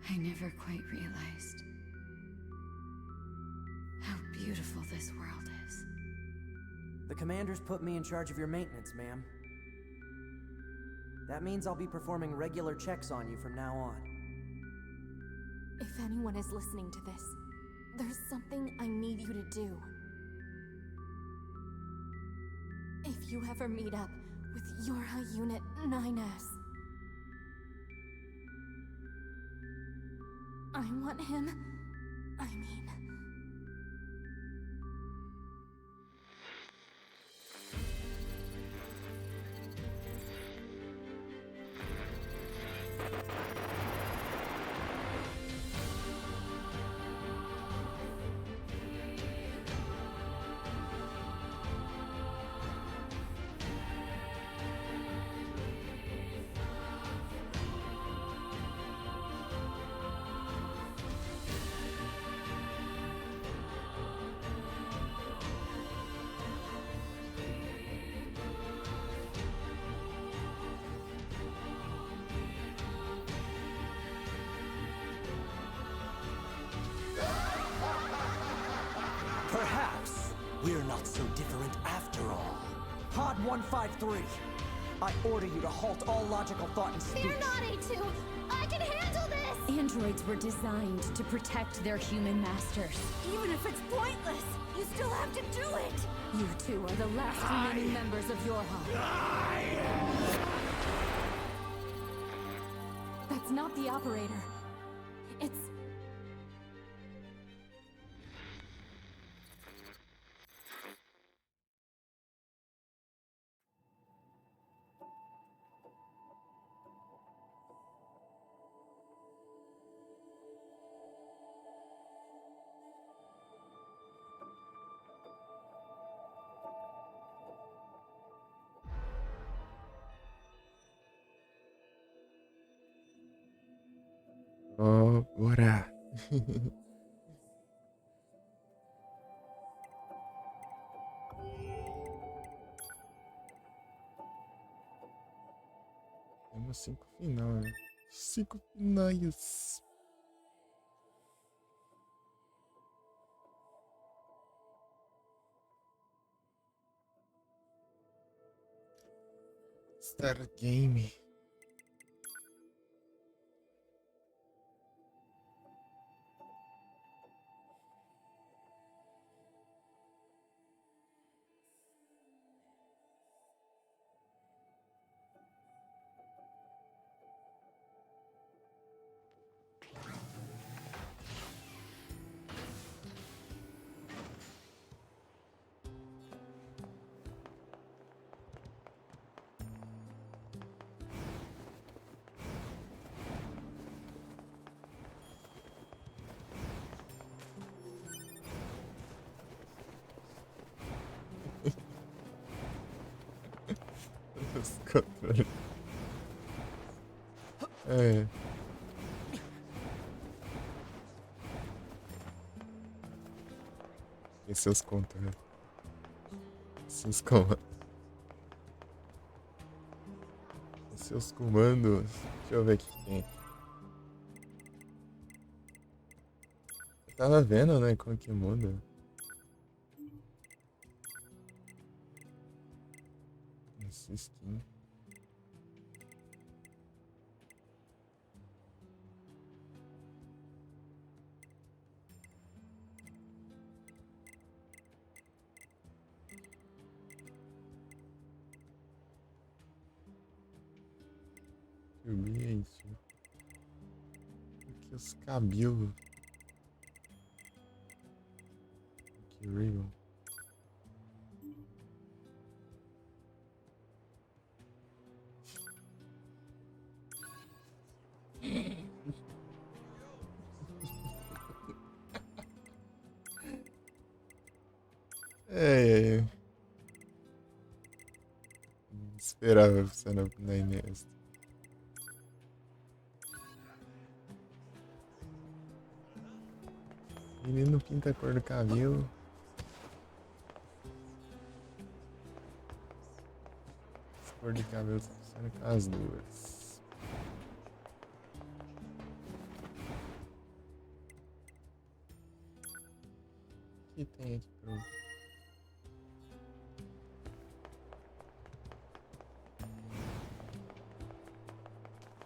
I never quite realized how beautiful this world is. The commander's put me in charge of your maintenance, ma'am. That means I'll be performing regular checks on you from now on. If anyone is listening to this, there's something I need you to do. If you ever meet up with Yorha Unit 9S, I want him... I mean... Perhaps we're not so different after all. Pod 153, I order you to halt all logical thought and speech. Fear not, A2! I can handle this! Androids were designed to protect their human masters. Even if it's pointless, you still have to do it! You two are the last remaining members of Yorha. That's not the operator. It's... Oh, bora. Temos 5 finais. 5 finais. Star Game. Os controles. É. E seus controles. Seus comandos. Seus comandos. Deixa eu ver o que tem. Eu tava vendo, né, como que muda. Essa skin. Eu vi isso. Aqui os cabelos. Que real. É. Não esperava você na Inês. Menino pinta a cor do cabelo. Essa cor de cabelo tá funcionando com as duas. tem aqui pra eu...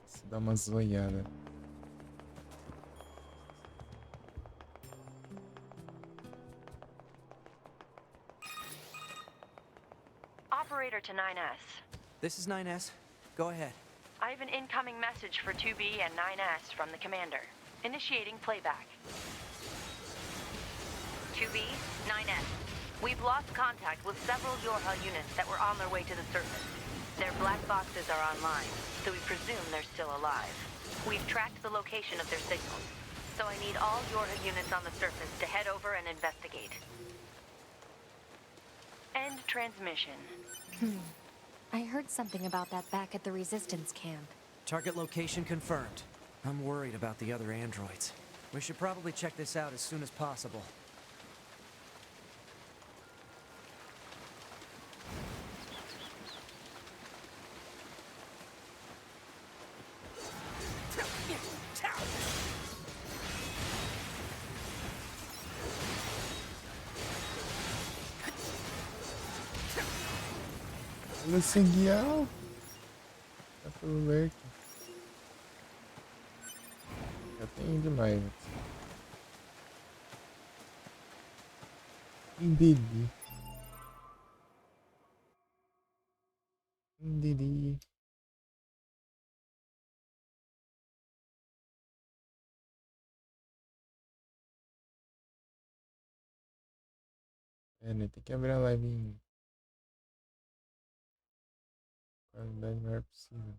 Se dá uma zoiada. Operator to 9S. This is 9S. Go ahead. I have an incoming message for 2B and 9S from the commander. Initiating playback. 2B, 9S. We've lost contact with several Yorha units that were on their way to the surface. Their black boxes are online, so we presume they're still alive. We've tracked the location of their signals, so I need all Yorha units on the surface to head over and investigate. End transmission. I heard something about that back at the resistance camp. Target location confirmed. I'm worried about the other androids. We should probably check this out as soon as possible. Lucigial. Tá pelo lurk. Já tem demais. Indidi. Indidi. É, né? Tem que abrir a live em qualidade maior possível.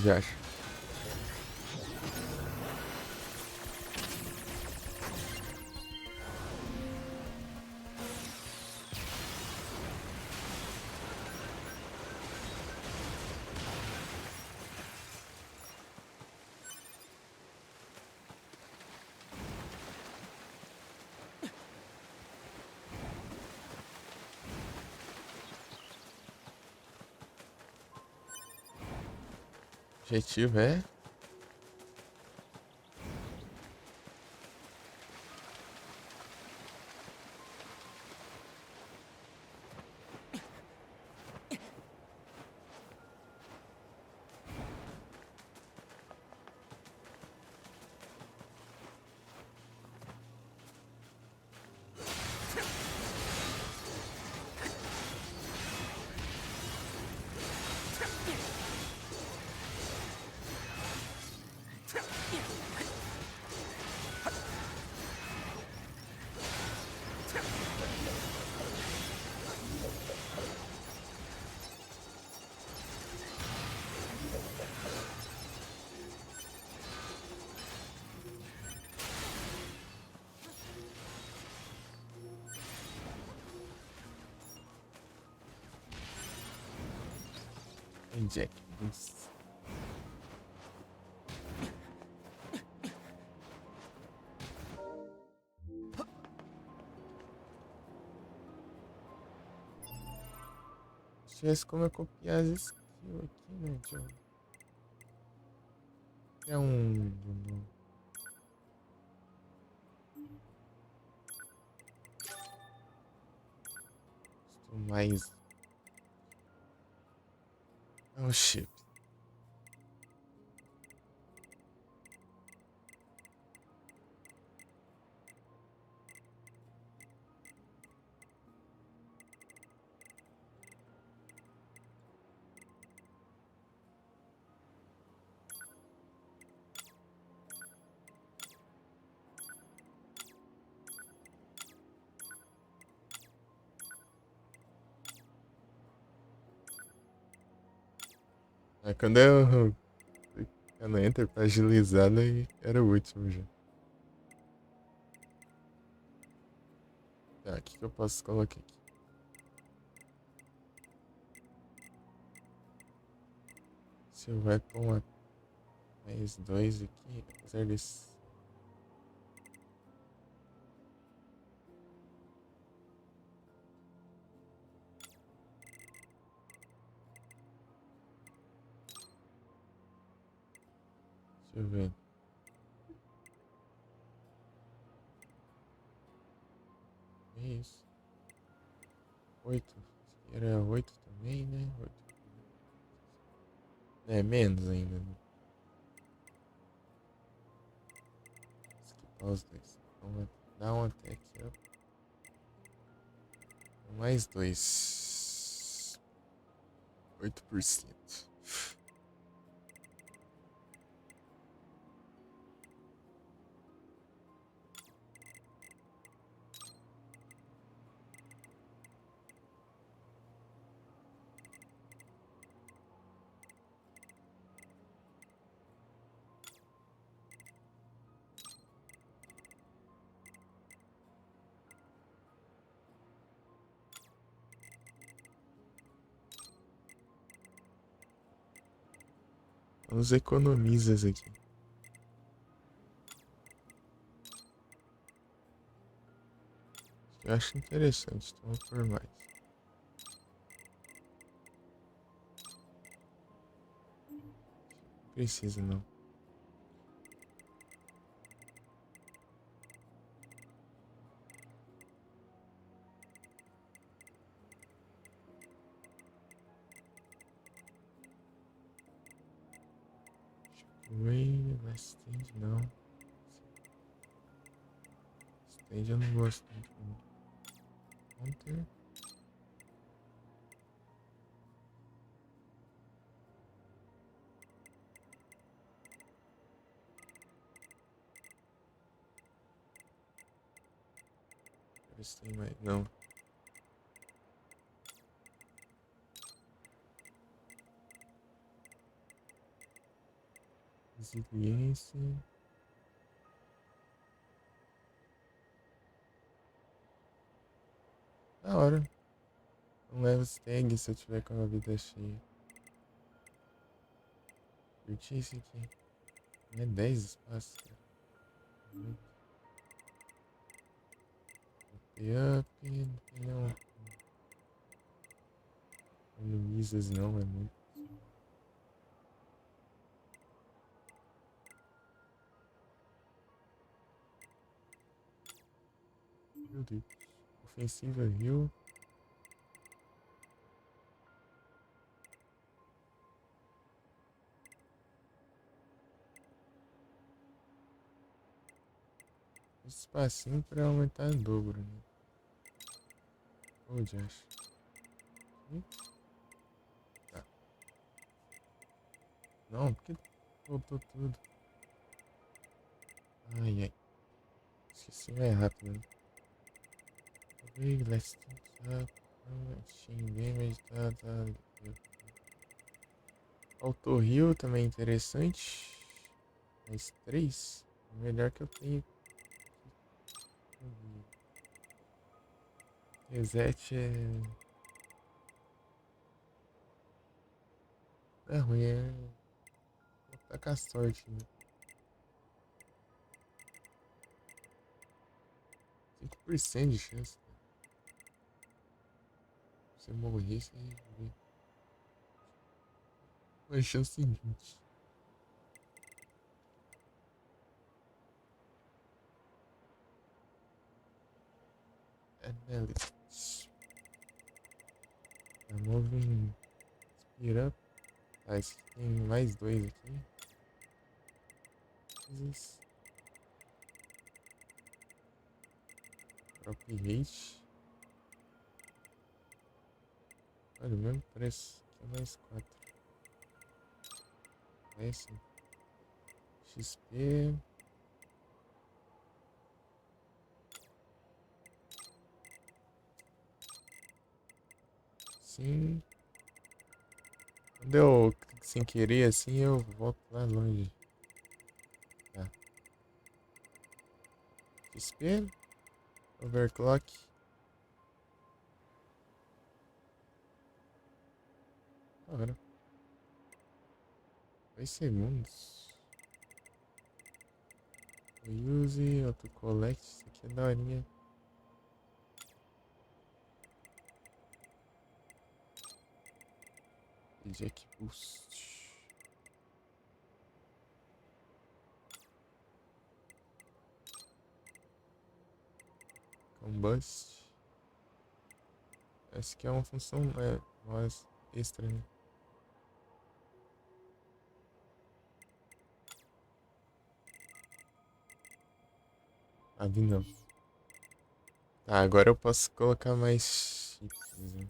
Já acho. Objetivo é Jack Boost. Deixa eu ver como eu copiar as skills aqui, né? Deixa eu... É um... mais. Oh shit. Quando eu clicar no Enter pra agilizar, daí era o último já. Tá, o que eu posso colocar aqui? Se eu vai pôr mais 2 aqui, apesar desse. Deixa eu ver. É isso. 8. Era 8 também, né? 8. É menos ainda. Né? Skipar os dois. Então vai dar um attack up. Mais 2. 8%. Vamos economizas aqui. Eu acho interessante, então vou por mais. Não precisa não. Rain, mas stand não. Stand eu não gosto muito. Counter. Ver se tem mais. Não. Resiliência. Da hora. Não leva stag se eu tiver com a vida cheia. Curti esse aqui. Não é 10 espaços, cara. Up, não tem não. Economizas não, é muito. Meu Deus. Ofensiva heal. Espacinho pra aumentar em dobro, né? Ô, Josh. Tá. Não, porque voltou tudo. Ai, ai. Esqueci mais rápido, né? Big last up. Chain damage, tá. Auto heal também é interessante. Mais 3. Melhor que eu tenho. Reset é ruim, tá com a sorte, né? 5% de chance. Se você morrer, você vê. Uma chance 20. Analysis. moving speed up. Ah, esse aqui tem mais 2 aqui. Jesus. Drop rate. Olha, o mesmo preço. Aqui é mais 4. Esse. XP. Sim. Quando eu clico sem querer assim, eu volto lá longe. Tá. XP. Overclock. Agora. 2 segundos. Use, autocollect. Isso aqui é daorinha. Jack Boost. Combust. Essa aqui é uma função mais extra, né? Ali não. Tá, agora eu posso colocar mais chips, né?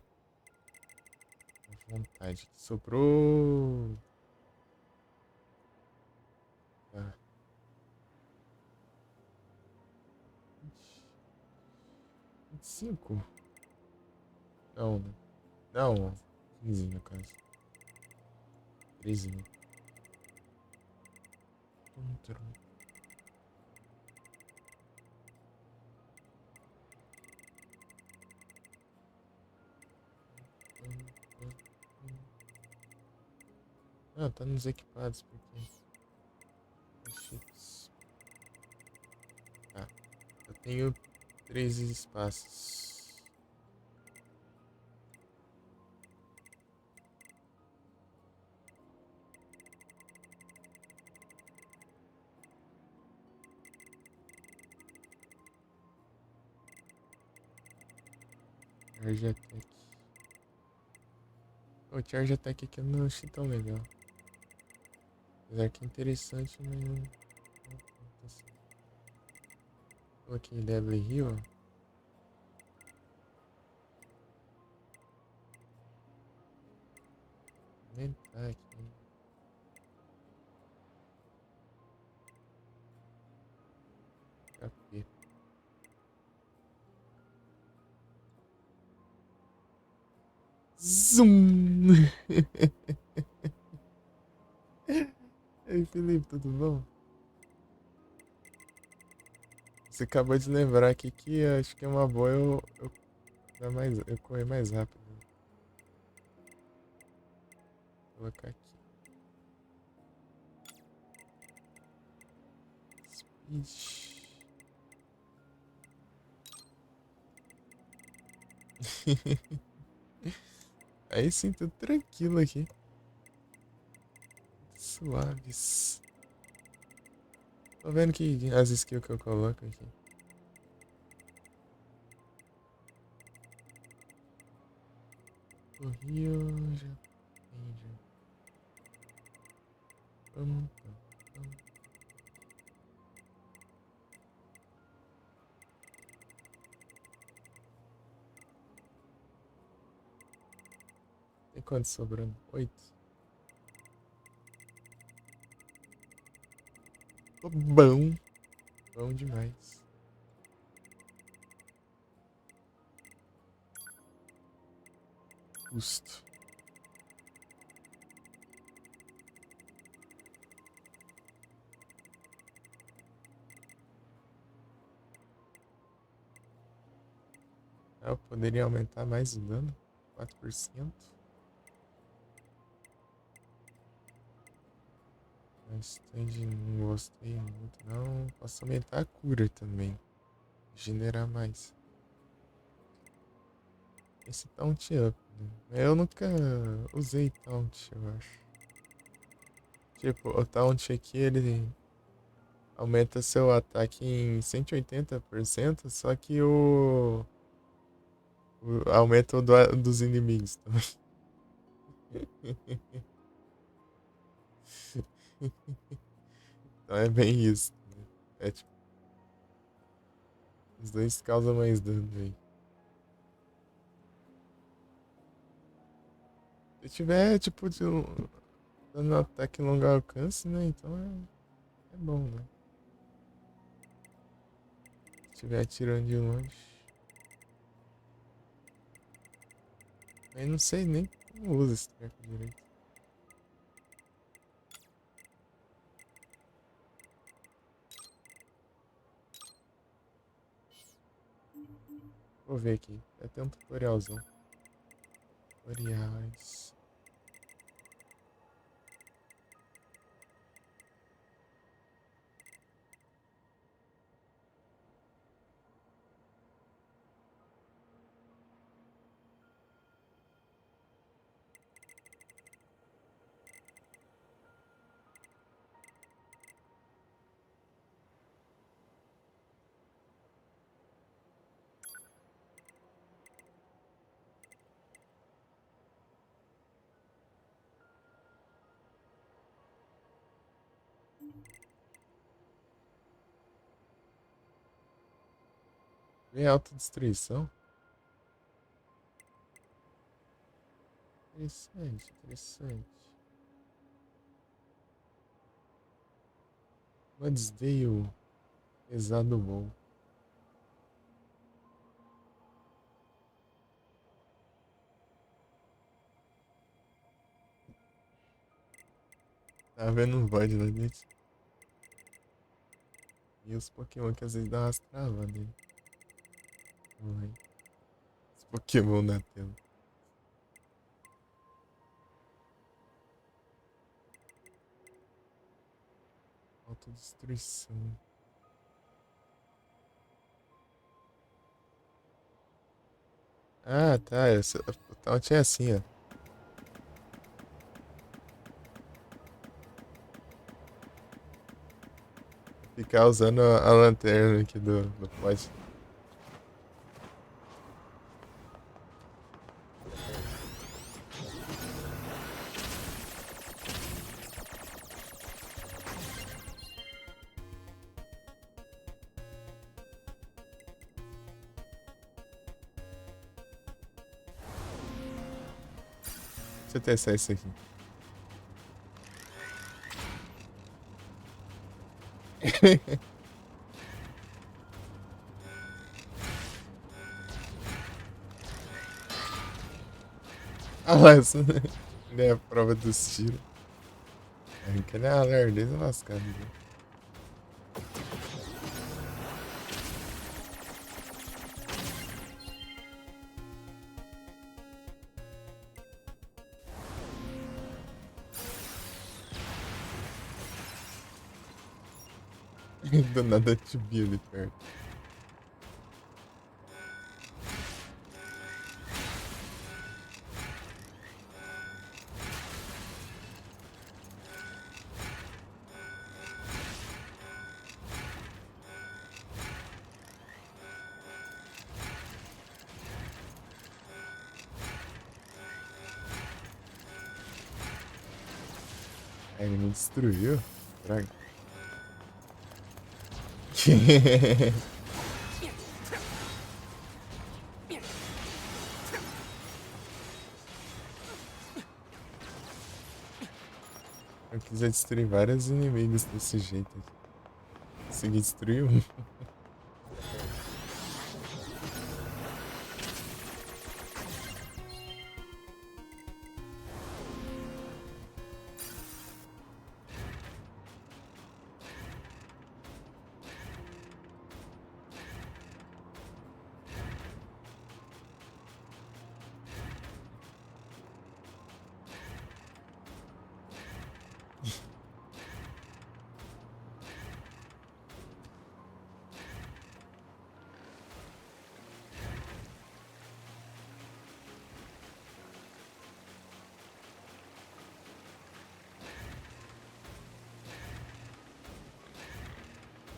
À vontade. Sobrou. Tá. 25? Não, né? Não, 15 no caso. 13, né? Ah, tá nos equipados, porque... Chips. Tá. Eu tenho 13 espaços. Charge Attack. O Charge Attack aqui eu não achei tão legal. Apesar que é interessante, mas não tanto assim. Coloquei Deadly Heal. Aumentar aqui. HP. Zoom! Ei, Felipe, tudo bom? Você acabou de lembrar aqui que acho que é uma boa eu correr mais rápido. Vou colocar aqui. Speed. Aí sim, tudo tranquilo aqui. Suaves. Tô vendo que as skills que eu coloco aqui. O Rio já tem, já. Vamos. Tem quanto sobrando? 8. Bom. Bom demais. Custo. Eu poderia aumentar mais o dano. 4%. Stand não gostei muito não. Posso aumentar a cura também. Generar mais. Esse taunt up, né? Eu nunca usei taunt, eu acho. Tipo, o taunt aqui ele aumenta seu ataque em 180%, só que aumenta o dos inimigos também. Então é bem isso. Né? É tipo. Os dois causam mais dano aí. Se tiver tipo dando ataque em longo alcance, né? Então é bom, né? Se estiver atirando de longe. Aí não sei nem como usa esse treco direito. Vou ver aqui. Até um tutorialzão. Tutoriais. Vem autodestruição. Interessante, interessante. Mudsdale. Pesado bom. Tá vendo um void lá dentro? E os Pokémon que às vezes dá umas travadas aí. Vai. Os Pokémon na tela. Autodestruição. Ah, tá. O Taunt é assim, ó. Ficar usando a lanterna aqui do pote. Deixa eu testar isso aqui. Ah lá, isso não é a prova dos tiros. Aquele é a lerdeza lascada, viu? Do nada te vi ali perto. Aí ele me destruiu. Droga. Eu quiser destruir vários inimigos desse jeito aqui. Consegui destruir um.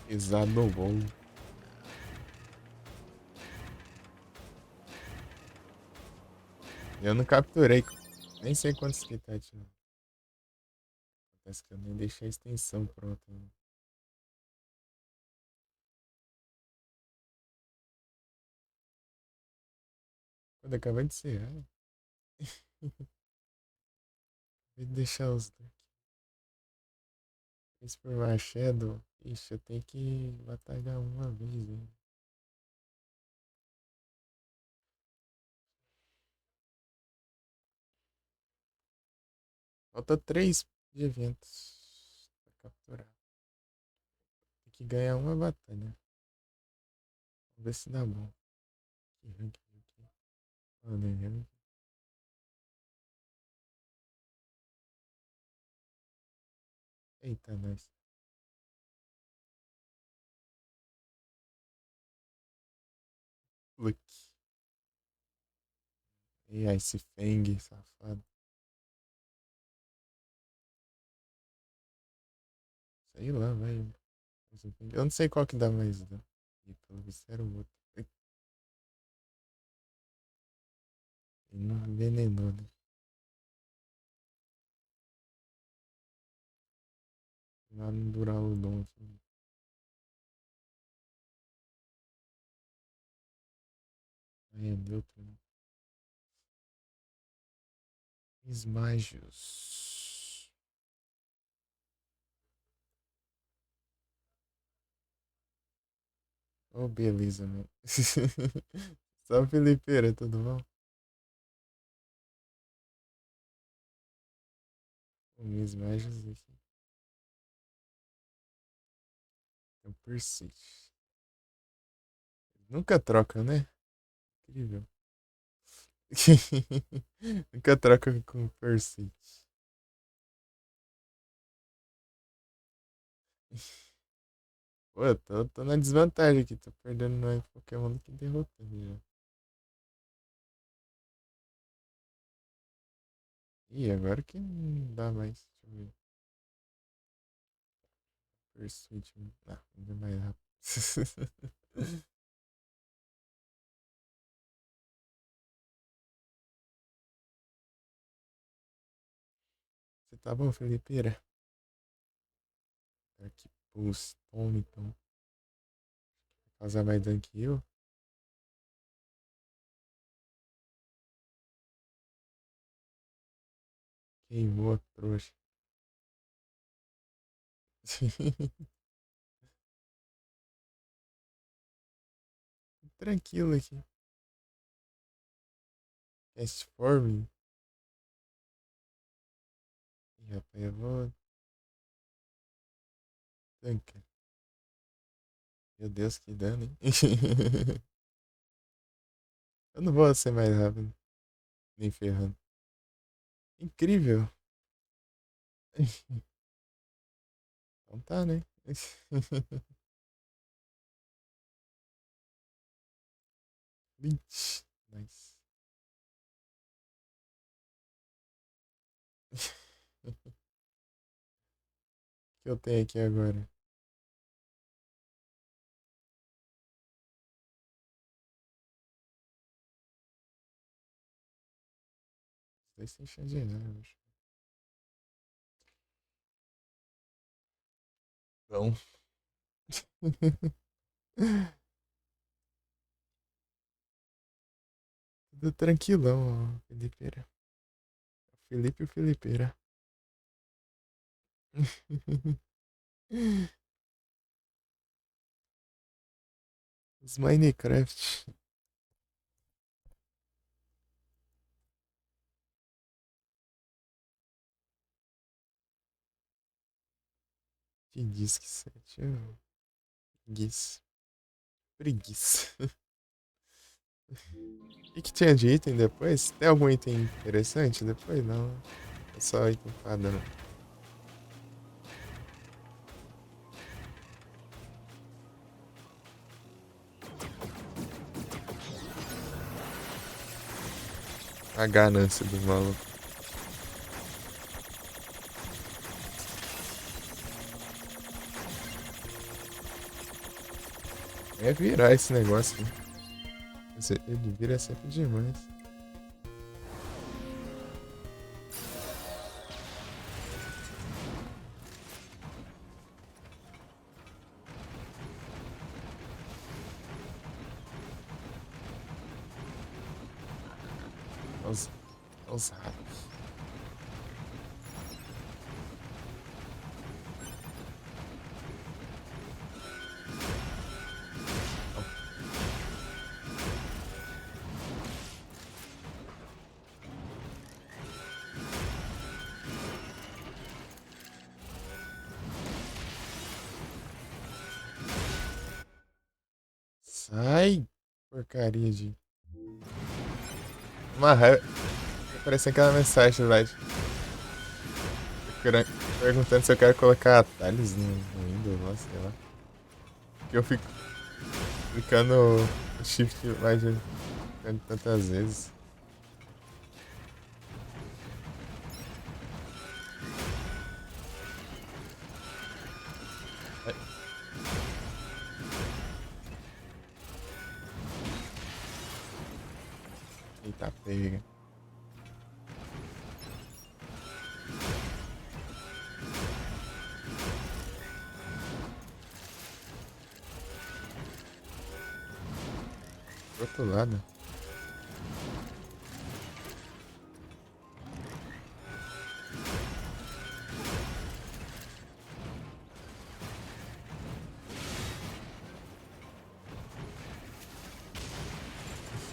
Pesado bom. Eu não capturei. Nem sei quantos que tá ativando. Parece que eu nem deixei a extensão pronta. Quando acabei de ser. Vou deixar os dois. Esse por Shadow. Ixi, eu tenho que batalhar uma vez ainda. Falta 3 de eventos pra capturar. Tem que ganhar uma batalha. Vamos ver se dá bom. Que rank aqui. Olha aí. Eita, nós. Look. E aí, esse Feng, safado. Sei lá, vai. Eu não sei qual que dá mais dano. E pelo visto era o outro. Ele não envenenou, né? Lá no Duraludon aqui. Aí é neutro, né? Esmágios. Oh, beleza, mano. Só Felipeira, tudo bom? O Esmágios aqui. É o Persist. Nunca troca, né? Incrível. Nunca troca com o Persist. Pô, eu tô na desvantagem aqui. Tô perdendo no Pokémon que derrotando já. Ih, agora que não dá mais. Deixa eu ver. Pursuit. Ah, ainda mais rápido. Você tá bom, Felipeira? Aqui, pulse. Toma então. Causar mais dano que eu. Queimou a trouxa. Tranquilo aqui. Cast forming. Ih, rapaz, eu vou. Tanca. Meu Deus, que dano, hein? Eu não vou ser mais rápido. Nem ferrando. Incrível. Então tá, né? Nice. O que eu tenho aqui agora? Os dois sem chance de nada, eu acho. Bom. Tudo tranquilão, ó, Felipeira. Felipe e o Felipeira. Os Minecraft. Que diz que 7. Preguiça. Preguiça. O que tinha de item depois? Tem algum item interessante depois? Não. É só item padrão. A ganância do maluco. É virar esse negócio. Ele vira sempre demais. Os ratos. Sai, porcaria de... Uma raiva. Apareceu aquela mensagem lá perguntando se eu quero colocar atalhos no Windows, lá, sei lá. Que eu fico clicando o shift mais de tantas vezes. Eita, pega. Do outro lado.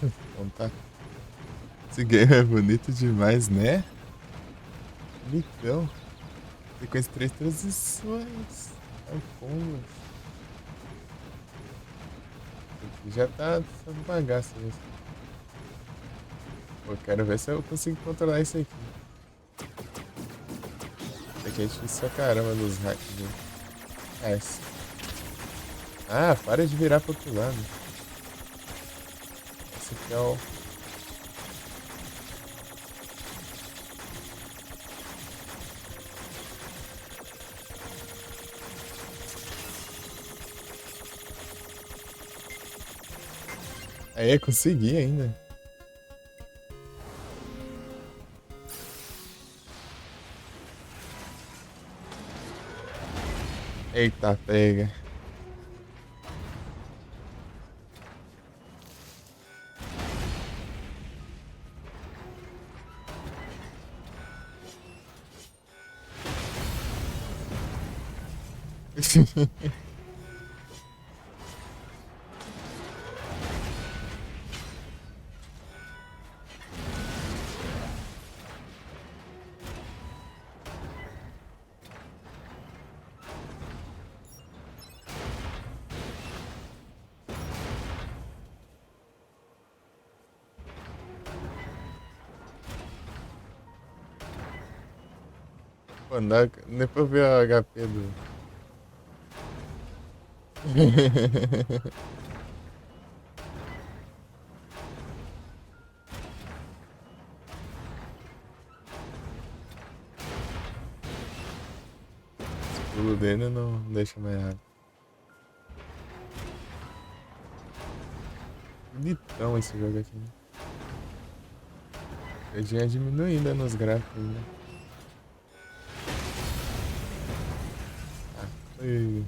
Então tá. Esse game é bonito demais, né? Bonitão. Sequência 3 transições. É um combo. Já tá dando bagaço mesmo. Pô, quero ver se eu consigo controlar isso aqui. Isso aqui é difícil pra caramba dos hacks. Né? Ah, para de virar pro outro lado. Esse aqui é o... Aí, consegui ainda. Eita, pega. Pô, não dá nem pra ver o HP do... Esse pulo dele não deixa mais errado. Bonitão esse jogo aqui. Eu já diminuindo nos gráficos, né? Ei.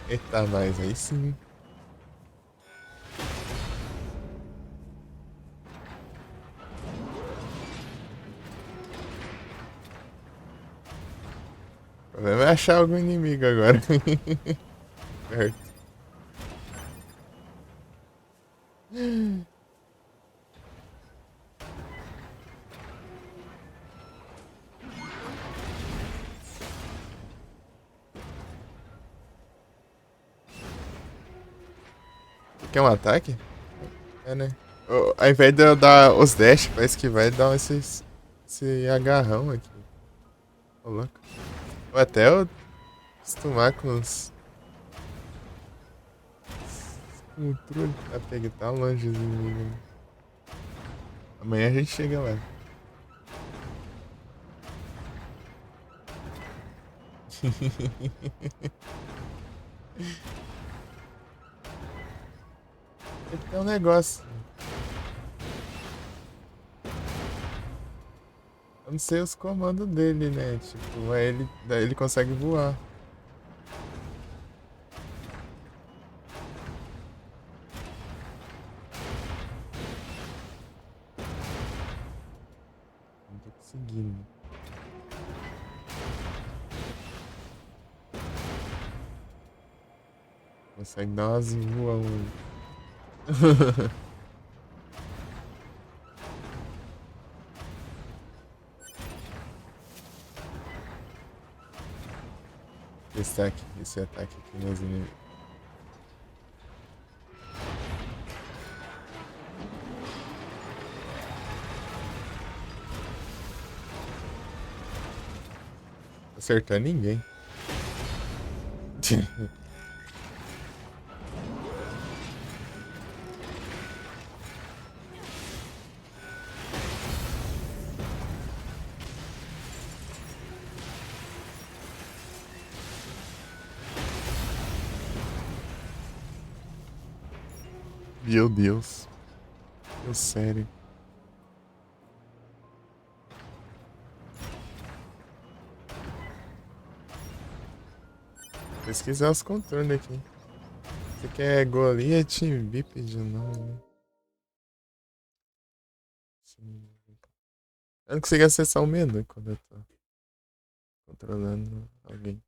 Eita, mas aí sim. O problema é achar algum inimigo agora. Perto. Quer um ataque? É, né? Ao invés de eu dar os dash pra esquivar, ele dá esse agarrão aqui. Ô, louco. Ou até eu acostumar com os controles pra pegar tão longe de mim. Amanhã a gente chega lá. Tem um negócio. Eu não sei os comandos dele, né? Tipo, mas ele consegue voar. Não tô conseguindo. Consegue dar umas voando. Esse ataque aqui nos inimigos. Acertar ninguém. Meu Deus. Eu sério. Pesquisar os contornos aqui. Você quer Goliath Bípede? Não, né? Sim. Eu não consigo acessar o menu quando eu tô controlando alguém.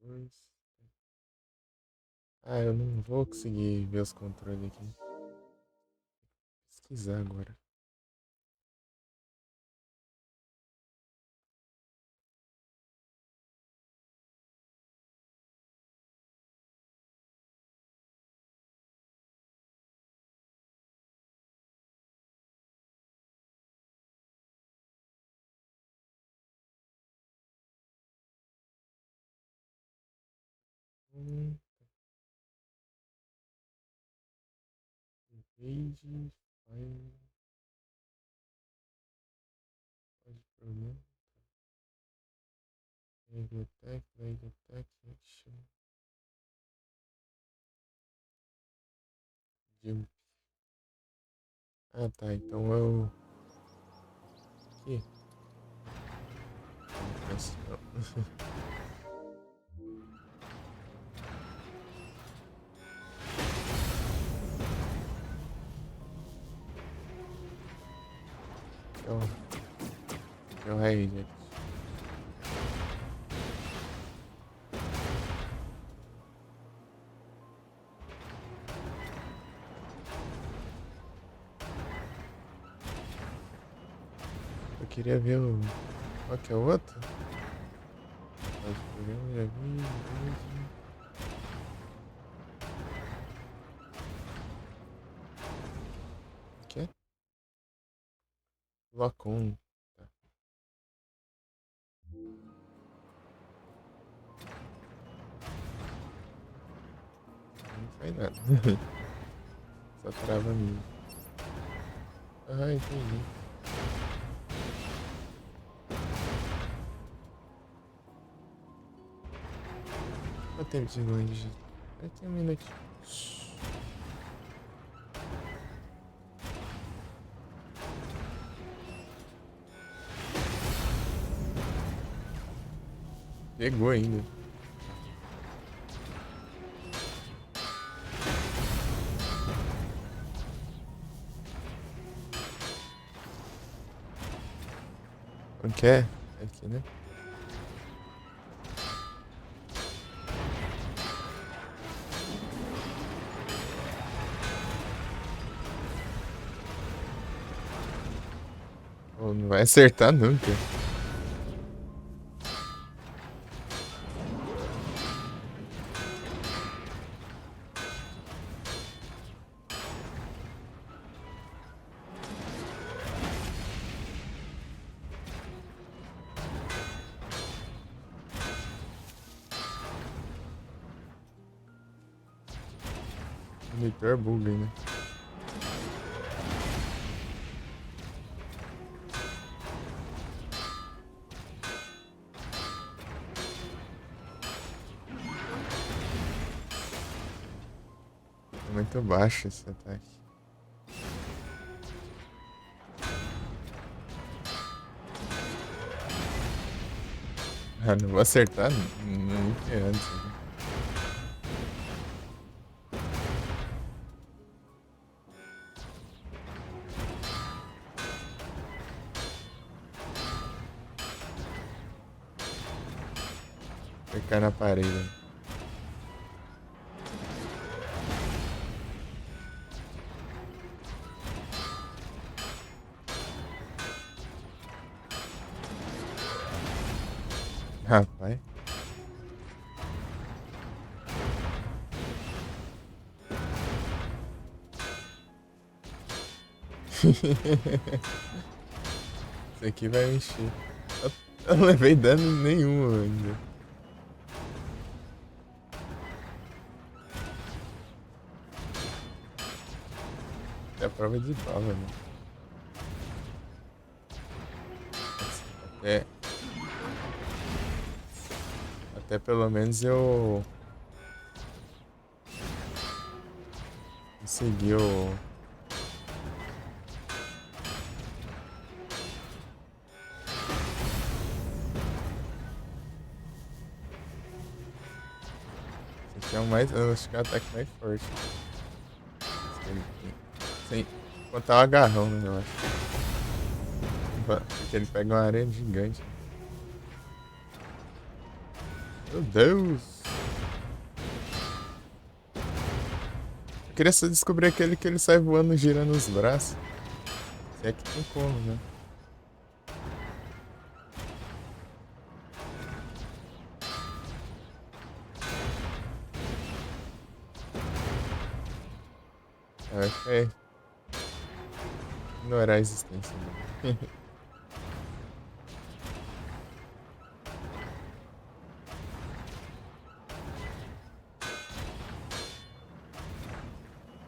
Dois. Ah, eu não vou conseguir ver os controles aqui. Pesquisar agora. Page, file, pode problema. Biblioteca, action. Jump. Ah, tá. Então eu. Aqui. Não. Então aí, gente. Eu queria ver o. Qual que é o outro? Pode programa, já vi. O que é? Locom. Tá. faz nada. Só trava mesmo. Ah, entendi. Quanto tempo de longe? Aqui 1 minutinho. Pegou ainda. Não quer? Aqui, né? Pô, não vai acertar nunca. Monitor bug ainda. É muito baixo esse ataque. Ah, não vou acertar nem que antes. Né? Vai cair na parede. Rapaz. Isso aqui vai me encher. Eu não levei dano nenhum ainda. É a prova de bala, né? Até pelo menos eu consegui o... Esse aqui é o mais... Eu acho que é o ataque mais forte. Sem contar o agarrão, né, eu acho. Porque ele pega uma areia gigante. Meu Deus! Eu queria só descobrir aquele que ele sai voando, girando os braços. Se é que tem como, né? É. Ignorar a existência dele.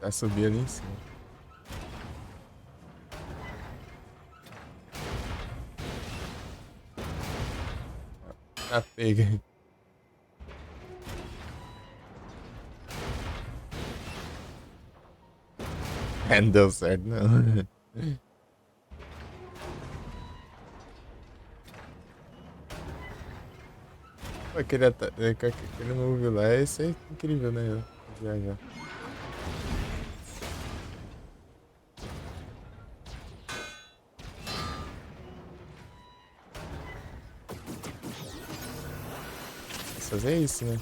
Tá subindo ali em cima. Tá pega. Não deu certo, não. Pô, aquele move lá, esse é incrível, né? Já. Fazer isso, né?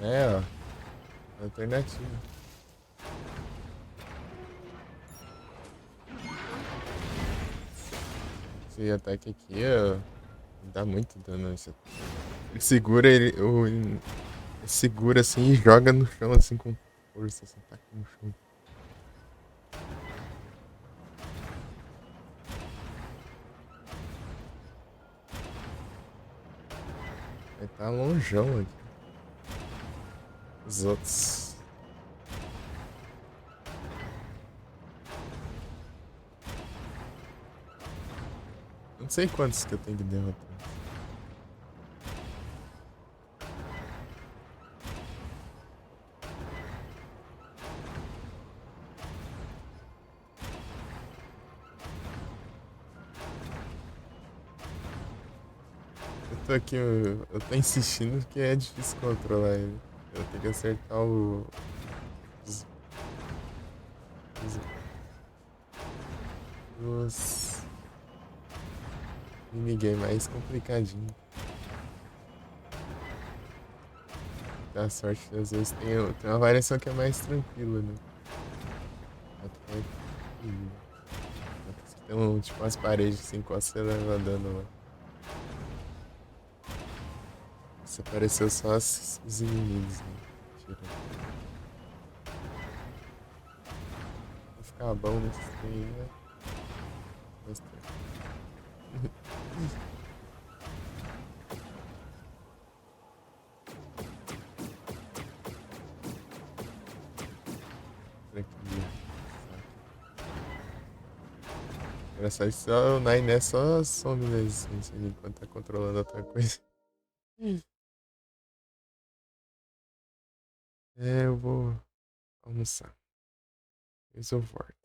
É, ó. Alternativa. Esse ataque aqui, ó. Dá muito dano. Ele segura ele segura assim e joga no chão assim com força, assim, taca no chão. Vai tá longeão aqui. Os outros. Não sei quantos que eu tenho que derrotar. Eu tô aqui, eu tô insistindo porque é difícil controlar ele. Eu tenho que acertar os, os, os minigame mais complicadinho. Dá sorte, às vezes tem uma variação que é mais tranquila, né? Até que tem tipo umas paredes que você encosta e leva dano lá. Isso apareceu só os inimigos, né? Tirando. Vou ficar bom nesse trem aí, né? Gostei. Tranquilo. Engraçado que só o Nine é só some mesmo, assim, enquanto tá controlando outra coisa. É, eu vou almoçar. Depois eu volto.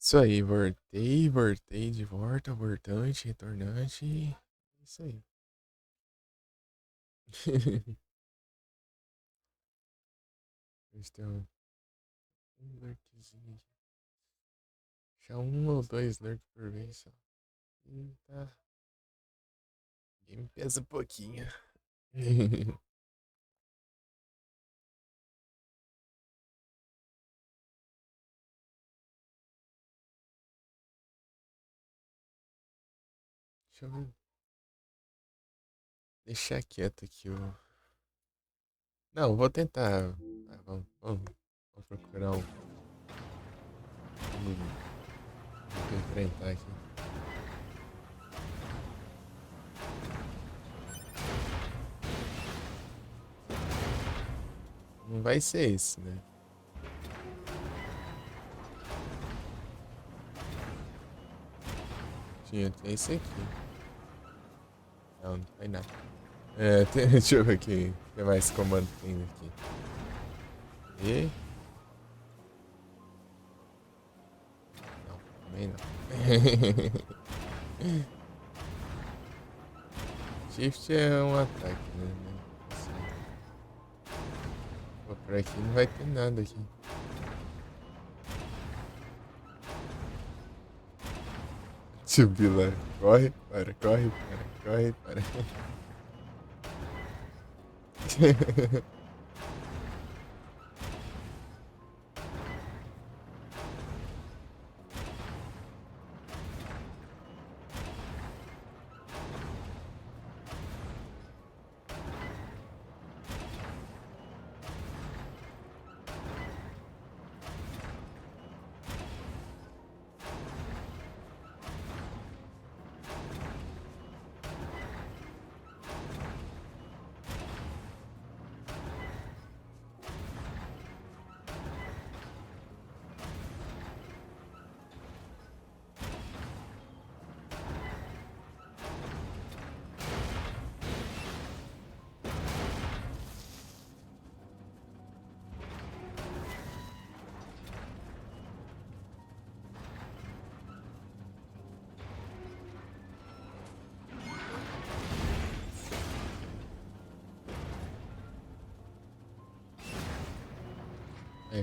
Isso aí, voltei de volta, voltante, retornante. Isso aí. Eles têm um lurkzinho aqui. Já um ou dois lurk por vez só. Eita. Game pesa um pouquinho. Deixa eu ver. Deixar quieto aqui o. Não, vou tentar. Vamos procurar um. Vou enfrentar aqui. Não vai ser esse, né? Tinha até esse aqui. Não, não vai nada. Deixa eu ver aqui. O que mais comando tem aqui? E. Não, também não. Shift é um ataque, né? Assim. Pô, por aqui não vai ter nada aqui. Jubilar. Corre, para, corre, para, corre, para.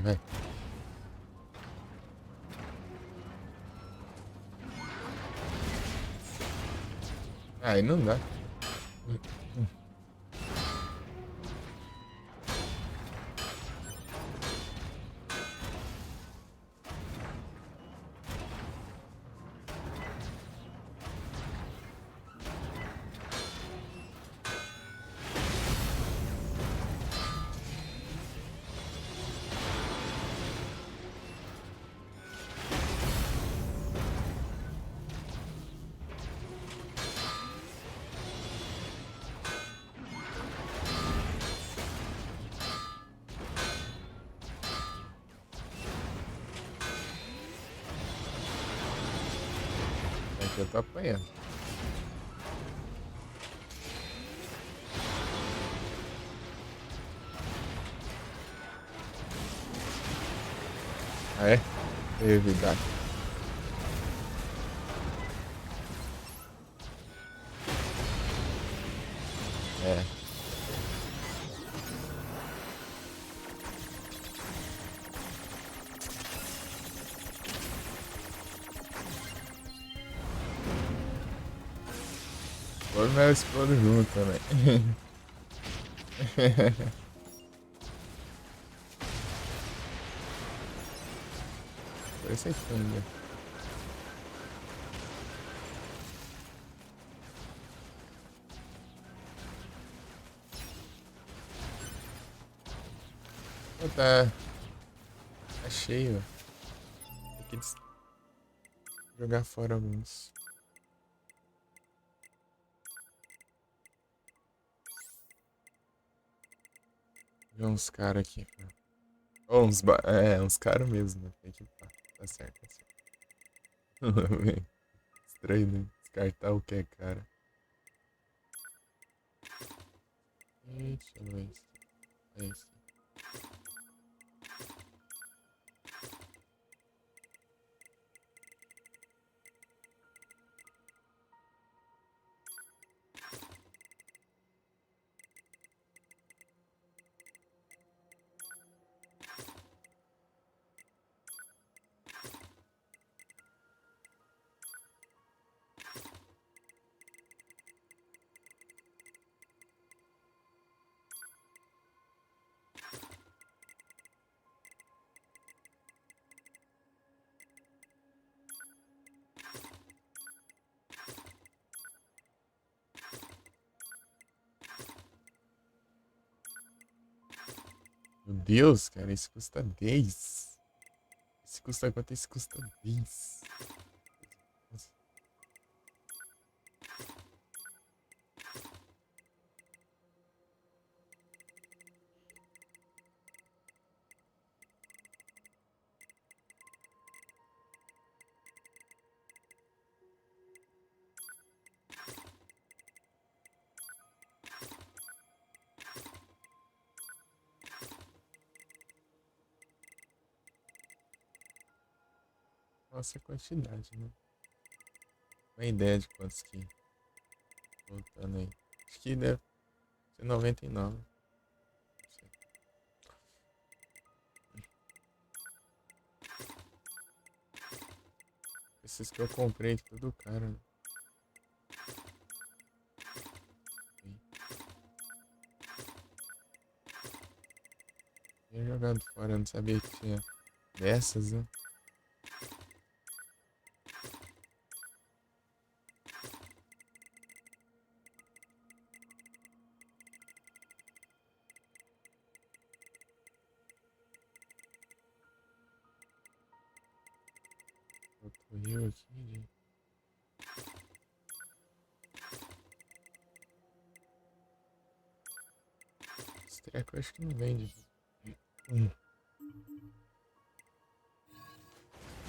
Vai. Aí não dá. Aqui eu tô apanhando. Ah, é? Evitar. É. Por meu explodo junto também. Por isso é que né? Pô, tá cheio. Tem que jogar fora alguns. Ver uns caras aqui. Ou uns caras mesmo, né? Tem que tá certo, tá certo. Estranho, né? Descartar o que é cara. Deixa eu ver isso. É isso. Meu Deus, cara, isso custa 10. Esse custa quanto? Esse custa 10. Nossa. Nossa, a quantidade, né? Uma ideia de quantos que. Voltando aí. Acho que deve ser 99. Não sei. Esses que eu comprei, tudo caro. Né? Tinha jogado fora, eu não sabia que tinha dessas, né? Outro rio aqui, gente. Esse treco eu acho que não vende.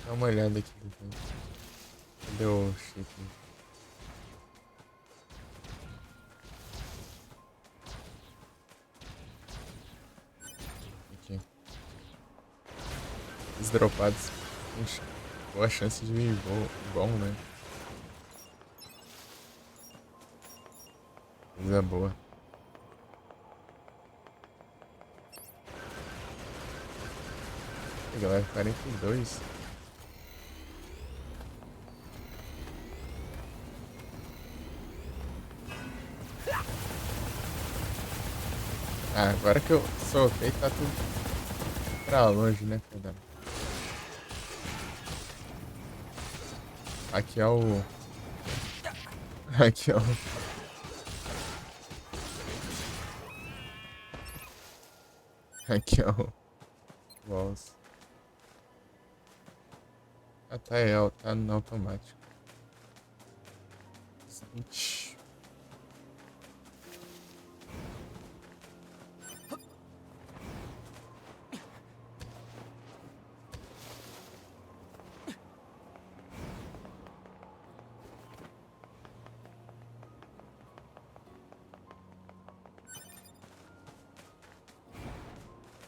Dá uma olhada aqui depois. Cadê o chip? Aqui. Os dropados. Puxa, boa chance de vir bom, né? Coisa boa. Galera, 42. Ah, agora que eu soltei, tá tudo pra longe, né, Fernando? Aqui é o... Aqui é o... Aqui é o... Walls. Ah, tá no automático. Ixi.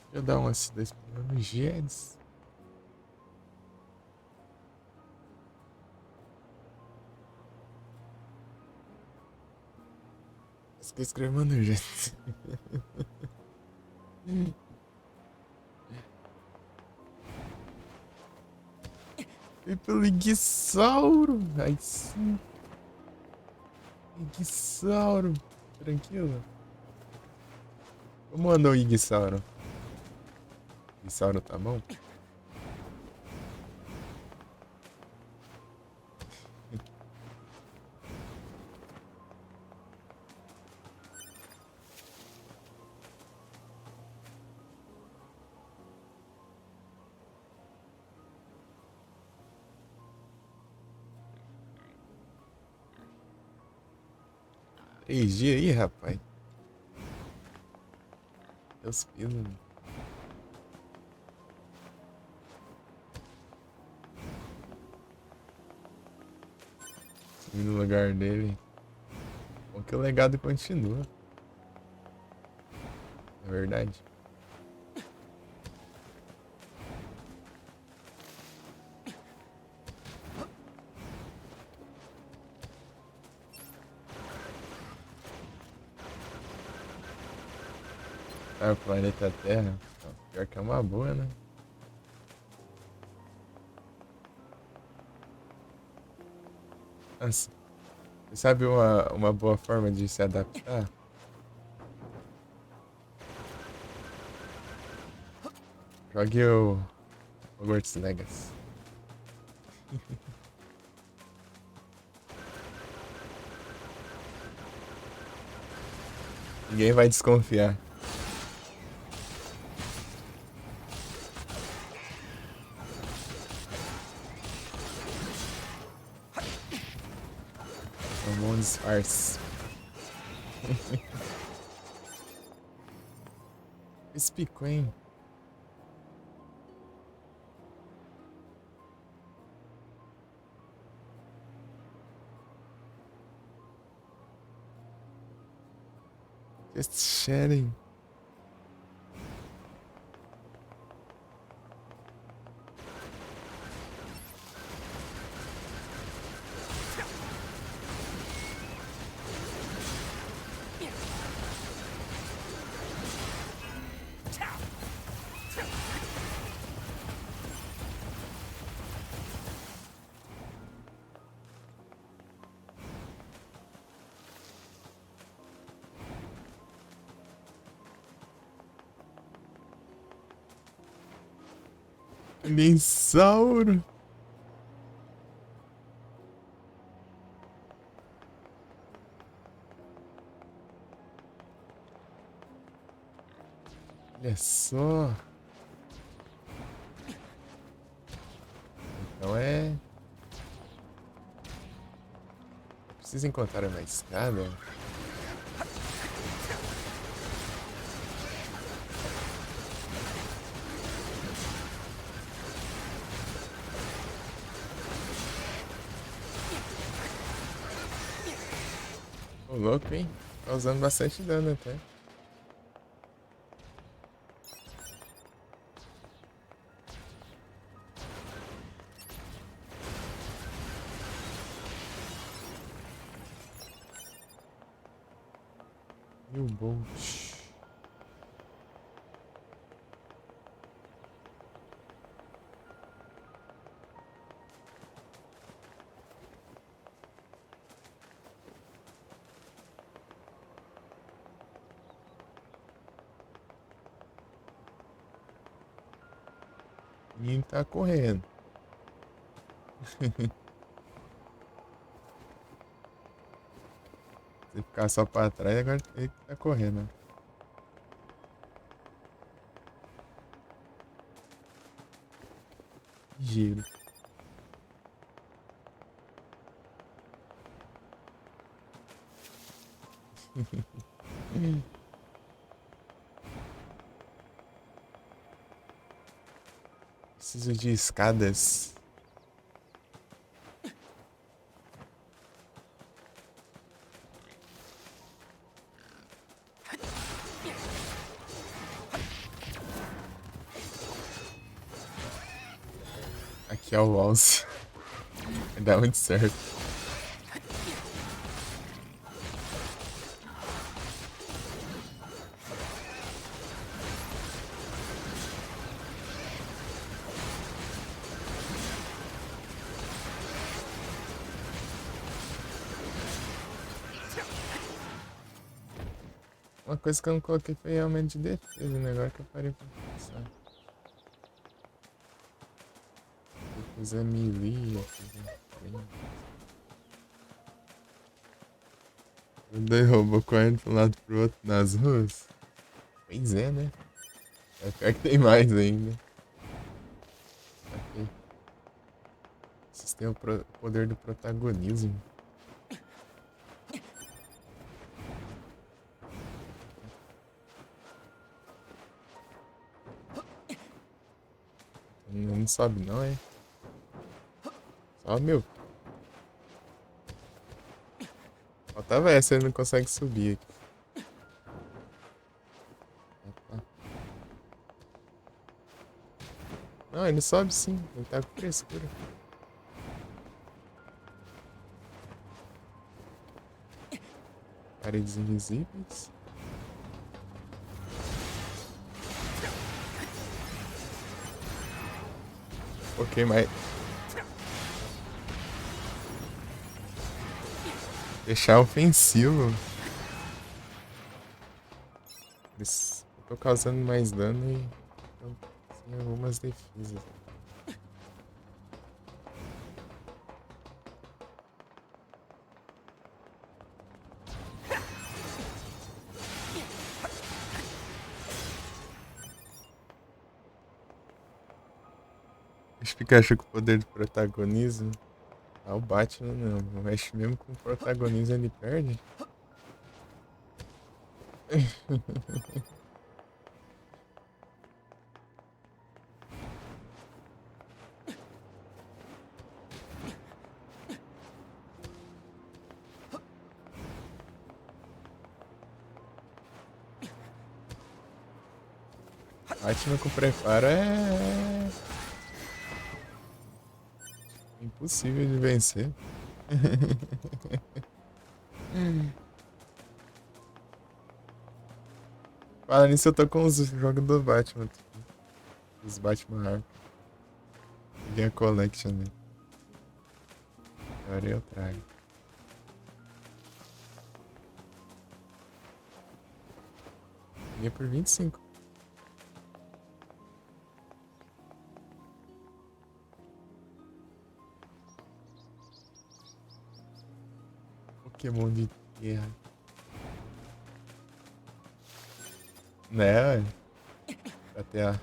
Deixa eu dar uma acidez no Jeds. Que escreveu no Jets. E pelo Iguissauro. Aí sim. Iguissauro. Tranquilo. Como andou o Iguissauro? Iguissauro tá bom? Três dias aí, rapaz. Deus pila. No lugar dele. Bom que o legado continua. É verdade. Ah, o planeta Terra. Pior que é uma boa, né? Nossa. Você sabe uma boa forma de se adaptar? Jogue o Hogwarts Legacy. Ninguém vai desconfiar. disfarce. Explicou, hein? Just sharing. Dinossauro. Olha só. Então é... Preciso encontrar uma escada. Ô, louco, hein? Tá usando bastante dano até. E o Bolt. E tá correndo. Se ficar só pra trás, agora ele que tá correndo. Giro. Preciso de escadas. Aqui é o mouse. Vai dar muito certo. Uma coisa que eu não coloquei foi realmente de defesa, né? Agora que eu parei pra pensar. Defesa melee, daí robô correndo de um lado pro outro nas ruas. Pois é, né? É pior que tem mais ainda. Ok. Vocês têm o poder do protagonismo. Não sobe não, é? Sobe, meu. Faltava essa, ele não consegue subir aqui. Opa. Não, ele sobe sim, ele tá com frescura. Paredes invisíveis. Ok, mas... Deixar ofensivo. Eu tô causando mais dano e... Então, sem algumas defesas. Pikachu com o poder do protagonismo. Ah, o Batman não. Mas mesmo com o protagonismo ele perde. Batman com preparo é impossível de vencer. Fala nisso, eu tô com os jogos do Batman. Os Batman Arkham. Peguei a collection dele. Agora eu trago. Peguei por 25. Pokémon de guerra. Né, ué? Até a...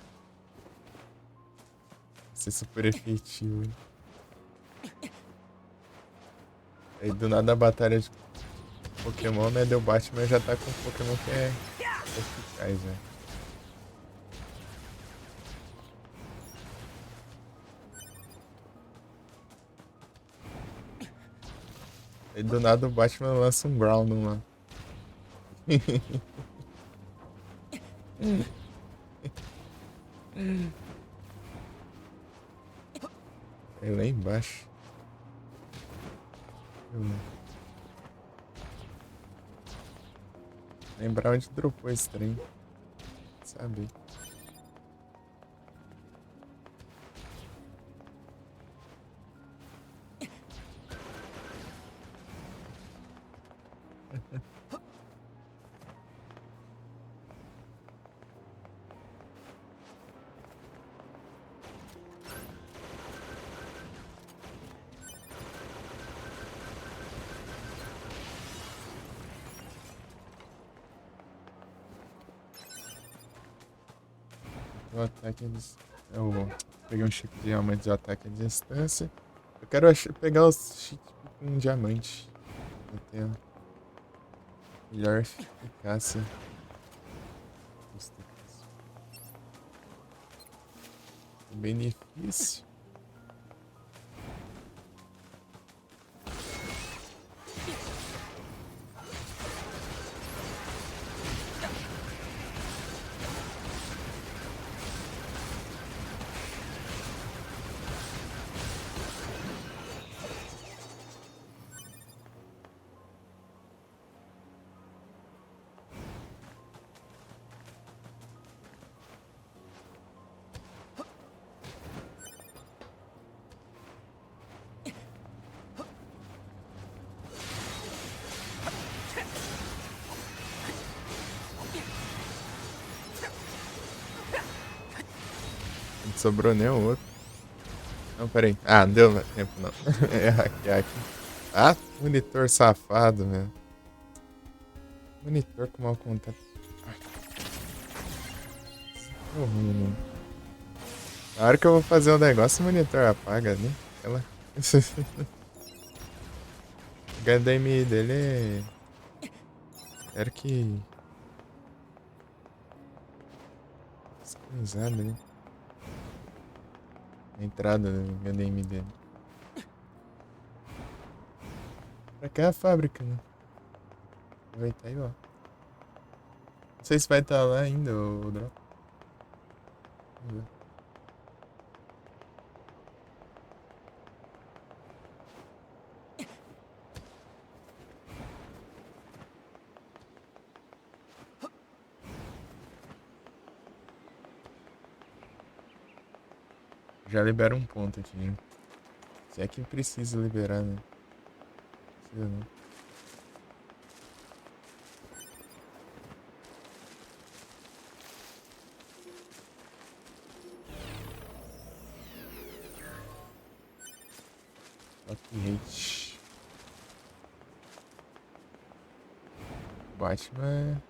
ser super efetivo. Aí do nada a batalha de Pokémon, né? Deu Batman já tá com um Pokémon que é eficaz, né? Aí do nada o Batman lança um Ground lá. É lá embaixo. Lembrar onde dropou esse trem. Sabe? O ataque eu peguei um chip de aumento de ataque à distância. Eu quero pegar os chips com diamante. Eu tenho melhor eficácia. Benefício. Não sobrou nenhum outro. Não, peraí. Ah, não deu tempo não. É hackear aqui. Ah, monitor safado, velho. Monitor com mau contato. Tô ruim, né? Na hora que eu vou fazer um negócio, o monitor apaga, né? Ela... o HDMI dele é... Quero que... Sincronizado, né? A entrada do HDMI dele. Pra cá é a fábrica, né? Aproveitar aí, ó. Não sei se vai estar lá ainda, o drop. Vamos ver. Já libera um ponto aqui, né? Se é que precisa liberar, né? Precisa não. Hate. Batman.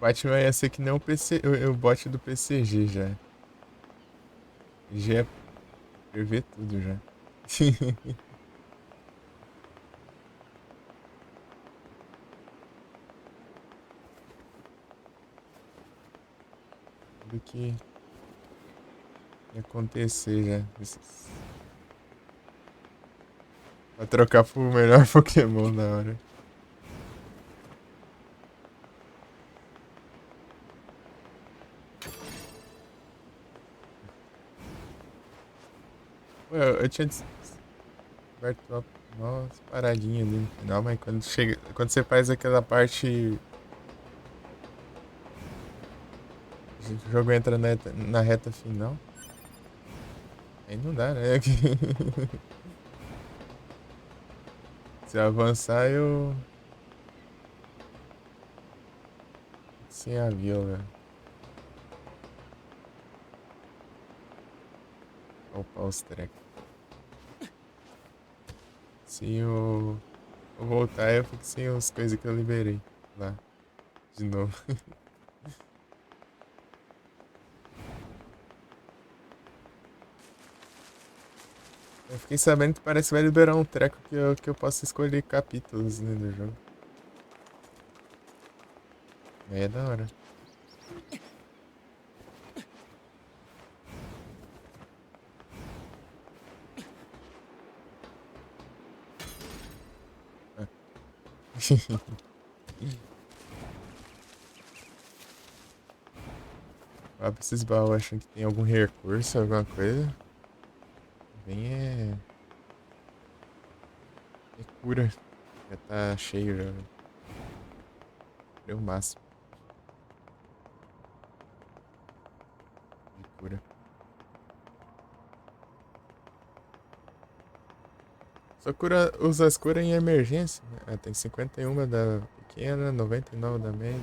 Batman ia ser que nem o PC, o bot do PCG já. Já é prever tudo já. Tudo que ia acontecer já. Vai trocar pro melhor Pokémon na hora. Pô, eu tinha descoberto umas paradinhas ali no final, mas quando chega. Quando você faz aquela parte. O jogo entra na reta final. Aí não dá, né? Se eu avançar, eu. Sem a vila. Opa, os treco. Se eu voltar, eu fico sem as coisas que eu liberei lá. De novo. Eu fiquei sabendo que parece que vai liberar um treco que eu posso escolher capítulos, né, do jogo. Aí é da hora. Vai pra esses baús achando que tem algum recurso, alguma coisa. Vem é cura. Já tá cheio já. Deu o máximo de cura. Só usa as curas em emergência. Ah, tem 51 da pequena, 99 da média.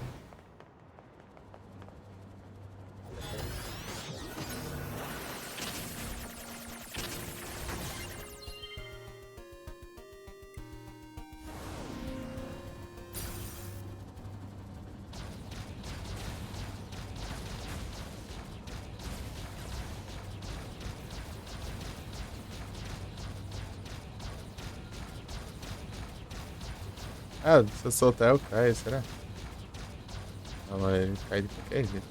Ah, se eu soltar eu caio, será? Não, mas ele cai de qualquer jeito.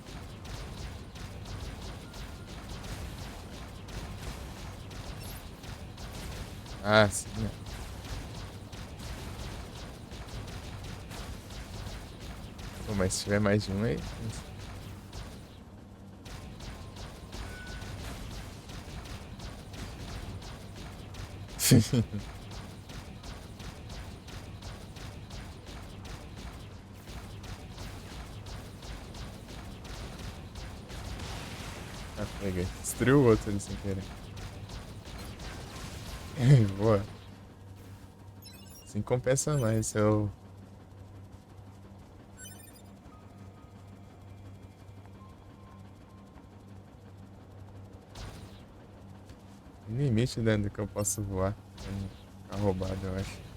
Ah, sim. Né? Pô, mas se tiver mais de um aí. Ah, peguei. Destruiu o outro ali sem querer. Boa. Assim compensa mais se eu. Limite dentro do que eu posso voar. Tá roubado, eu acho.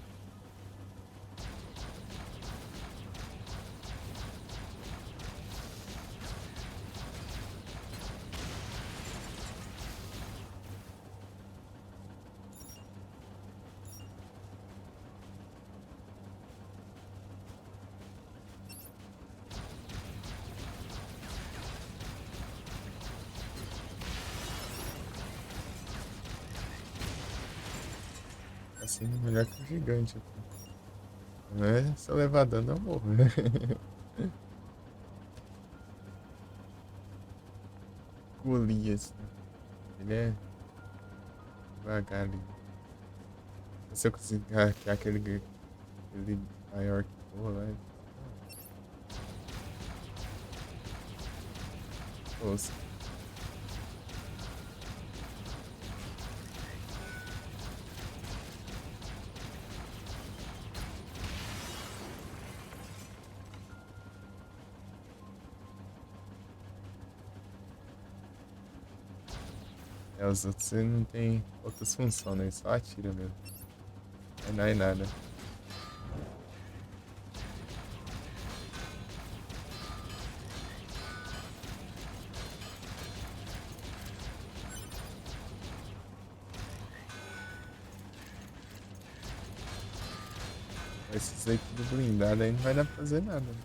Assim, melhor que o gigante. Não é? Se eu levar dano, eu morro. Golias. Ele é devagar ali. Se eu conseguir hackear aquele maior que voa lá. Ouça. É, os outros você não tem outras funções, né? Só atira mesmo. Não dá em nada. Esses aí tudo blindado aí não vai dar pra fazer nada. Né?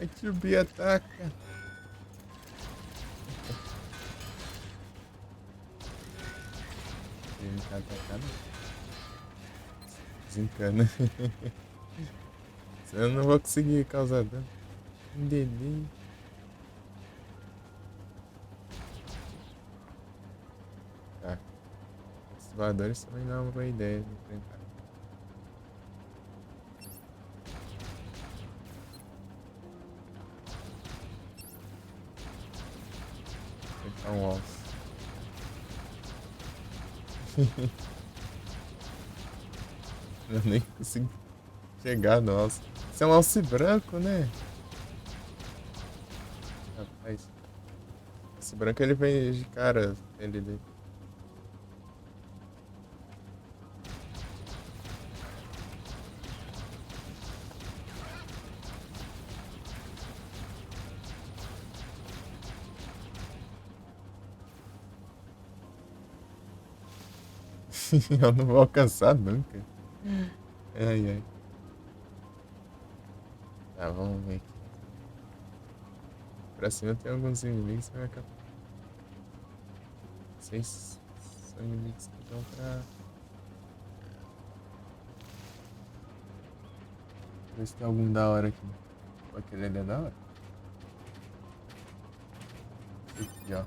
Aí que o Bi ataca. Ele tá atacando. Desencana. Eu não vou conseguir causar dano. Delay. Tá. Os voadores também não é uma boa ideia de enfrentar. Enfrentar um alce. Eu nem consigo chegar no alce. Isso é um alce branco, né? Rapaz. Esse branco ele vem de cara. Ele. Eu não vou alcançar nunca. Ai, ai. Tá, vamos ver aqui. Pra cima tem alguns inimigos que vai acabar. Vocês são inimigos que estão pra... Ver se tem algum da hora aqui. Pô, aquele ali é da hora. Esse aqui, ó.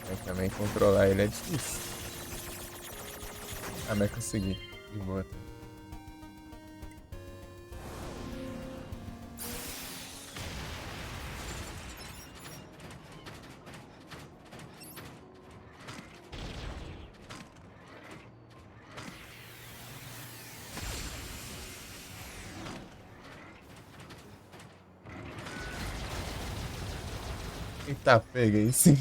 Mas também controlar ele é difícil. Ah, mas consegui. De boa, tá? Eita, pega aí sim.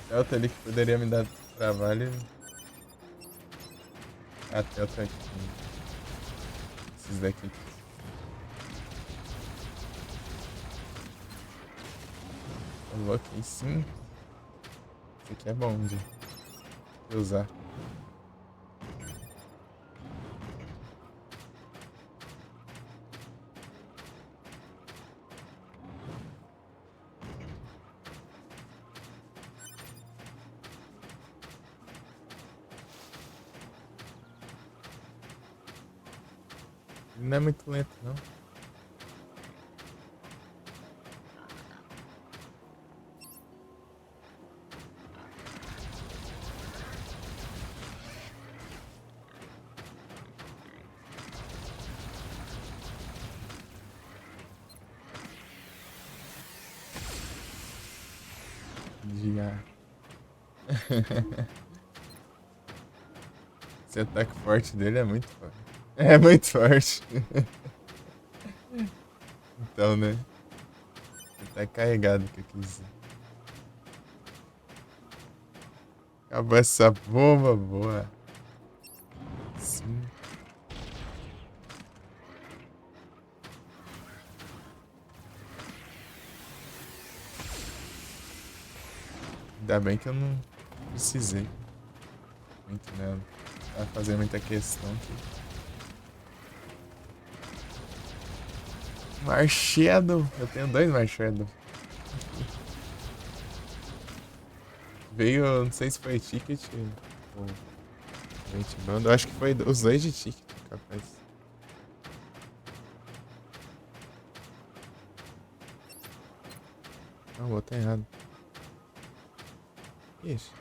Delta ali que poderia me dar trabalho. Até eu tô aqui. Esses daqui. Coloquei sim. Esse aqui é bom de usar. Ele não é muito lento, não. Já. Esse ataque forte dele é muito forte. É muito forte. Então, né? Tá carregado que eu quis dizer. Acabou essa bomba boa. Sim. Ainda bem que eu não precisei muito nela. Vai fazer muita questão aqui. Marshadow. Eu tenho 2 Marshadow. Veio, não sei se foi ticket ou gente bando. Eu acho que foi os 2 de ticket, capaz. Não, botei errado. Isso.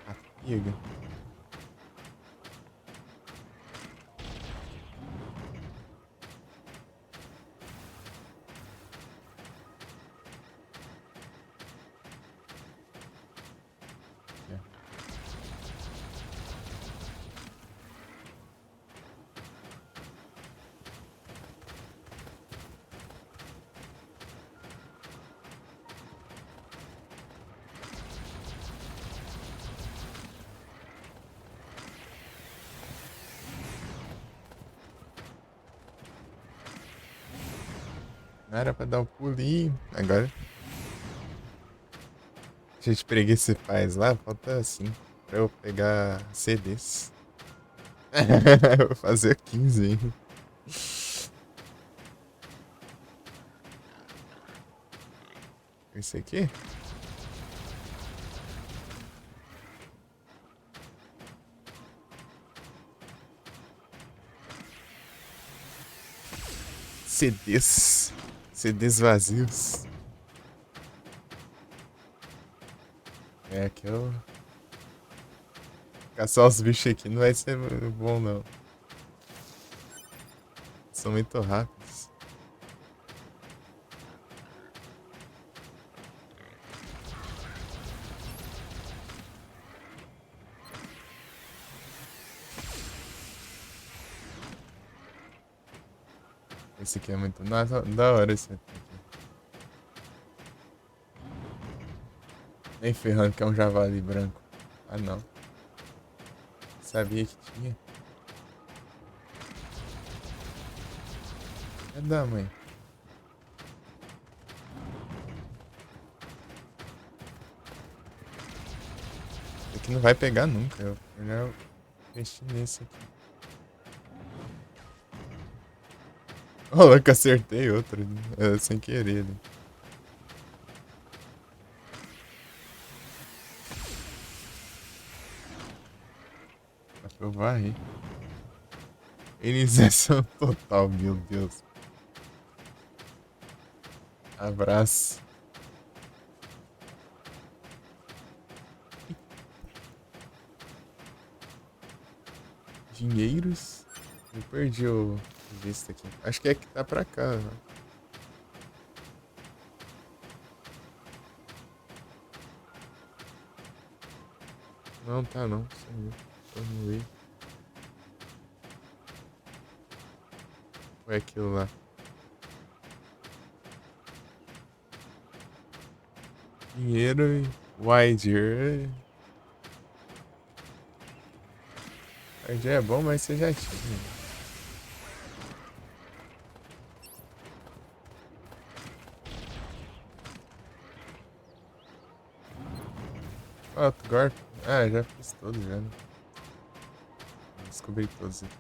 A figa. Não era pra dar um pulinho. Agora. Gente, preguiça faz lá, falta assim. Pra eu pegar CDs. Vou fazer 15 ainda. Esse aqui? CDs. CDs vazios. É que eu. Caçar os bichos aqui não vai ser bom, não. São muito rápidos. Esse aqui é muito da hora, esse aqui. Nem ferrando que é um javali branco. Ah, não. Sabia que tinha. Cadê a mãe? Isso aqui não vai pegar nunca. Eu melhor investir nesse aqui. Ô, louco, acertei outro. Sem querer. Né? Dá pra eu varrer. Iniciação total, meu Deus. Abraço. Dinheiros. Eu perdi o visto aqui. Acho que é que tá pra cá. Né? Não tá não. Sumiu. Vamos ver. Ou é aquilo lá? Dinheiro e Wide. Wide é bom, mas você já tinha. Outro golpe. Ah, já fiz todos já. Né? Descobri todos aqui.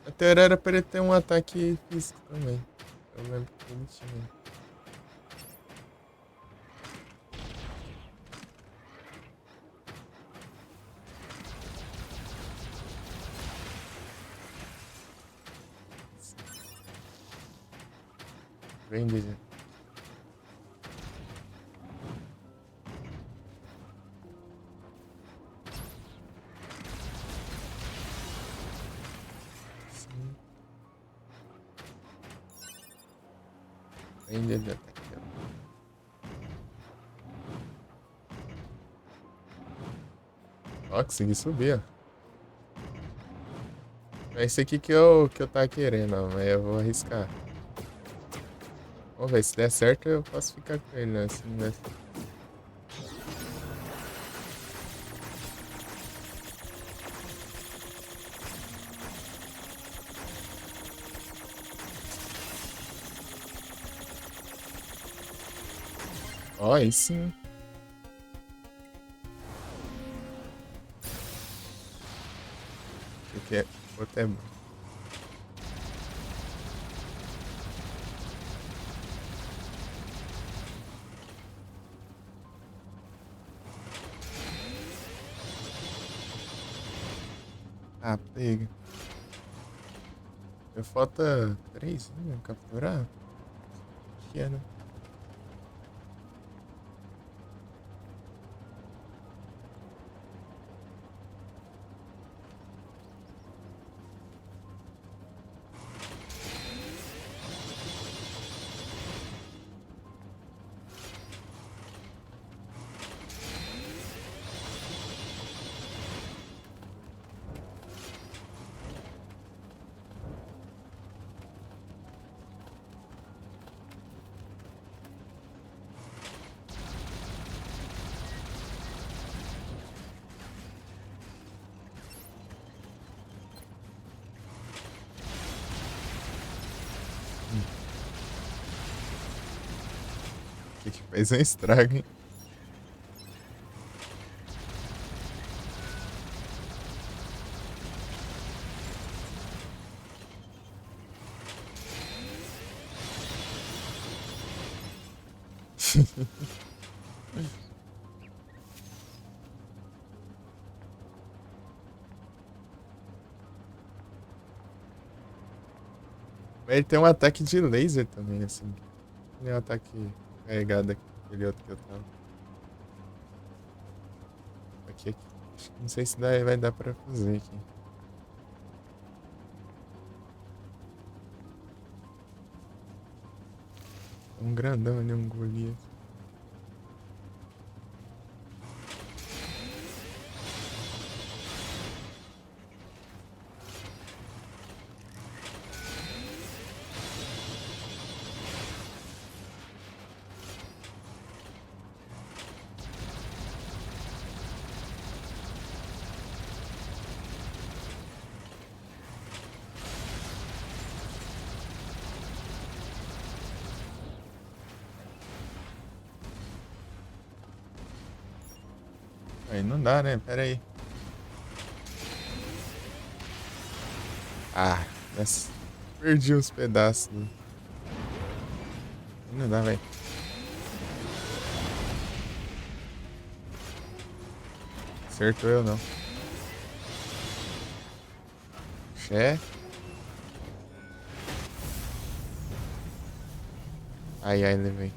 A teoria era pra ele ter um ataque físico também. Eu lembro que ele tinha. Vende. Vende de ataque. Ó, consegui subir, ó. É esse aqui que eu tava querendo, ó, mas eu vou arriscar. Vamos ver, se der certo eu posso ficar com ele, né? Se não der... Ó, aí sim. O que é? Outro é bom. Ah, pega. Eu falta 3, né? Capturar? Que é, né? Esse aqui fez um estrago, hein? Mas ele tem um ataque de laser também, assim. Ele é um ataque carregado aquele outro que eu tava. Aqui. Não sei se vai dar pra fazer aqui. Um grandão ali, um Goliath. Aí não dá, né? Pera aí. Ah, perdi os pedaços. Não dá, velho. Acertou eu não. Xé. Ai, ai, levei.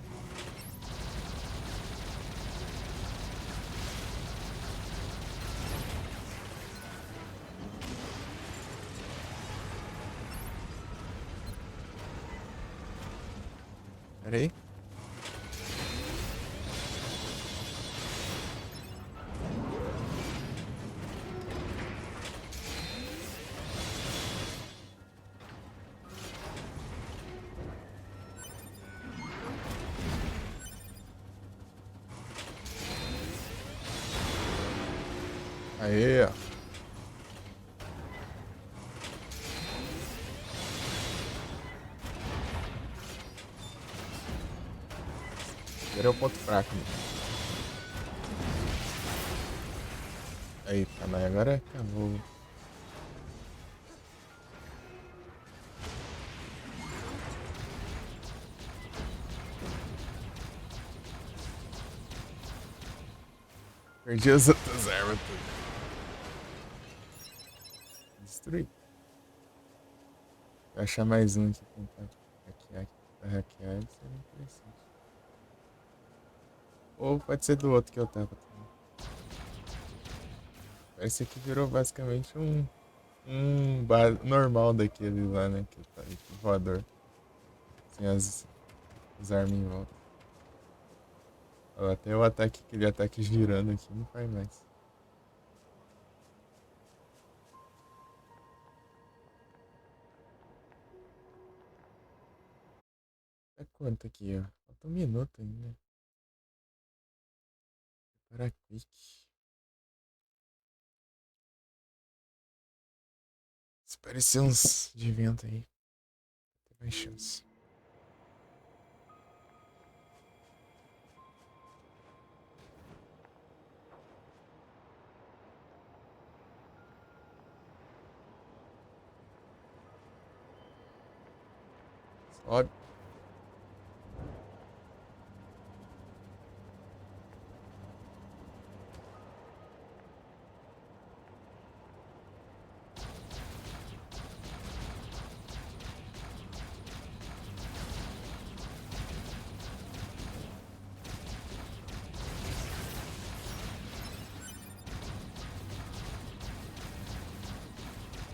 Pera aí. Aê, ó. Agora é o ponto fraco. Né? Aí, caralho, agora acabou. Perdi as outras armas tudo. Destruí. Vou achar mais um aqui pra tentar hackear. Isso é interessante. Ou pode ser do outro que eu tava também. Esse aqui virou basicamente um bar normal daquele lá, né? Que tá aí, voador. Sem as armas em volta. Ó, até o ataque, aquele ataque girando aqui não faz mais. É quanto aqui, ó? Falta um minuto ainda. Para quick. Se parecer uns de vento aí, tem mais chance. Sobe.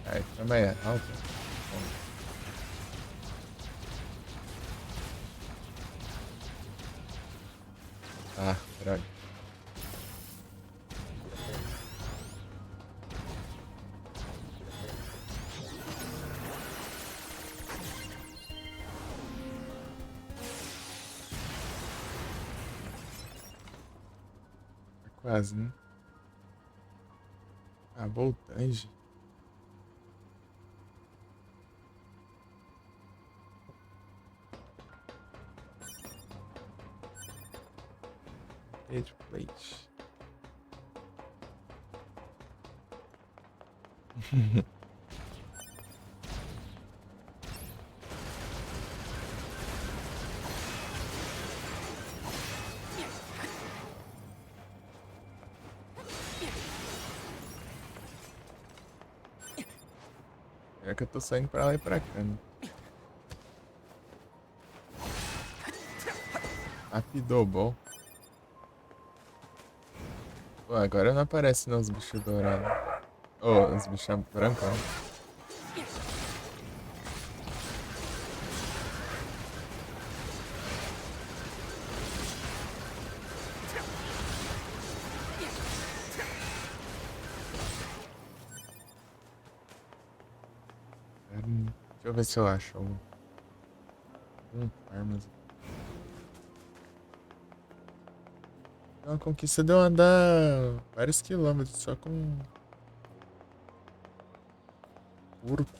Aí, também é alto. Ah, droga. Tá quase, né? Ah, voltagem. Rage Plate. É que eu tô saindo pra lá e pra cá, né? Rapidobol. Pô, agora não aparece não os bichos dourados. Oh, os bichos brancos. Deixa eu ver se eu acho armas. Uma conquista deu andar vários quilômetros só com porco.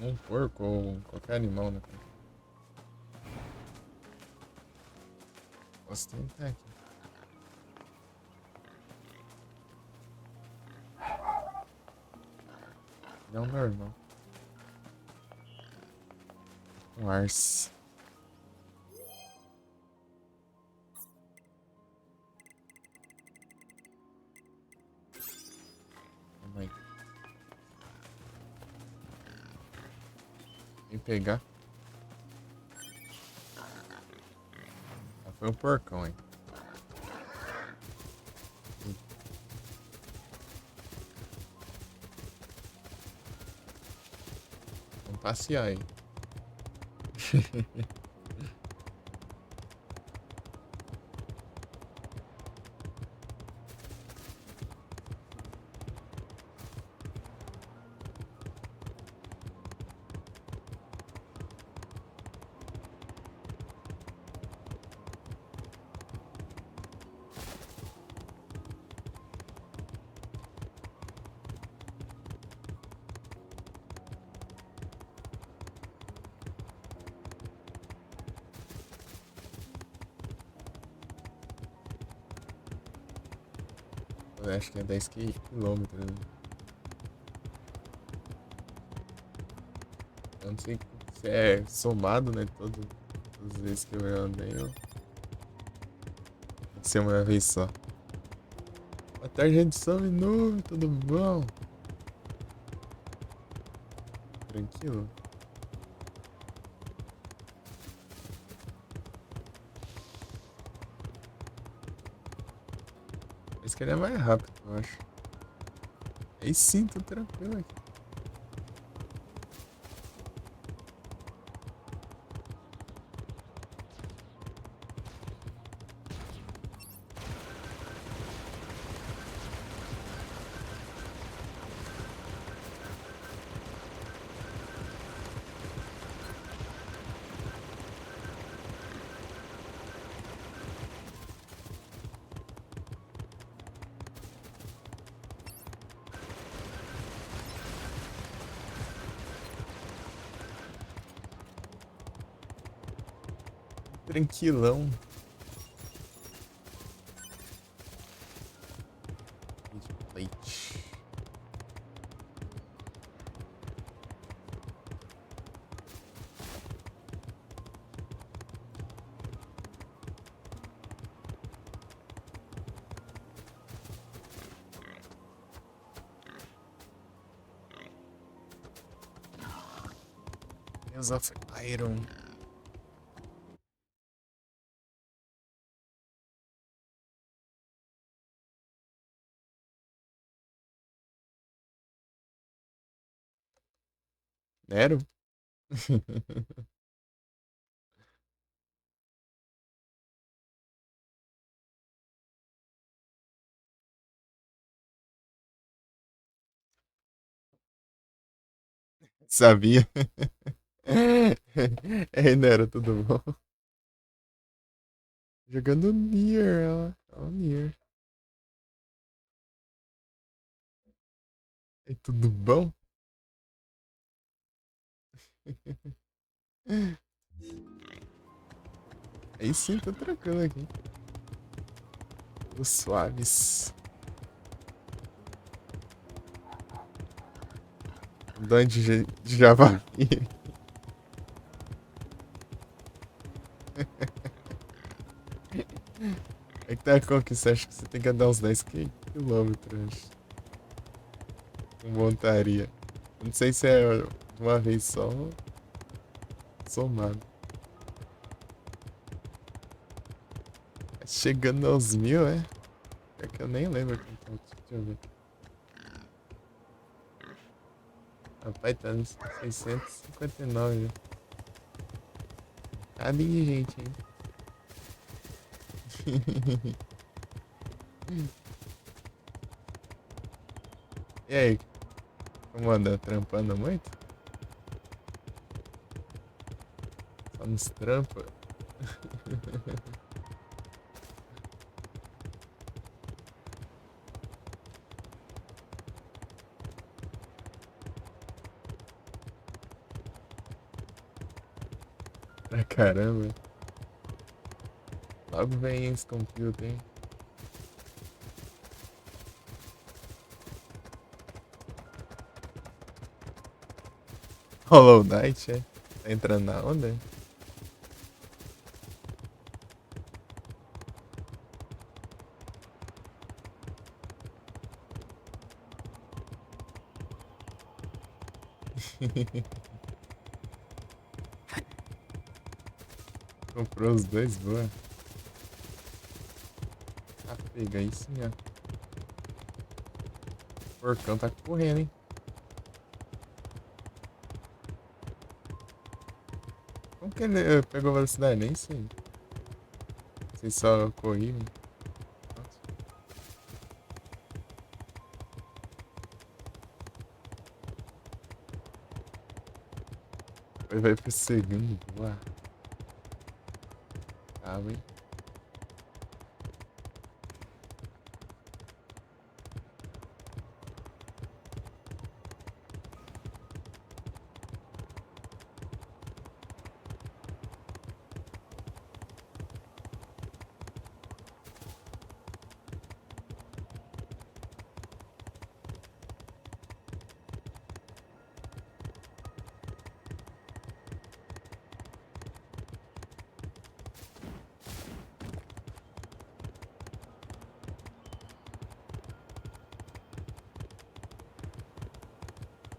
Um porco ou qualquer animal, né? Posso tentar aqui. Não normal. Um Arce. Calma aí. Vem pegar. Ah, foi um porcão, hein? Vamos passear aí. Eu acho que é 10 quilômetros. Né? Eu não sei se é somado, né? Todas as vezes que eu andei, ou tem que ser uma vez só. Boa tarde, gente. Só um minuto, tudo bom? Tranquilo? Esse que ele é mais rápido, eu acho. Aí sim, tô tranquilo aqui. Tranquilão. Plate. Tales of Iron. Nero? Sabia? Ei, Nero, tudo bom? Jogando Nier, ó. Ó, Nier. Ei, tudo bom? Aí sim, tô tranquilo aqui. Os suaves. Donde de Java. É que tá como que você acha que você tem que andar uns 10 quilômetros com montaria. Não sei se é de uma vez só ou somado. Chegando aos 1000, é? É que eu nem lembro quanto. Deixa eu ver. Rapaz, tá nos 659. Tá bem de gente, hein? E aí, como anda? Trampando muito? Só nos trampa? Pra caramba. Logo vem esse computer, hein? Hollow Knight, é? Tá entrando na onda? Comprou os dois, boa. Ah, pega aí sim, ó. O porcão tá correndo, hein? Como que ele pegou velocidade? Nem sei. Sei só corri. Nossa. Vai pro segundo, boa. Calma, hein?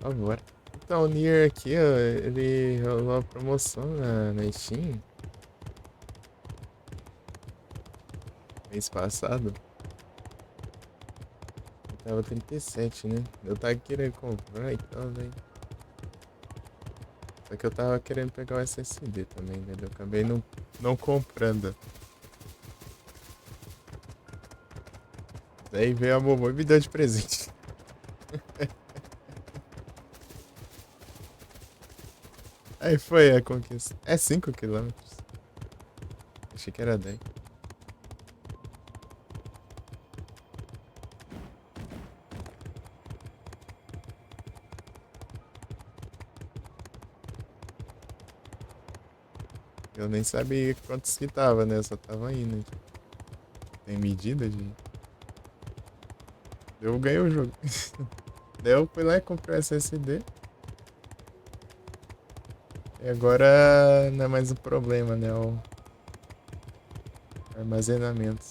Agora. Então, o Nier aqui, ó, ele rolou uma promoção na Steam. Mês passado. Tava 37, né? Eu tava querendo comprar e tal, daí. Só que eu tava querendo pegar o SSD também, né? Eu acabei não comprando. Daí veio a Momo e me deu de presente. Aí foi a conquista. É 5 quilômetros. Achei que era 10. Eu nem sabia quantos que tava, né? Eu só tava indo. Tem medida de. Eu ganhei o jogo. Daí eu fui lá e comprei o SSD. E agora não é mais um problema, né? O armazenamento.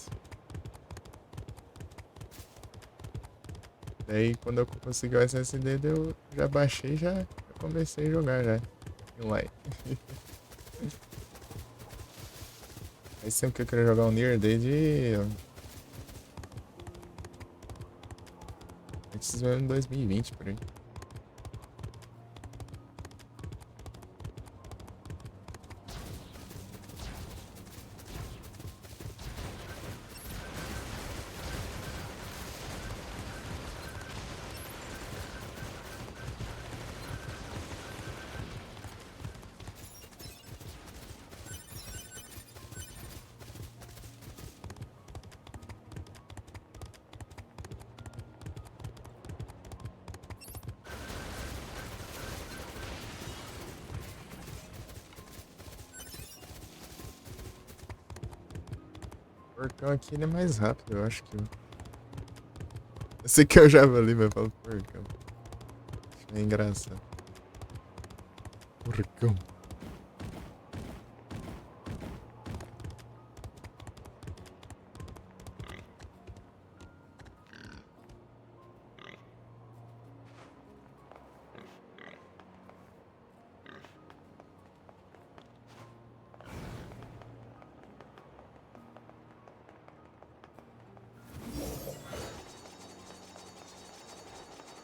Daí quando eu consegui o SSD, eu já baixei e já comecei a jogar já. Online. Aí sempre que eu queria jogar um Nier desde. Antes mesmo em 2020 por aí. porcão aqui ele é mais rápido, eu acho que eu sei que é o javali, mas eu falo porcão. Acho meio engraçado. Porcão.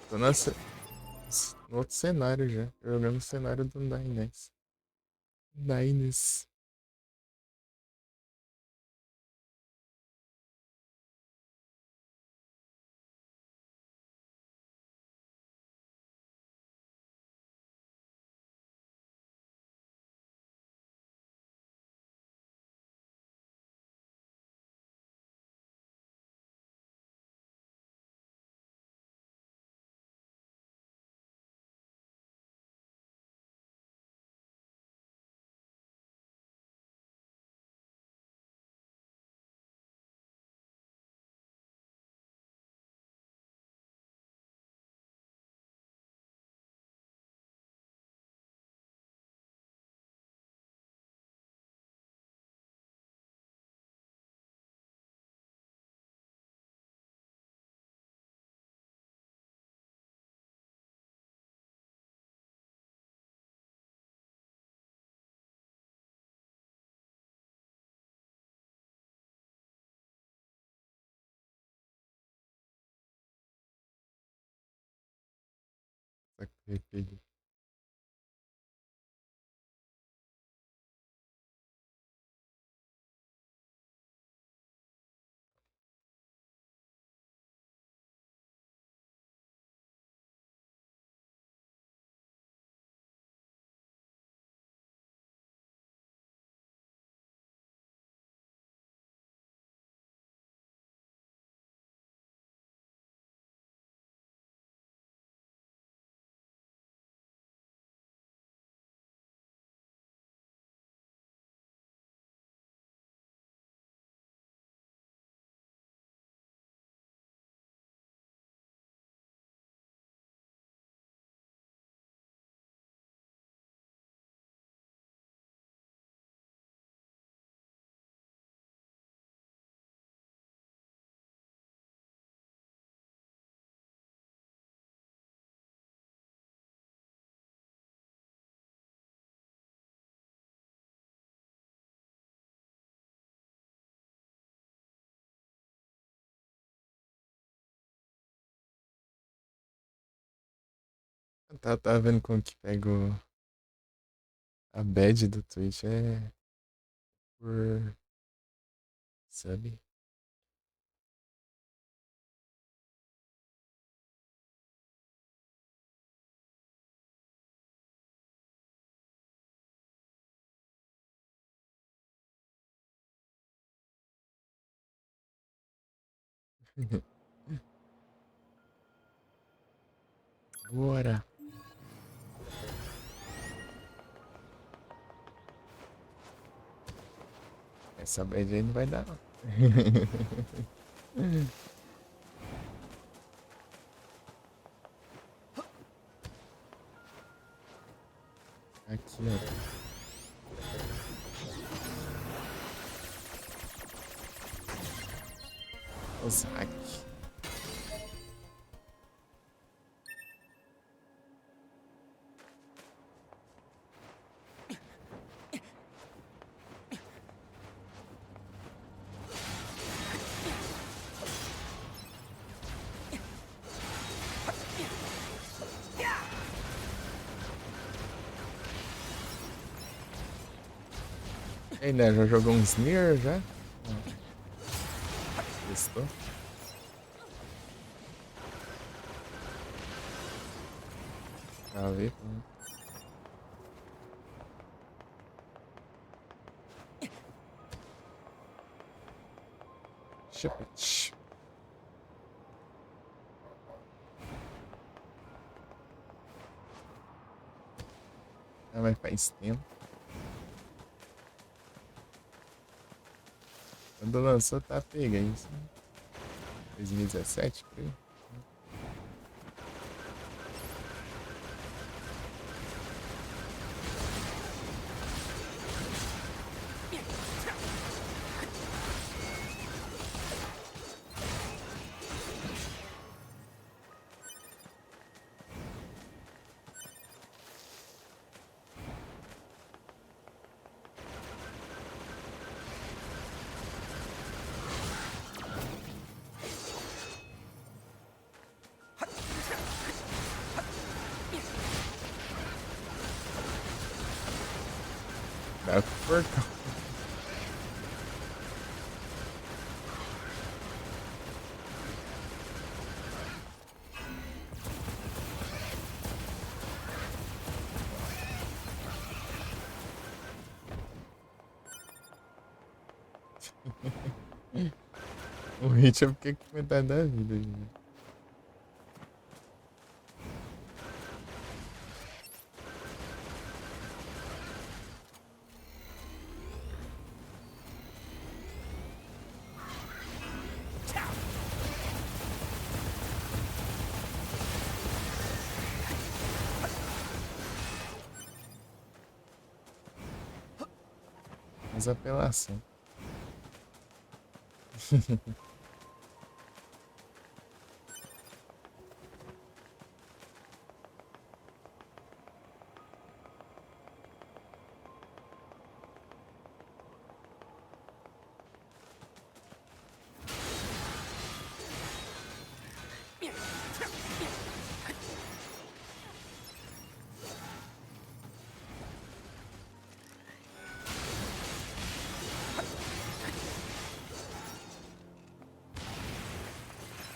Tô no outro cenário já. Jogando o cenário do Nines. Nines. RPG. Tá vendo como que pego a badge do Twitch é por sub. Bora. Essa badge aí não vai dar, não. Aqui, ó. Os hacks. Ei, né? Já jogou um Smear já? Testou? Pra ver. Shit. Ah, mas faz tempo. Quando lançou, tá pega isso. 2017, creio. Dá pro porcão. O hit é porque com metade da vida, gente. Mas apelação.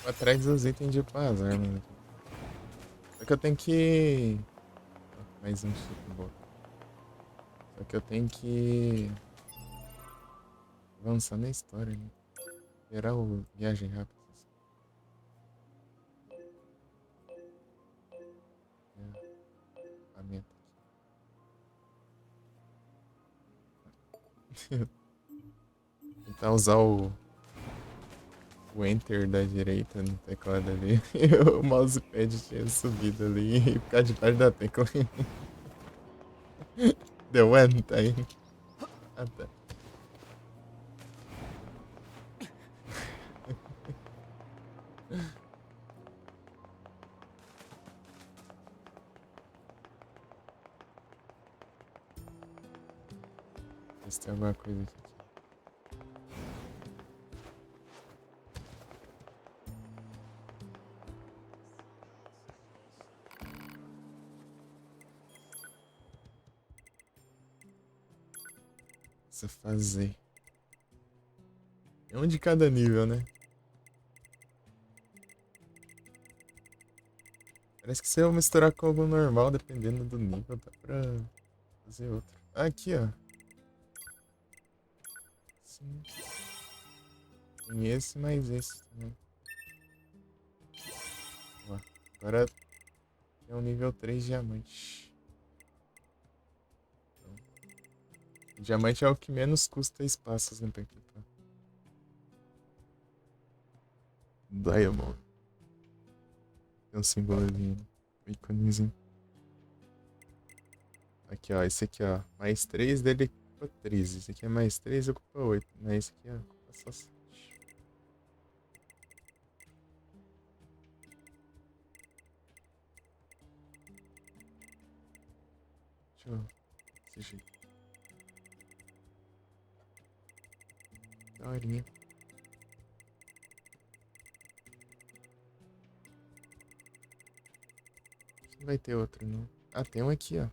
Vou atrás dos itens de paz, armas. Só que eu tenho que... Mais um chip bom. Só que eu tenho que... avançar na história, né? Esperar o viagem rápida. A meta aqui. Tentar usar o Enter da direita no teclado ali. O mousepad tinha subido ali e ficar debaixo da tecla. Deu Enter aí. Ah, tá. Ver se tem alguma coisa aqui. Precisa fazer. É um de cada nível, né? Parece que se eu misturar com algo normal, dependendo do nível, dá pra fazer outro. Ah, aqui, ó. Sim. Tem esse mais esse também. Ó, agora é um nível 3 diamante. Então, o diamante é o que menos custa espaços, né, pra equipar. Diamond. Tem um símbolozinho, um íconezinho. Aqui, ó, esse aqui, ó. Mais 3 dele ocupa 13. Esse aqui é mais 3 ocupa 8. Mas esse aqui, ó, ocupa só 7. Deixa eu... Desse jeito. Daorinha. Não vai ter outro, não. Ah, tem um aqui, ó.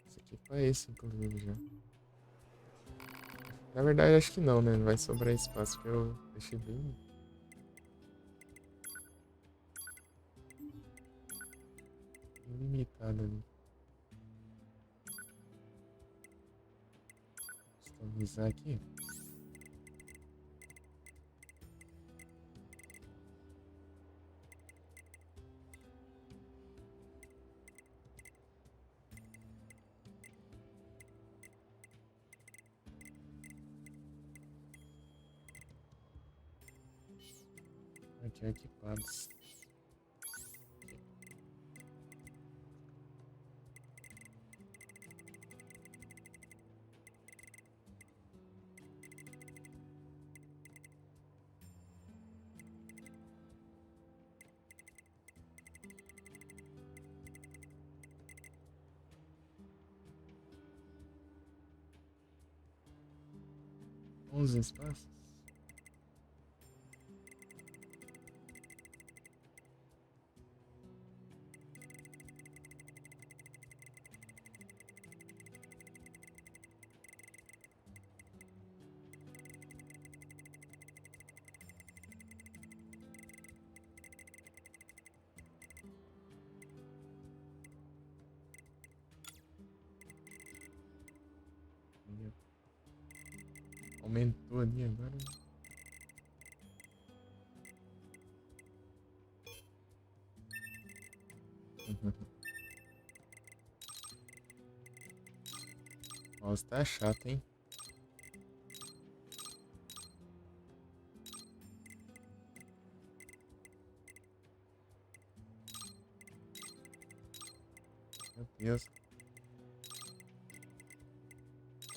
Esse aqui é pra esse, inclusive, já. Na verdade, acho que não, né? Não vai sobrar espaço, porque eu deixei bem... limitado ali. Customizar aqui. Aqui, equipados. 11 espaços. Aumentou ali agora. Nossa, tá chato, hein? Meu Deus.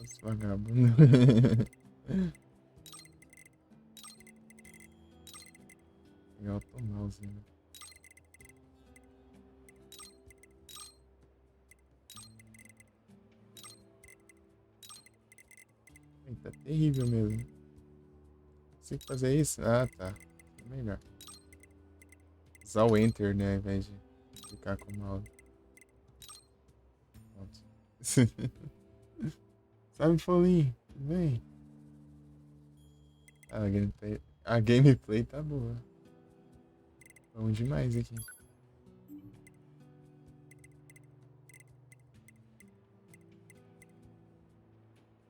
Esse vagabundo. Pegar o mouse, né? Tá terrível mesmo. Consigo fazer isso? Ah, tá. É melhor. Usar o Enter, né? Ao invés de ficar com o mouse. Pronto. Sabe, Folinho? Tudo bem? Ah, a gameplay tá boa. Bom demais aqui.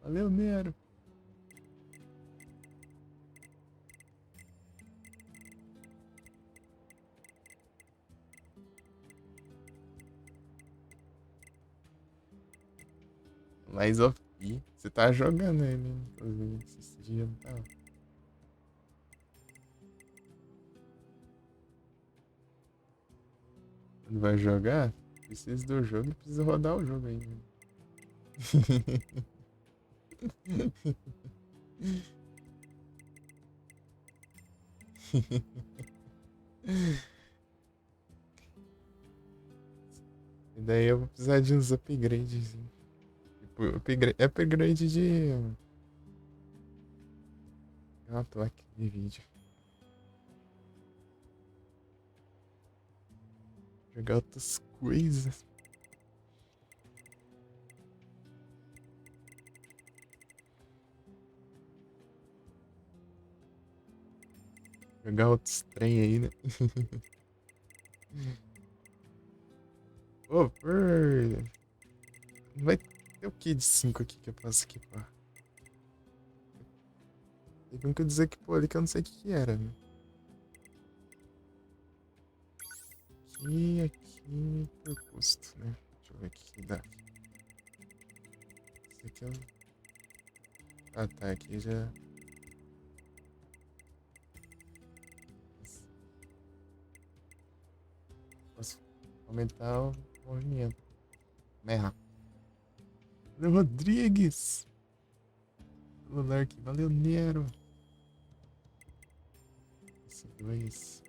Valeu, Nero. Lies of P. Você tá jogando ele, inclusive. Esse dia não tava. Quando vai jogar, precisa do jogo e precisa rodar o jogo aí. E daí eu vou precisar de uns upgrades. Tipo, upgrade de uma placa de vídeo. Jogar outras coisas. Jogar outros trem aí, né? Ô, vai ter o que de 5 aqui que eu posso equipar? Teve um que eu desequipou ali que eu não sei o que era, né? Aqui por custo, né? Deixa eu ver o que dá. Esse aqui é o... Ah, tá, aqui já... Posso aumentar o movimento. Mais rápido. Valeu, Rodrigues! Celular aqui, valeu, Nero! Esse 2...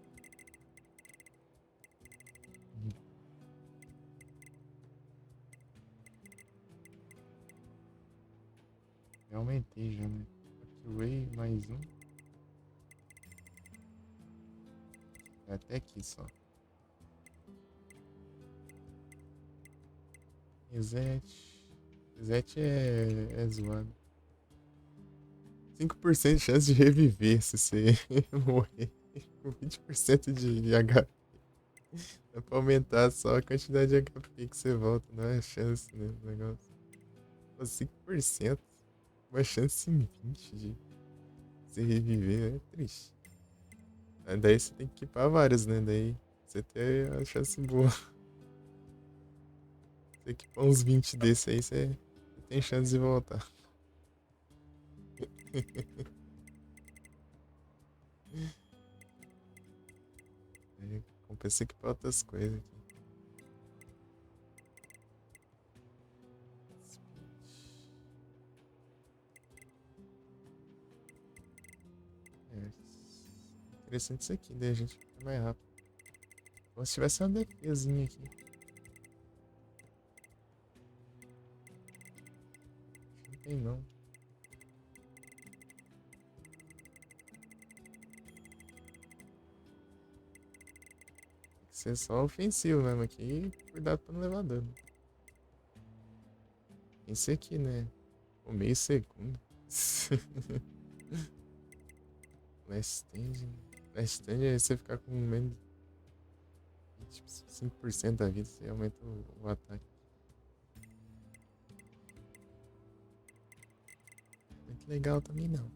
Eu aumentei já, né? Upgrade mais um. É até aqui só. Reset. Reset é zoado. 5% de chance de reviver se você morrer. Com 20% de HP. Dá pra aumentar só a quantidade de HP que você volta, não é a chance, né? O negócio. 5%. Uma chance em 20 de você reviver, é triste. Daí você tem que equipar vários, né? Daí você tem a chance boa. Você equipar uns 20 desse aí, você tem chance de voltar. Compensa aqui pra outras coisas aqui. É, interessante isso aqui, daí a gente fica mais rápido. Como se tivesse uma defesinha aqui. Não tem não. Tem que ser só ofensivo mesmo aqui. Cuidado pra não levar dano. Esse aqui, né? O meio segundo. Last stand. Last stand é você ficar com menos de 5% da vida. Você aumenta o ataque. Muito legal também não.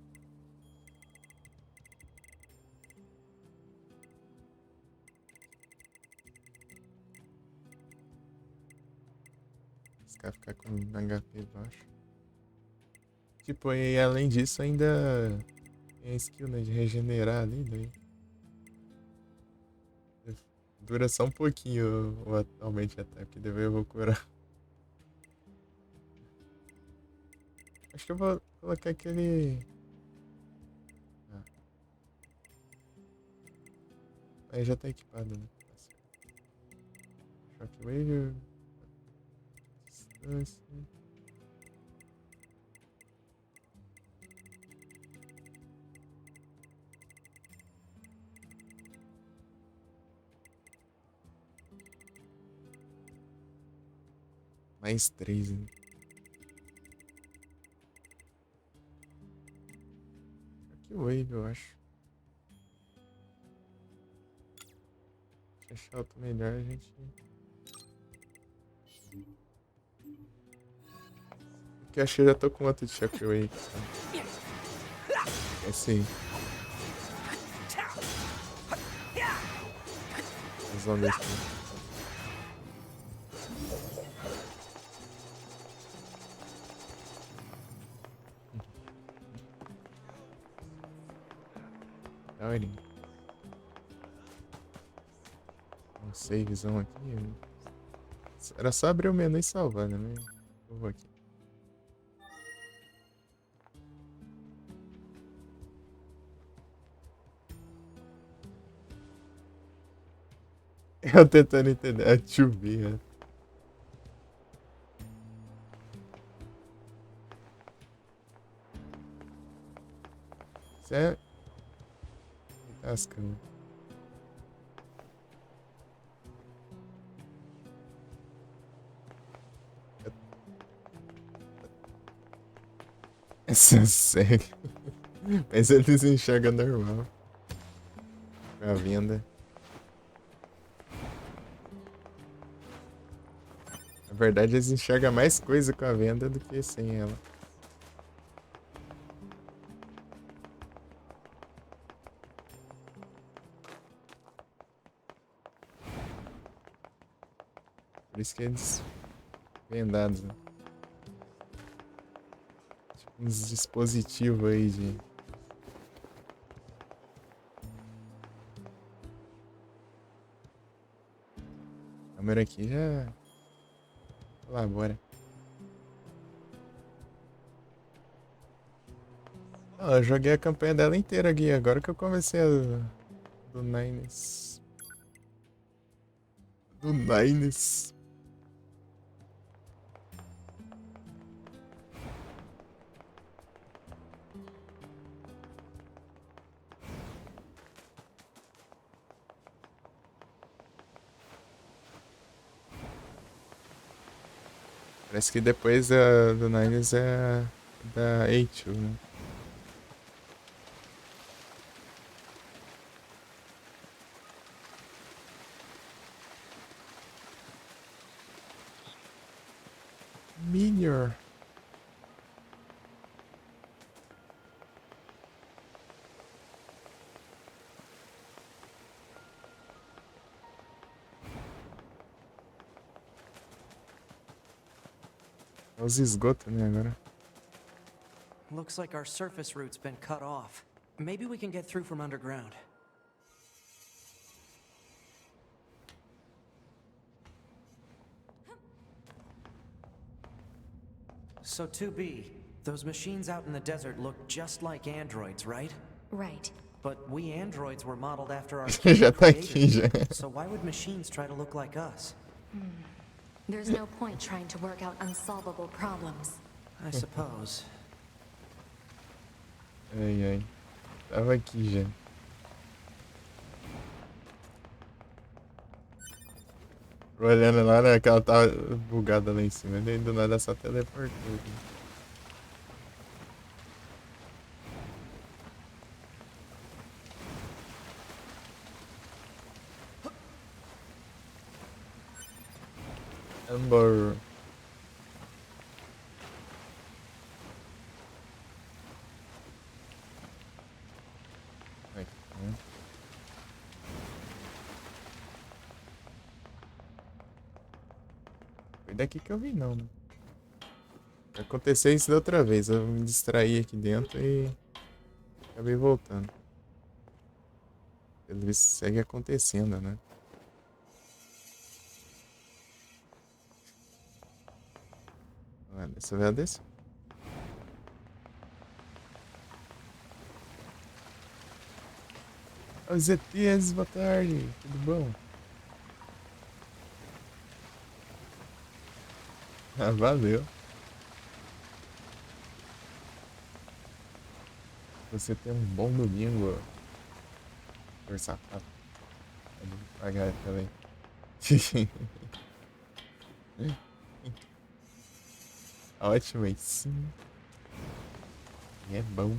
Esse cara ficar com HP baixo. Tipo, e além disso ainda tem a skill, né, de regenerar ali, daí. Dura só um pouquinho atualmente até, porque depois eu vou curar. Acho que eu vou colocar aquele... Ah. Aí já tá equipado, né? Tá certo. Shockwave... Distância... Mais 3, né? Shockwave, eu acho. Se achar outro melhor, a gente... Porque acho que eu já tô com outro de Shockwave. É sim. Vamos ver aqui. Olha. Um savezão aqui. Era só abrir o menu e salvar, né? Eu vou aqui. Eu tentando entender. A chuvinha. Isso é... Tascando. Essa segue. Mas eles enxergam normal. Com a venda. Na verdade, eles enxergam mais coisa com a venda do que sem ela. Por isso que eles vendados, né? Tipo uns dispositivos aí de... A câmera aqui já colabora. Eu joguei a campanha dela inteira aqui, agora que eu comecei a... Do Nines. Do Nines. Parece que depois do Nines é a da A2, né? Meteor. É os esgotos, né, agora. Looks like our surface route's been cut off. Maybe we can get through from underground. So 2B, those machines out in the desert look just like androids, right? Right. But we androids were modeled after our Já tá aqui, creators. já. So why would machines try to look like us? There's no point trying to work out unsolvable problems. I suppose. Ai, ai. Tava aqui já. Olhando lá, né? Que ela tava bugada lá em cima. Daí do nada só teleportou. Amber. Aqui, né? Foi daqui que eu vi, não, né? Aconteceu isso da outra vez. Eu me distraí aqui dentro e acabei voltando. Pelo visto segue acontecendo, né? Ah, dessa vez desce. Os ETs, boa tarde. Tudo bom? Ah, valeu. Você tem um bom domingo, por sapato. Vou pagar também. Ótimo, aí sim. E é bom.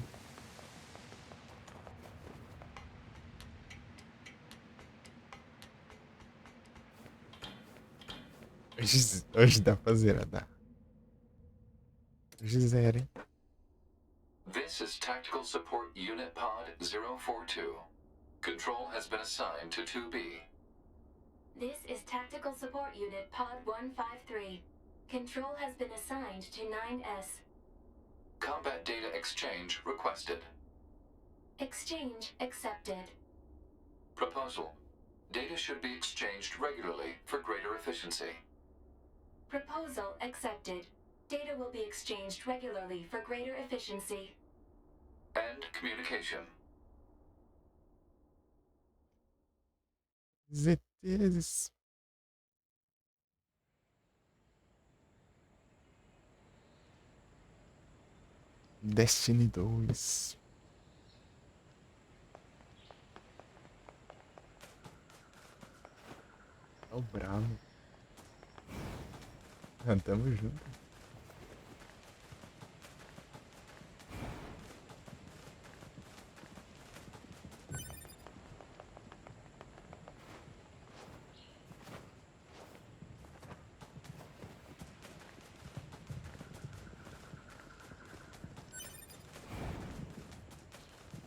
Hoje dá pra zerar, dá. Hoje zero, hein? This is Tactical Support Unit Pod 042. Control has been assigned to 2B. This is Tactical Support Unit Pod 153. Control has been assigned to 9S. Combat data exchange requested. Exchange accepted. Proposal. Data should be exchanged regularly for greater efficiency. Proposal accepted. Data will be exchanged regularly for greater efficiency. End communication. ZTs. Destiny 2. Ó, bravo. Ah, tamo junto.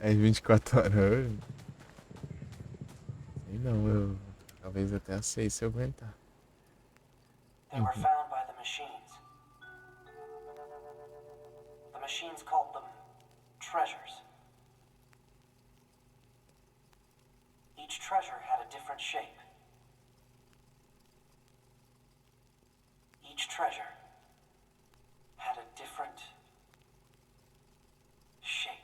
É 24 horas. Sei não, eu talvez até às 6 se eu aguentar. They were found by the machines. The machines called them treasures. Each treasure had a different shape. Each treasure had a different shape.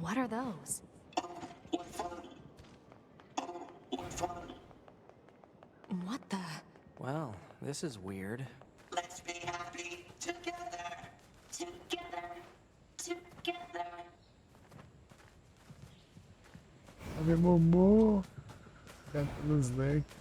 What are those? What the? Well, this is weird. Let's be happy together, together, together. Ave Momô. Gato nos leques.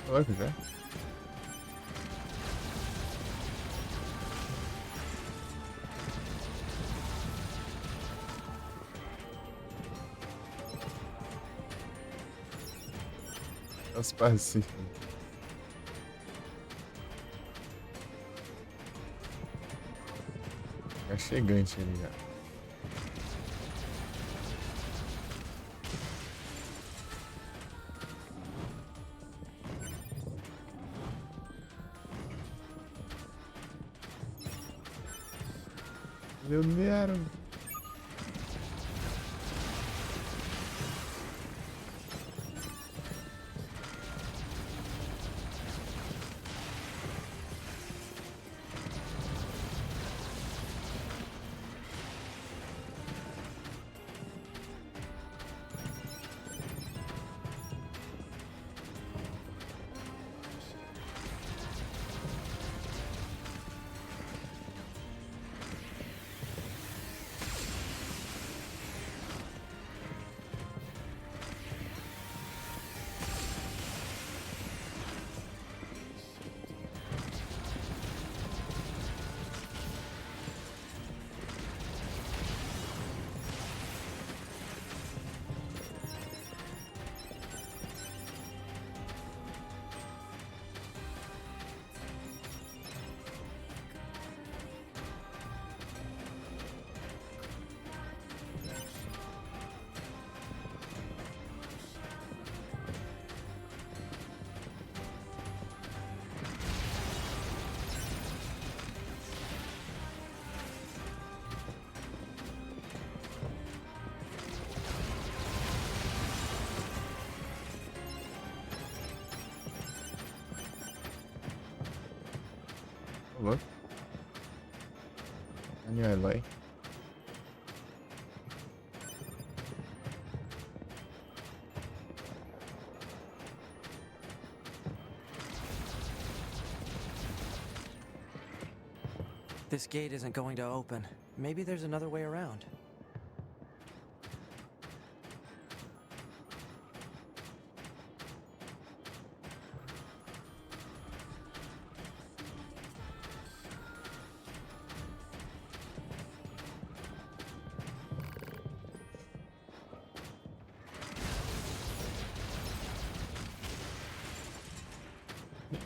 Louco já? É os pacíficos. É chegante ali já. Meu Deus. Look. Anyway, like. This gate isn't going to open. Maybe there's another way around.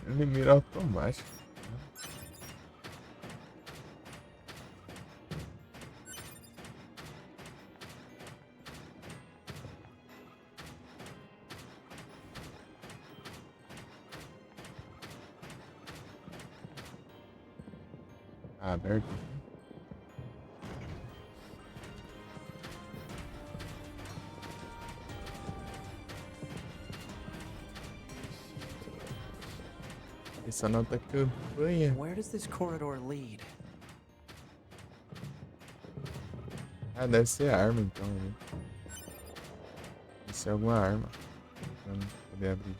Ele mira automático. Aberto. Essa nota campanha. Where does this corridor lead? Ah, deve ser arma então, né? Deve ser alguma arma. Pra não poder abrir.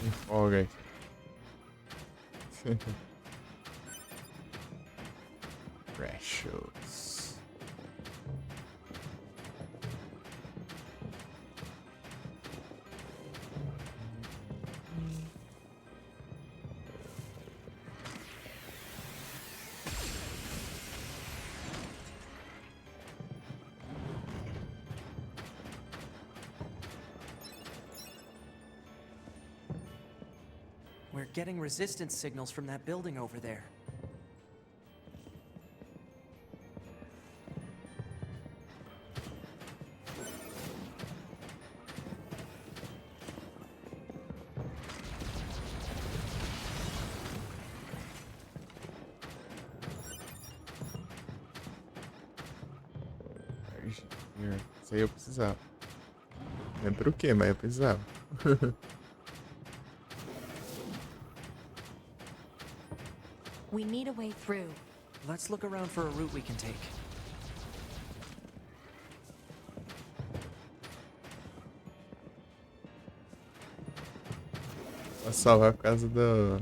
Empolga aí. Precious. We're getting resistance signals from that building over there. Isso aí eu precisava. Não lembro o que, mas eu precisava. We need a way through. Let's look around for a route we can take. Vou salvar por causa do...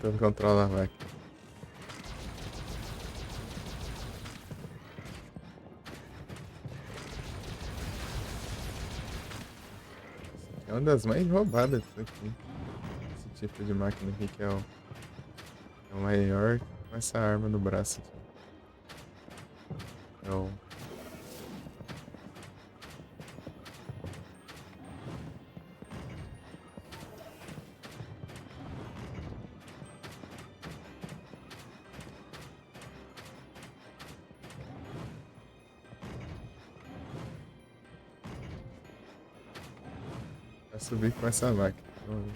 tentando controlar a máquina. É uma das mais roubadas aqui. Esse tipo de máquina aqui que é o maior com essa arma no braço aqui. É o... Vai subir com essa máquina. Vamos ver.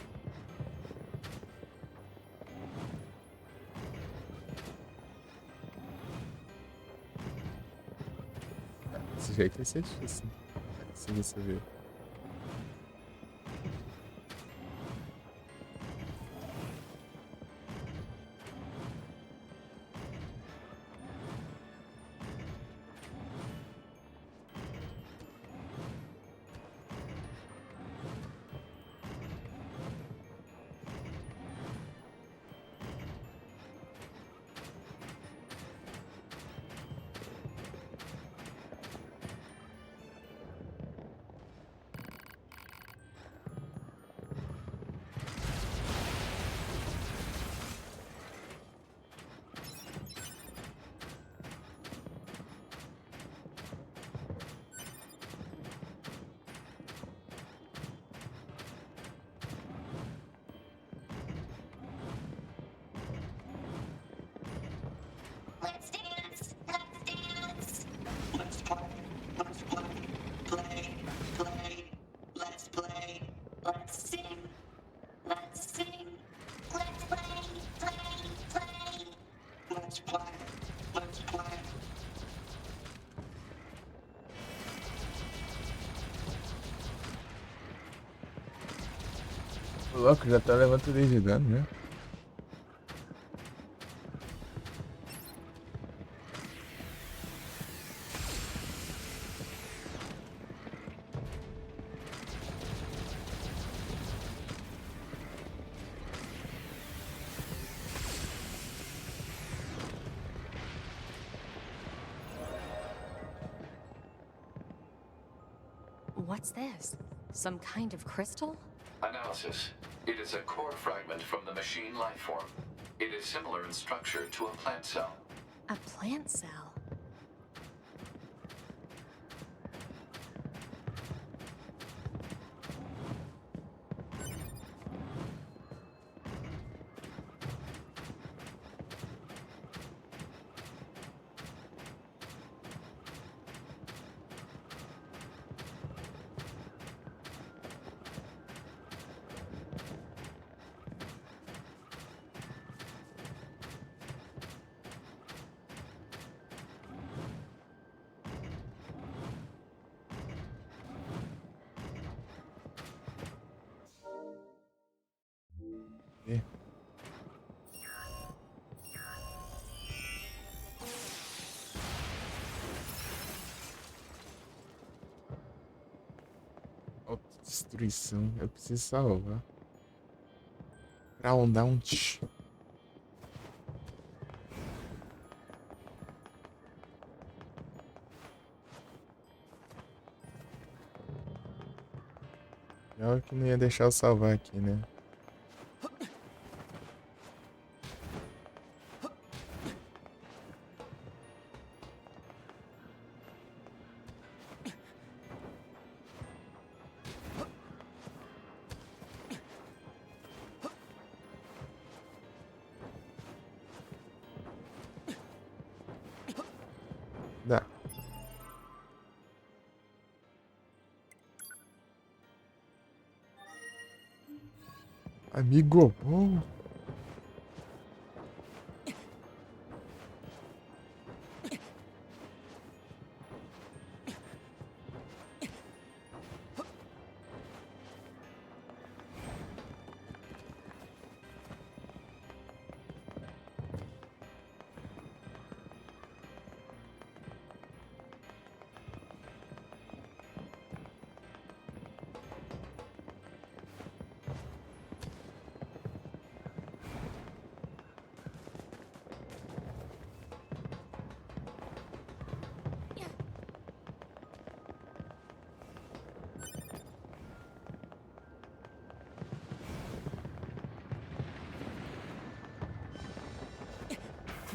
Desse jeito vai ser difícil. Vai conseguir subir. Let's dance! Let's dance! Let's play! Let's play! Play! Play! Let's play! Let's sing! Let's sing! Let's play! Play! Play! Let's play! Let's play! O louco já tá levantando de dano, né? What's this? Some kind of crystal? Analysis. It is a core fragment from the machine lifeform. It is similar in structure to a plant cell. A plant cell? E... Autodestruição. Eu preciso salvar. Ground. Pior que não ia deixar eu salvar aqui, né? Dá. Amigo bom.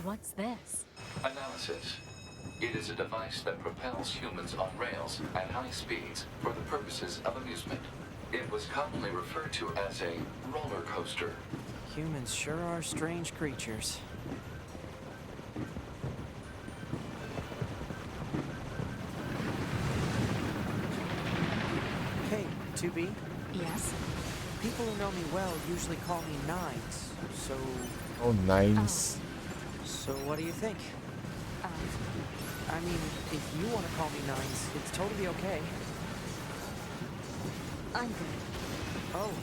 What's this? Analysis. It is a device that propels humans on rails at high speeds for the purposes of amusement. It was commonly referred to as a roller coaster. Humans sure are strange creatures. Hey, 2B, Yes? people who know me well usually call me Nines, so... Oh, nice. So what do you think? I mean, if you want to call me Nines, it's totally okay. I'm good. Oh,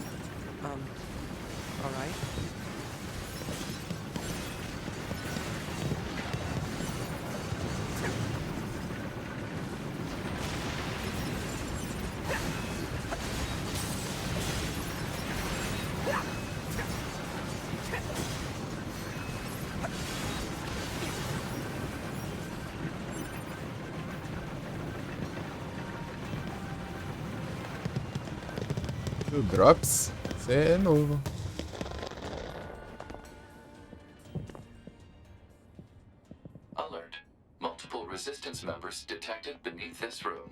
alright. O Drops? Isso é novo. Alert. Multiple resistance members detected beneath this room.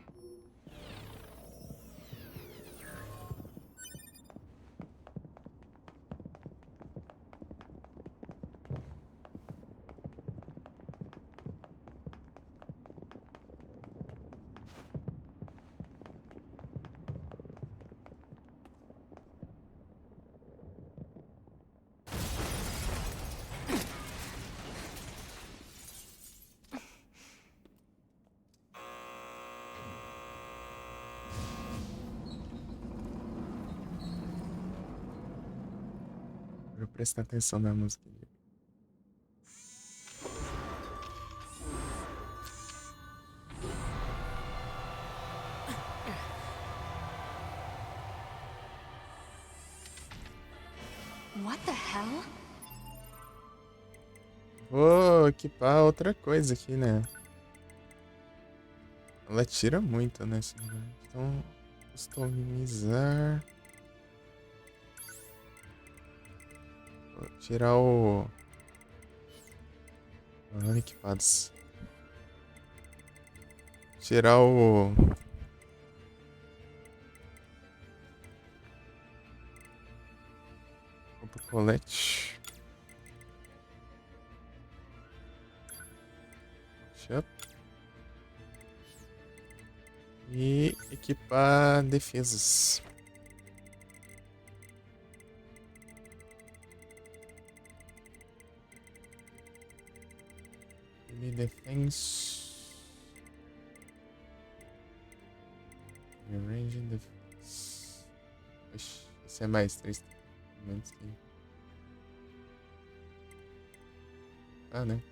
Vou prestar atenção na música. What the hell? Vou equipar outra coisa aqui, né? Ela tira muito, né? Então, customizar. Vou tirar o... equipados. Tirar o... colete. Up. E equipar defesas. Defense. Range defense. Oxi, esse é mais 3 momentos aqui. Ah, né?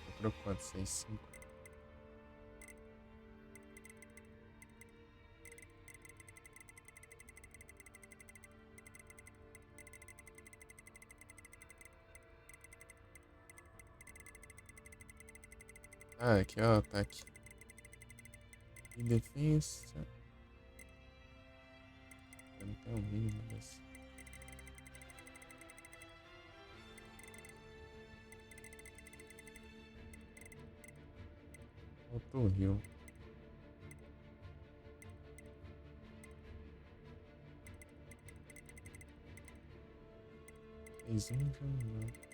Comprou quanto? 6, 5. Ah, aqui ó, ataque. E defesa. Não tem um mínimo desse. Faltou o rio. Fez um de um.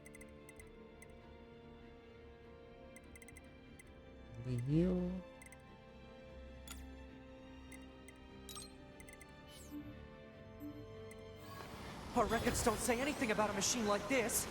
Rio. Our records don't say anything about a machine like this.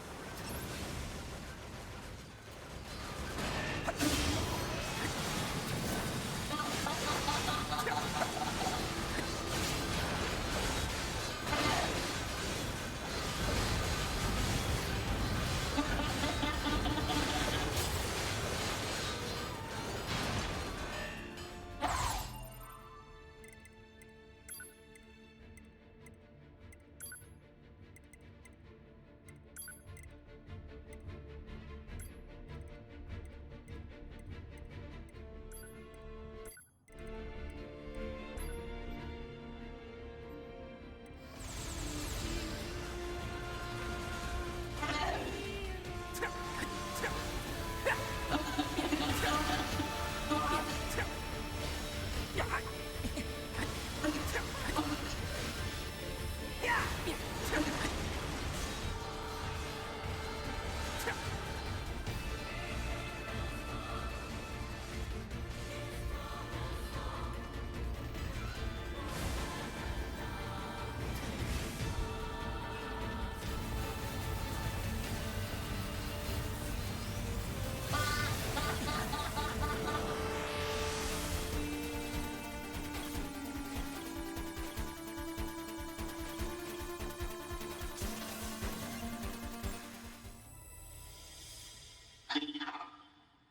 I know.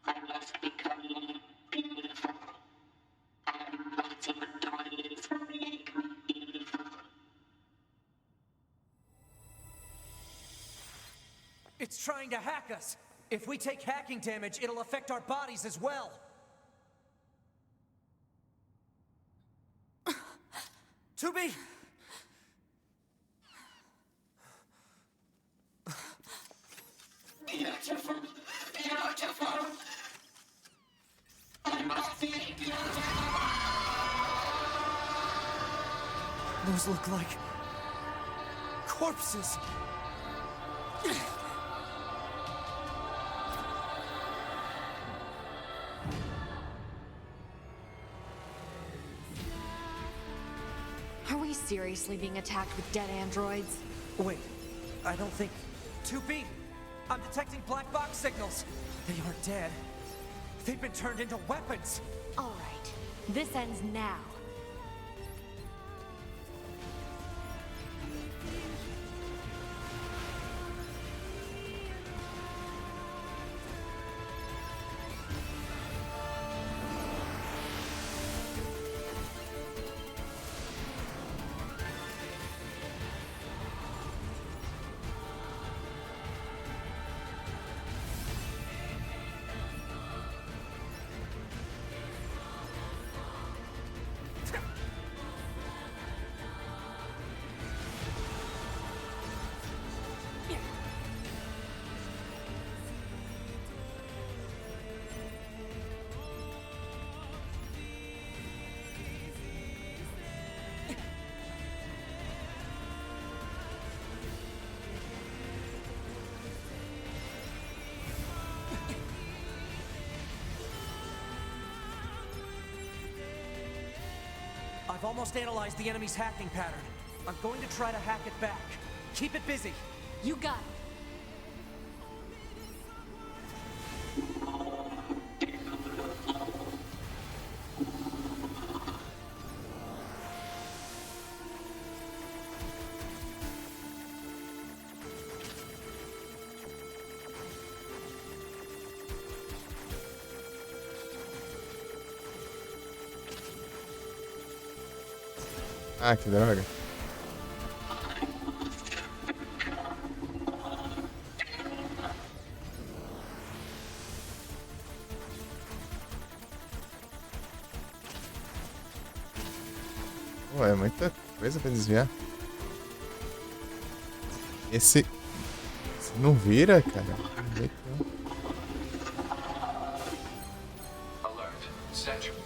I must become more beautiful. And lots of annoyance will make me beautiful. It's trying to hack us. If we take hacking damage, it'll affect our bodies as well. 2B! Beautiful. Beautiful. I must be beautiful. Those look like corpses. Are we seriously being attacked with dead androids? Wait, I don't think... 2B! I'm detecting black box signals. They aren't dead. They've been turned into weapons. All right. This ends now. I've almost analyzed the enemy's hacking pattern. I'm going to try to hack it back. Keep it busy. You got it. Ah, que droga. Pô, é muita coisa pra desviar. Esse não vira, cara. Não vira, não. Alert. Saturate.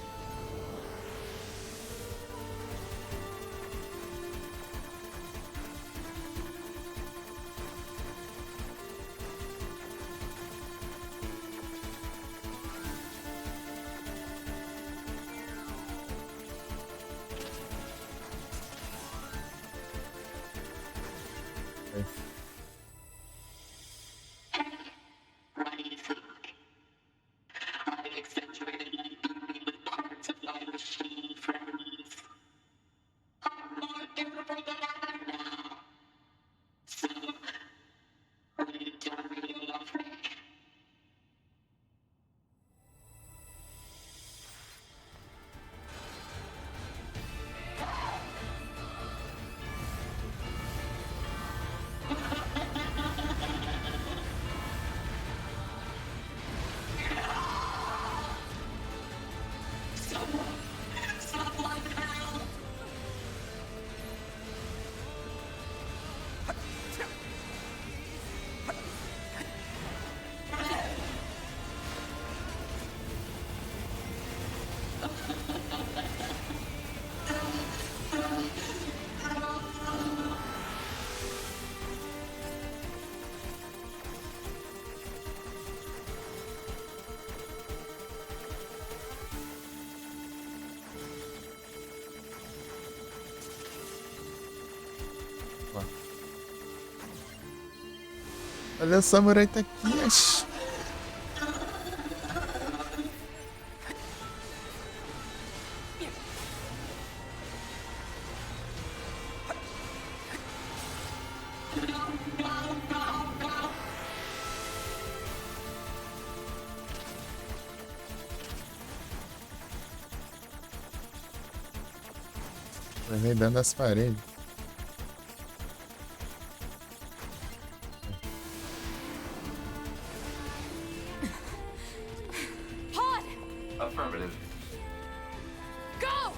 What do you think? I accentuated my beauty with parts of my machine friends. I'm more beautiful than ever now. So, will you tell me you love me? Stop like hell! Olha, o samurai tá aqui. Acho. Remedando as paredes. Pod! Affirmative. Go!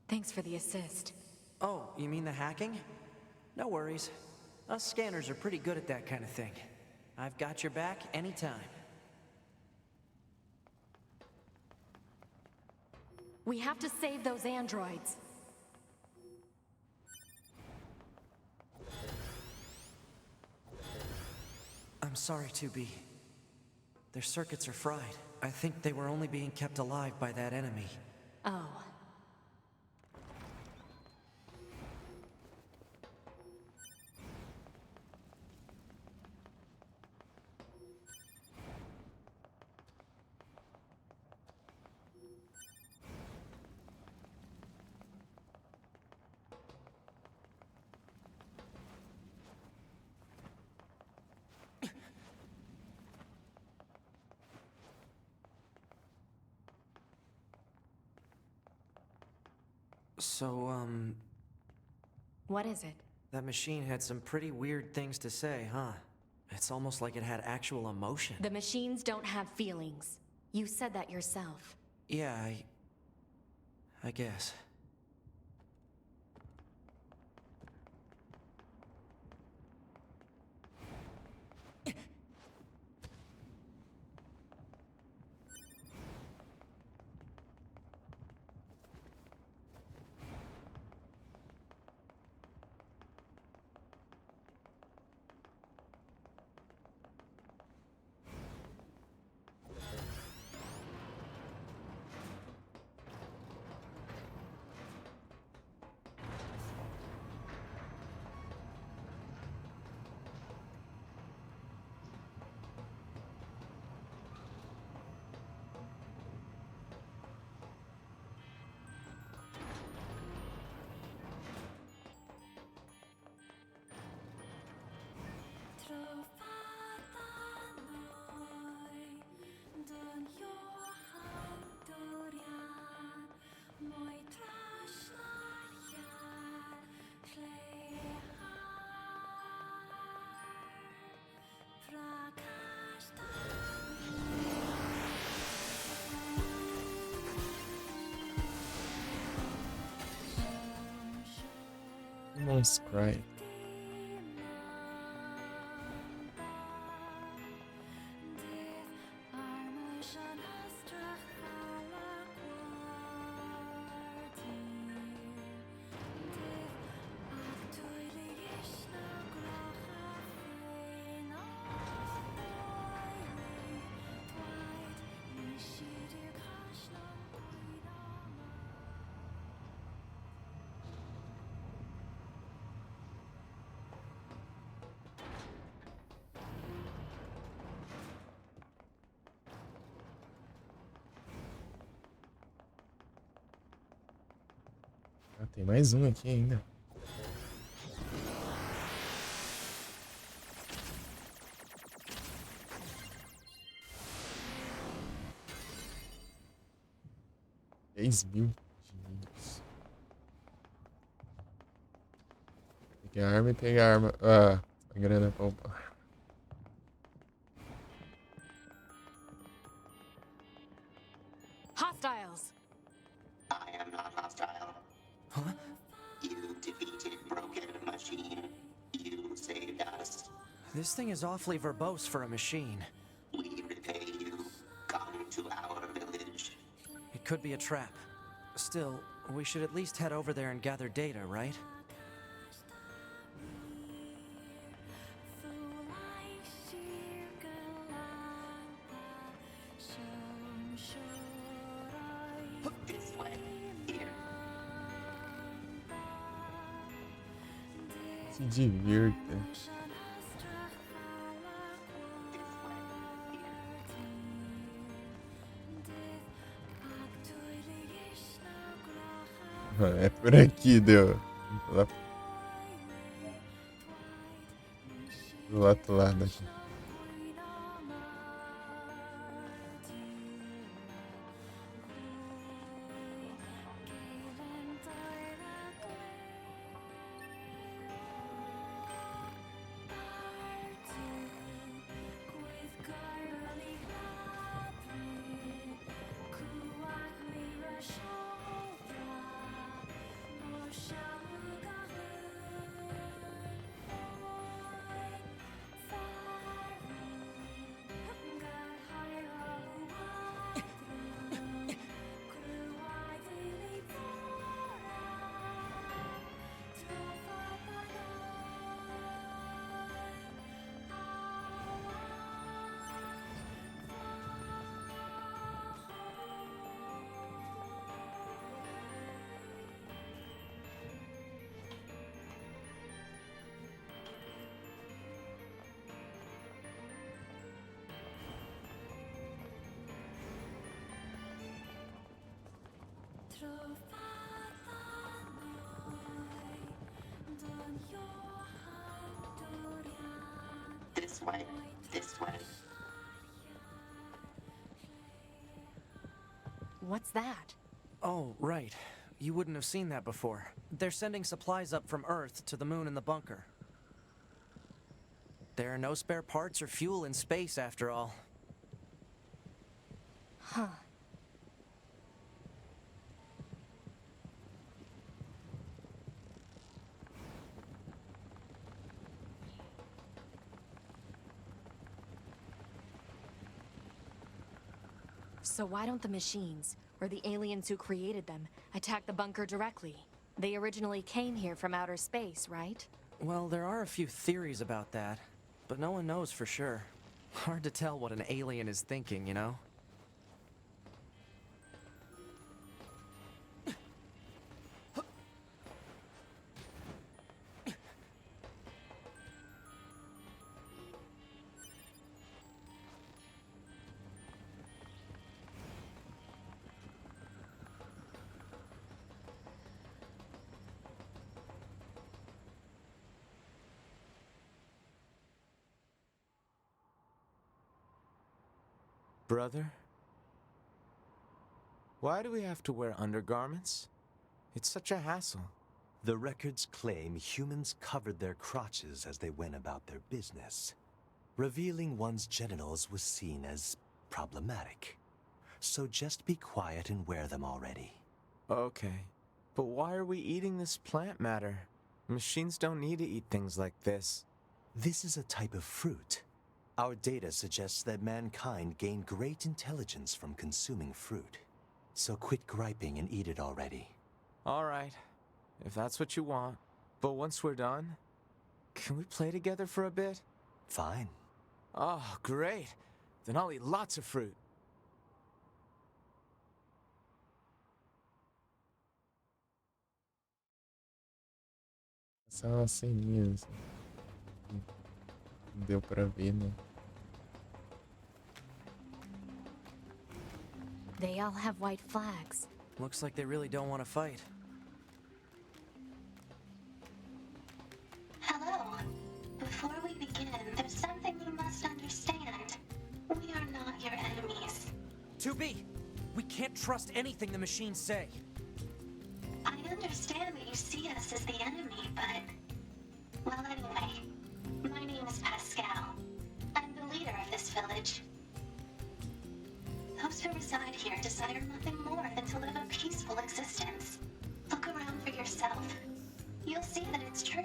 Thanks for the assist. Oh, you mean the hacking? No worries. Us scanners are pretty good at that kind of thing. I've got your back anytime. We have to save those androids. I'm sorry, 2B. Their circuits are fried. I think they were only being kept alive by that enemy. Oh. So, What is it? that machine had some pretty weird things to say, huh? It's almost like it had actual emotion. The machines don't have feelings. You said that yourself. Yeah, I guess. Moi Conscribe. Ah, tem mais um aqui ainda. $10.000 dinheiros. Pegar arma e pegar arma. Ah, a grana pra upar. Hostiles! I am not hostile. Huh? You defeated Broken Machine. You saved us. This thing is awfully verbose for a machine. We repay you. Come to our village. It could be a trap. Still, we should at least head over there and gather data, right? This way. Here. Se divirta. This way. Here. É por aqui, deu. Lá do outro lado aqui. This way. This way. What's that? Oh, right. You wouldn't have seen that before. They're sending supplies up from Earth to the moon and the bunker. There are no spare parts or fuel in space, after all. Huh. So why don't the machines, or the aliens who created them, attack the bunker directly? They originally came here from outer space, right? Well, there are a few theories about that, but no one knows for sure. Hard to tell what an alien is thinking, you know? Brother? Why do we have to wear undergarments? It's such a hassle. The records claim humans covered their crotches as they went about their business. Revealing one's genitals was seen as problematic. So just be quiet and wear them already. Okay, but why are we eating this plant matter? Machines don't need to eat things like this. This is a type of fruit. Our data suggests that mankind gained great intelligence from consuming fruit. So quit griping and eat it already. Alright, if that's what you want. But once we're done, can we play together for a bit? Fine. Oh, great. Then I'll eat lots of fruit. Essa é uma ceninha assim. Não deu pra ver, né? They all have white flags. Looks like they really don't want to fight. Hello. Before we begin, there's something you must understand. We are not your enemies. 2B! We can't trust anything the machines say. I understand that you see us as the enemy, but... Well, anyway. My name is Pascal. I'm the leader of this village. Those who reside here desire nothing more than to live a peaceful existence. Look around for yourself. You'll see that it's true.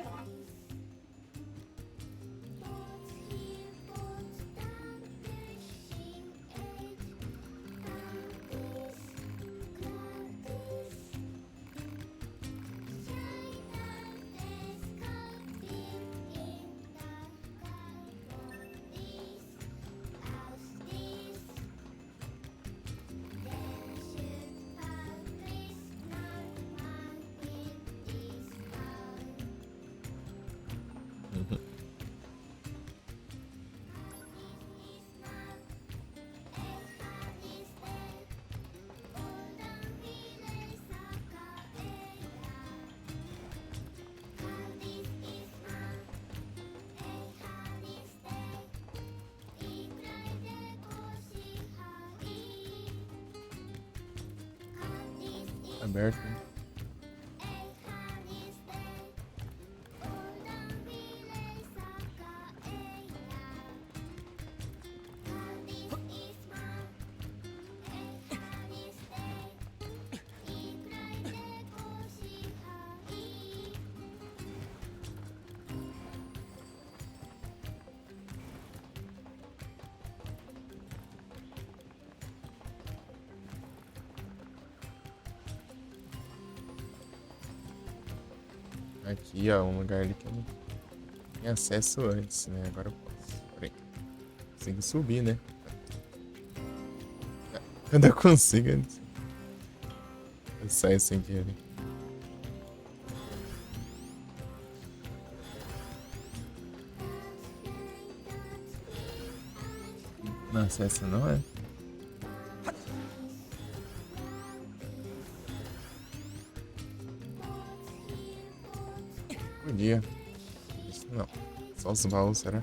Aberto, né? Aqui, ó, um lugar ali que eu não tinha acesso antes, né? Agora eu posso. Peraí. Consigo subir, né? Quando eu consigo, eu saio sem querer. Não acessa não, é? Podia. Isso não. Só os baús, será?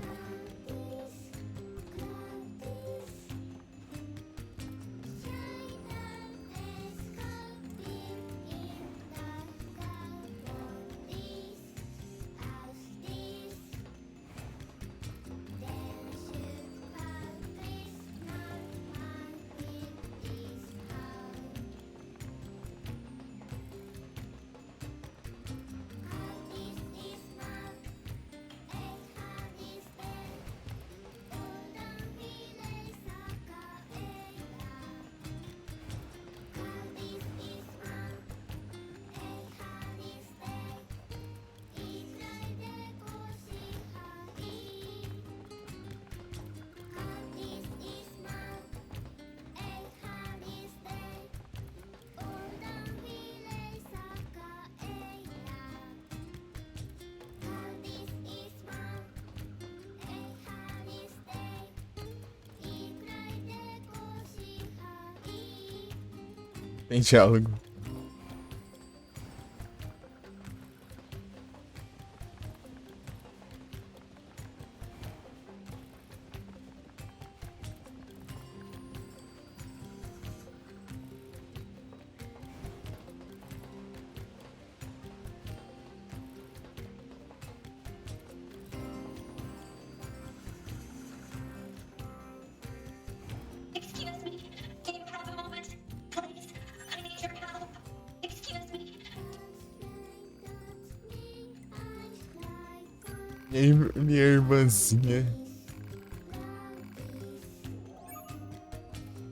Tem diálogo. Excuse me. Do you have a moment? Please. I need your help. Minha irmãzinha.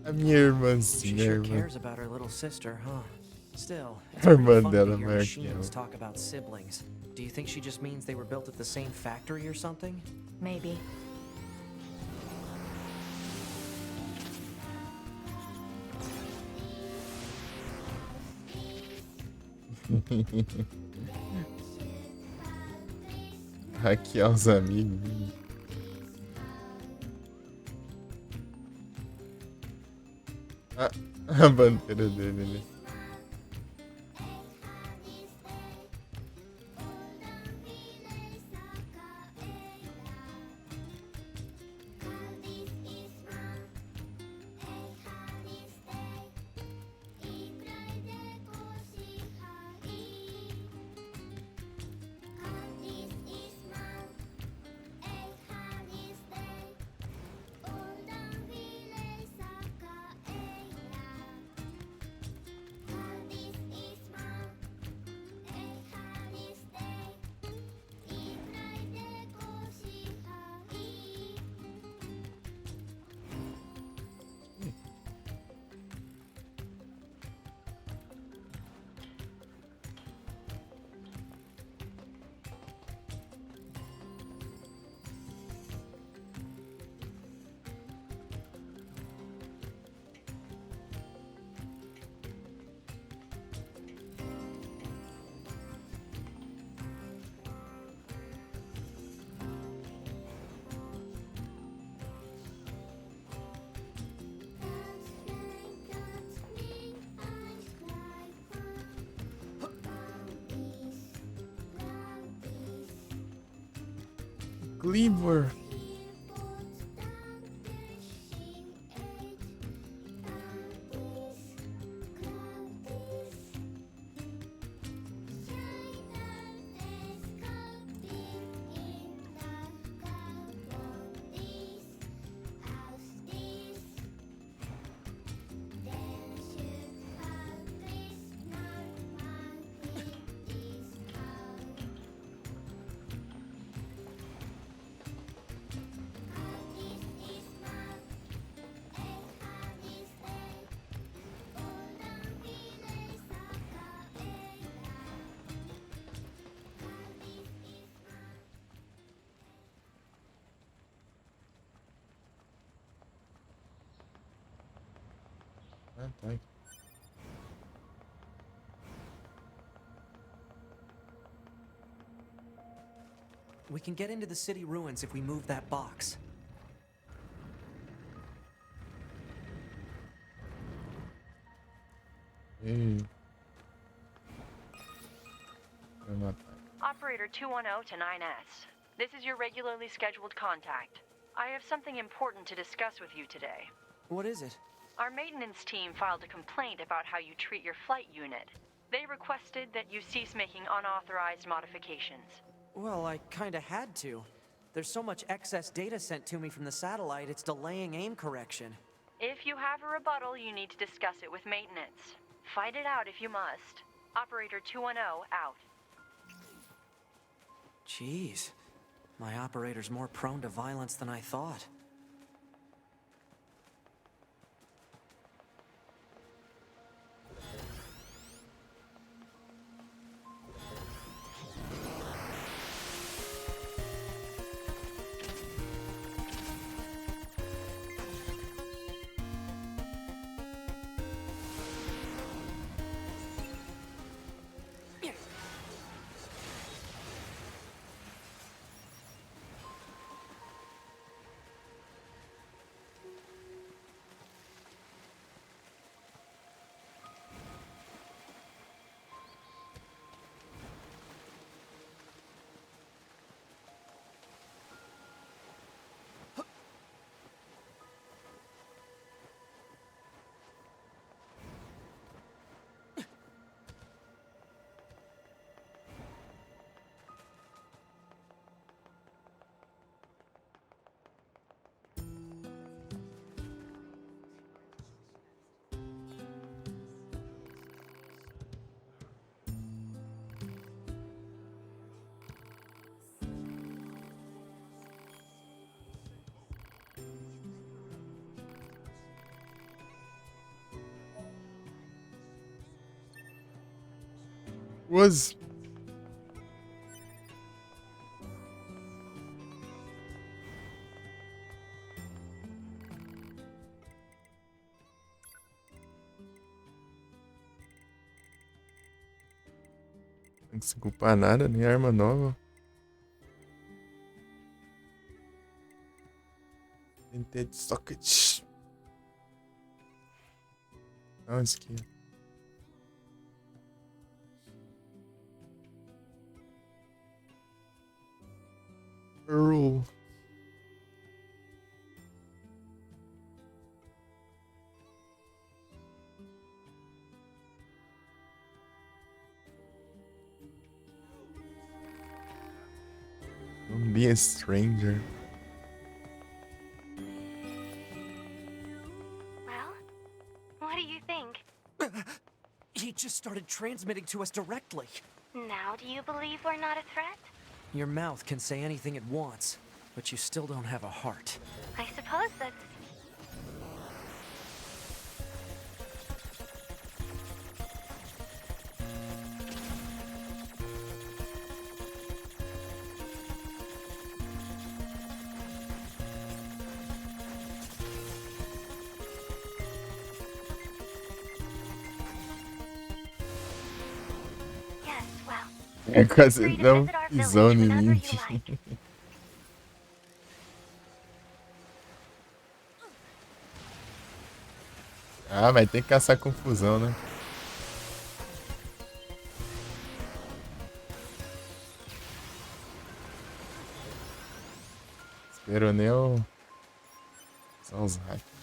A minha She irmãzinha, sure irmã. cares about her little sister, huh? Still, it's A pretty irmã funny dela to é hear maior que machines ela. talk about siblings. Do you think she just means they were built at the same factory or something? Maybe. Hackear os amigos. Ah, a bandeira dele ali. Cleaver. Ah, tá. We can get into the city ruins if we move that box. Ei. Vai matar. Operator 210 to 9S. This is your regularly scheduled contact. I have something important to discuss with you today. What is it? Our maintenance team filed a complaint about how you treat your flight unit. They requested that you cease making unauthorized modifications. Well, I kinda had to. There's so much excess data sent to me from the satellite, it's delaying aim correction. If you have a rebuttal, you need to discuss it with maintenance. Fight it out if you must. Operator 210 out. Jeez. My operator's more prone to violence than I thought. Was. Não se culpar nada, nem arma nova. Dented socket. Não, aqui. Earl. Don't be a stranger. Well, what do you think? He just started transmitting to us directly. Now do you believe we're not a threat? Your mouth can say anything it wants, but you still don't have a heart. I suppose that's... Yes, well... É quase free to não visit our pisou village em whenever mim. you like. Ah, vai ter que caçar confusão, né? Esperou nem eu... São os hackers.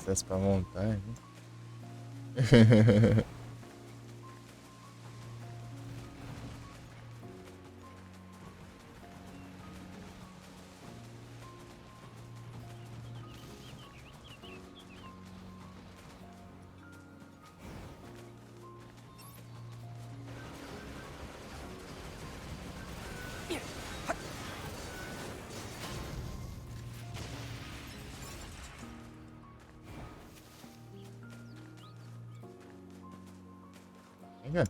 acesso pra montar, né? Venga.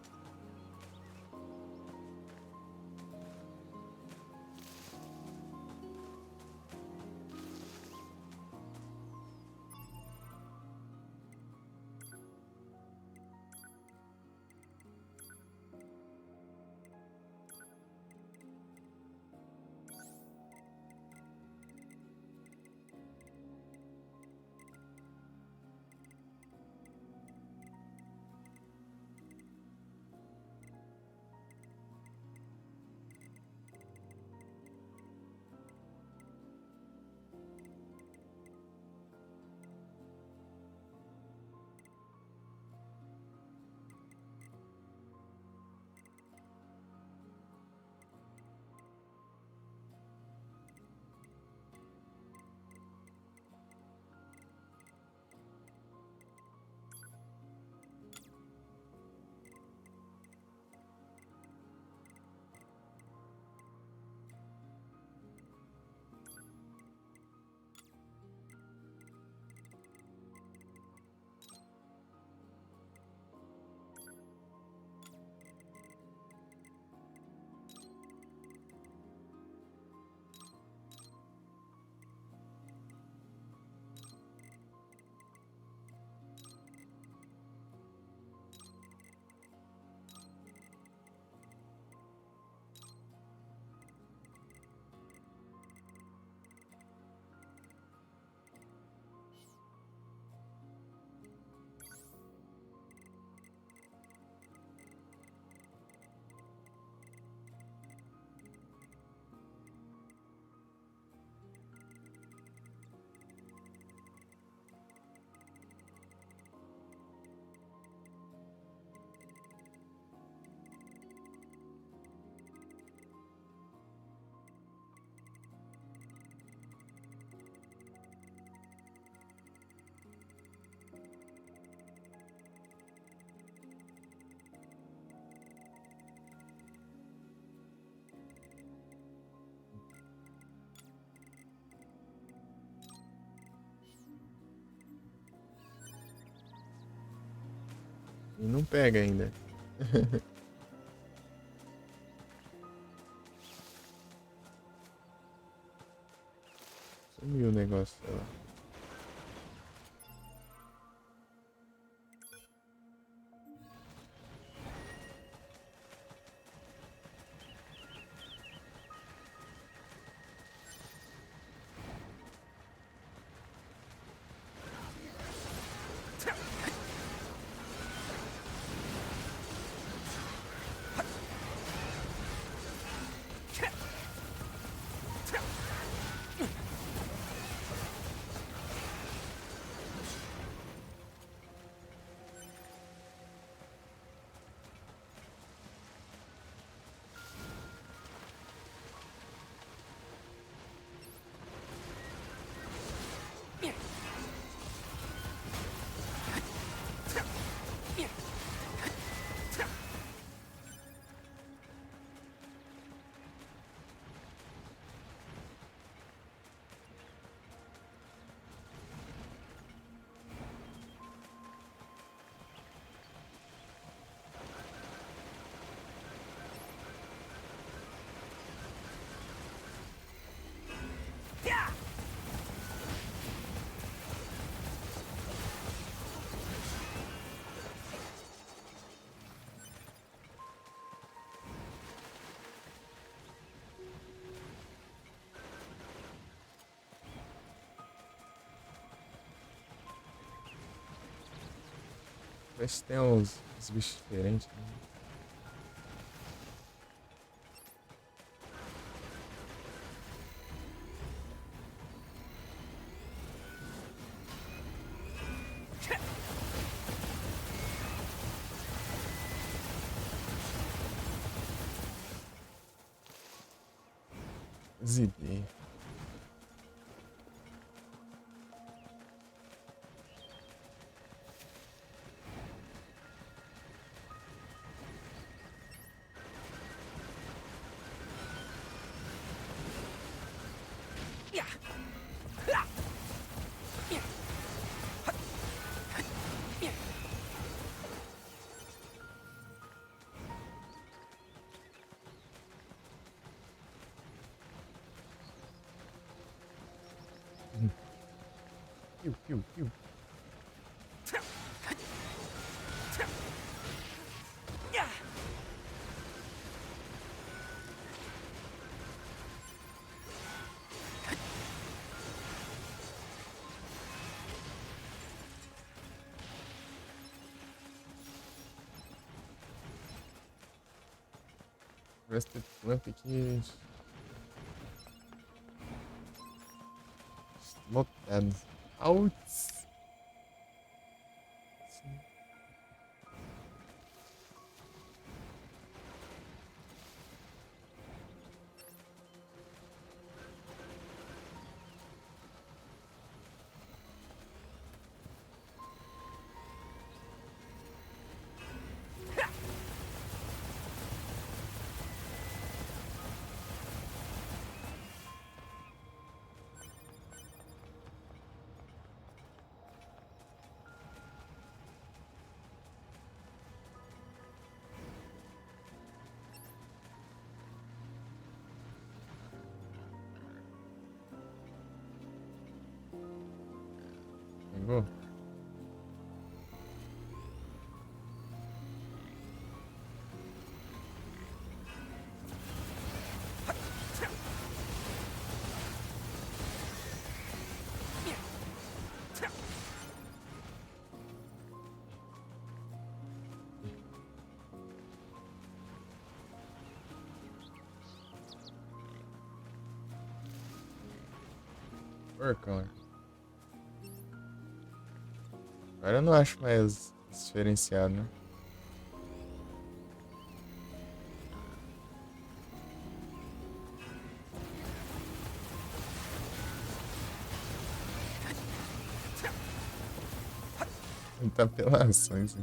E não pega ainda. Sumiu o negócio lá. Parece que tem uns bichos diferentes, né? As ideias. Piu, piu, piu. Rested Lamp aqui. Lotado. Outs. Pegou? Color. Agora eu não acho mais diferenciado, né? Muita apelações.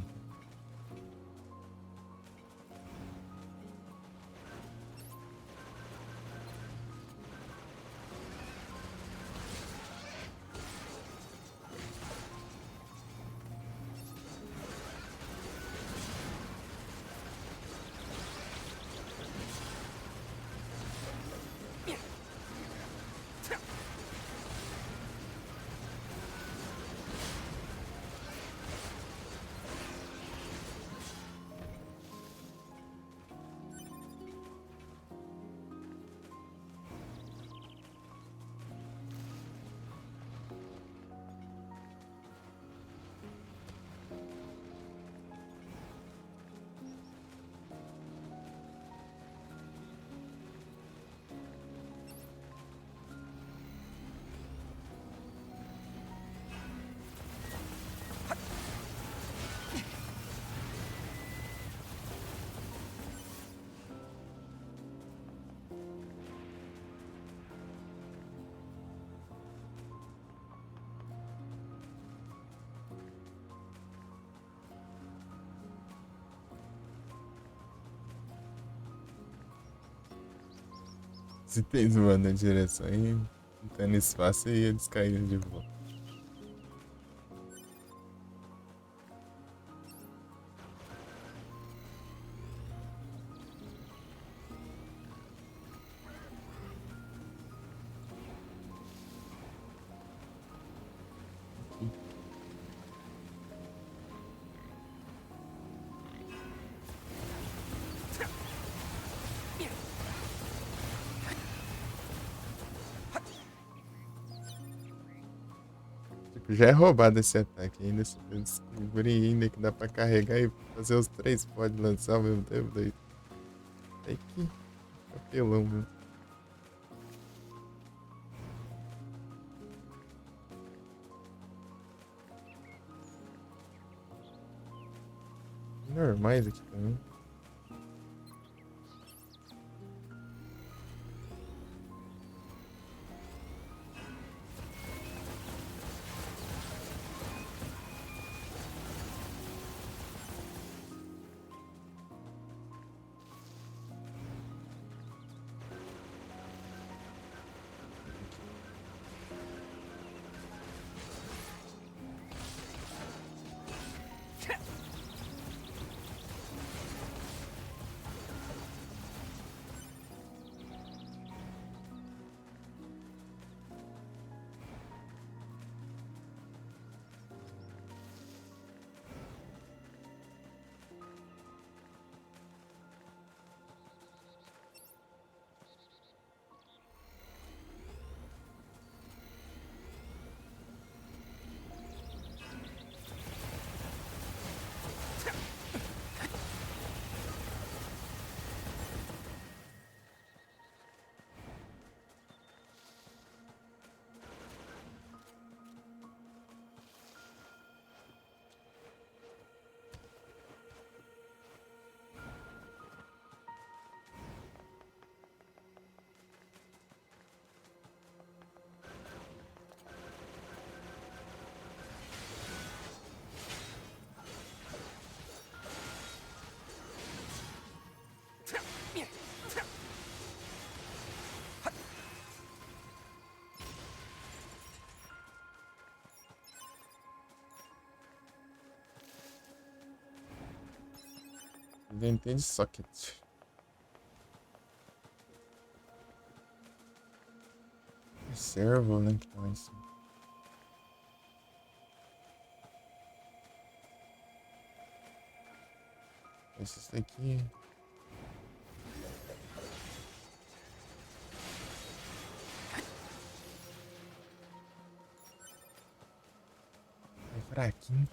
Se tem zoando na direção aí, não tendo espaço, e eles caíram de volta. Já é roubado esse ataque ainda. Eu descobri ainda que dá pra carregar e fazer os 3 pode lançar ao mesmo tempo. Daí. É que apelão mesmo. Normais aqui também. Inventei de socket. Servo, né? Que tá lá em cima. Esses daqui. É fraquinho.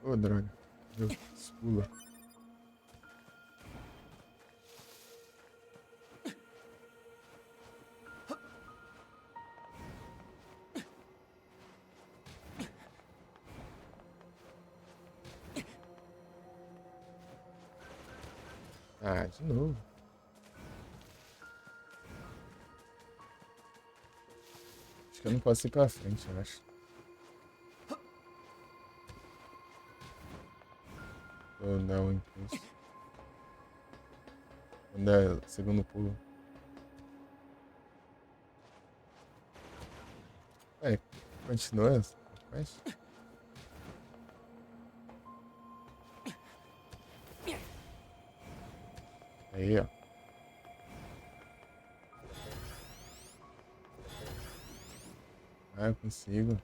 Ô, droga. Meu, pula. Ah, de novo. Acho que eu não posso ir pra frente, eu acho. Vou dar um impulso. Vou dar o segundo pulo. É, continua. Mas... Aí, ó. Ah, eu consigo.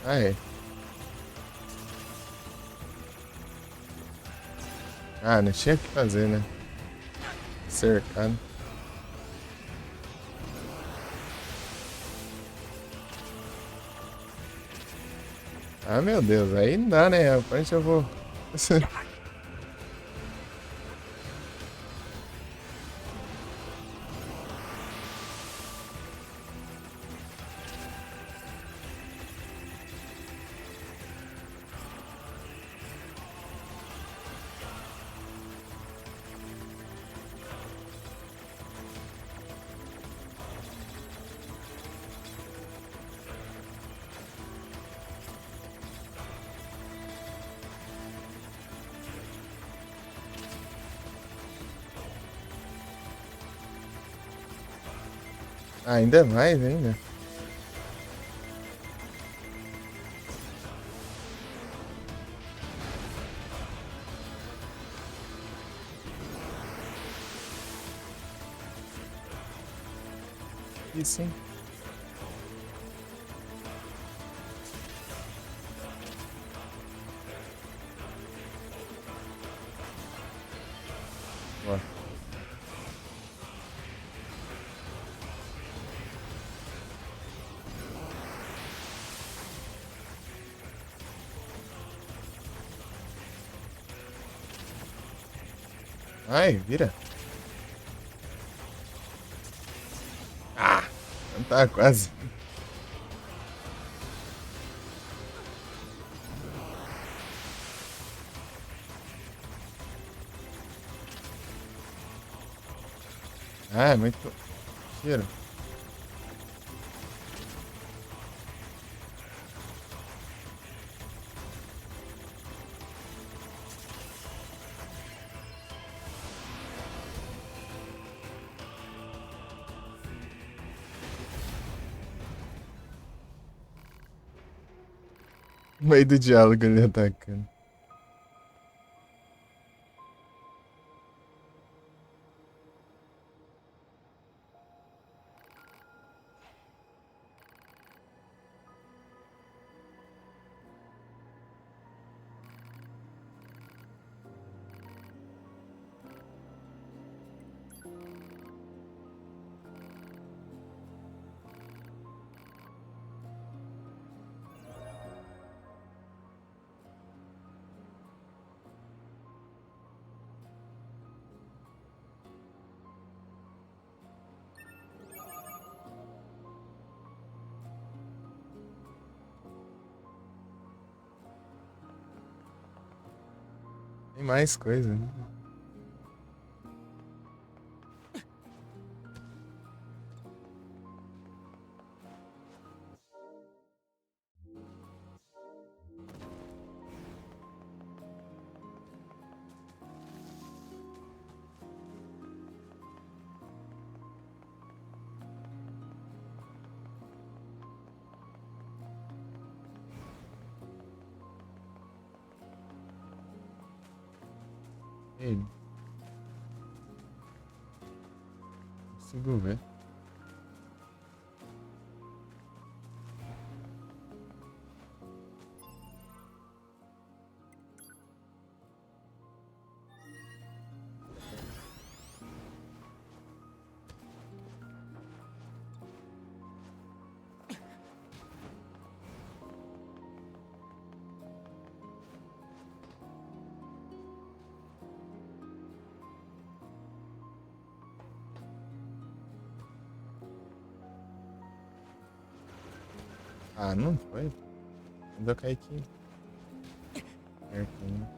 Ah, é. Ah, não tinha o que fazer, né? Cercado. Ah, meu Deus, aí não dá, né? Aparentemente eu vou... Ah, ainda mais, ainda. Isso, hein? Ó. Ai, vira. Ah, não tá quase. Ah, é muito tiro. No meio do diálogo ele atacando. Tem mais coisa, né? Ele. Consigo ver. Ah, não foi? Quando eu caí aqui. Pertinho.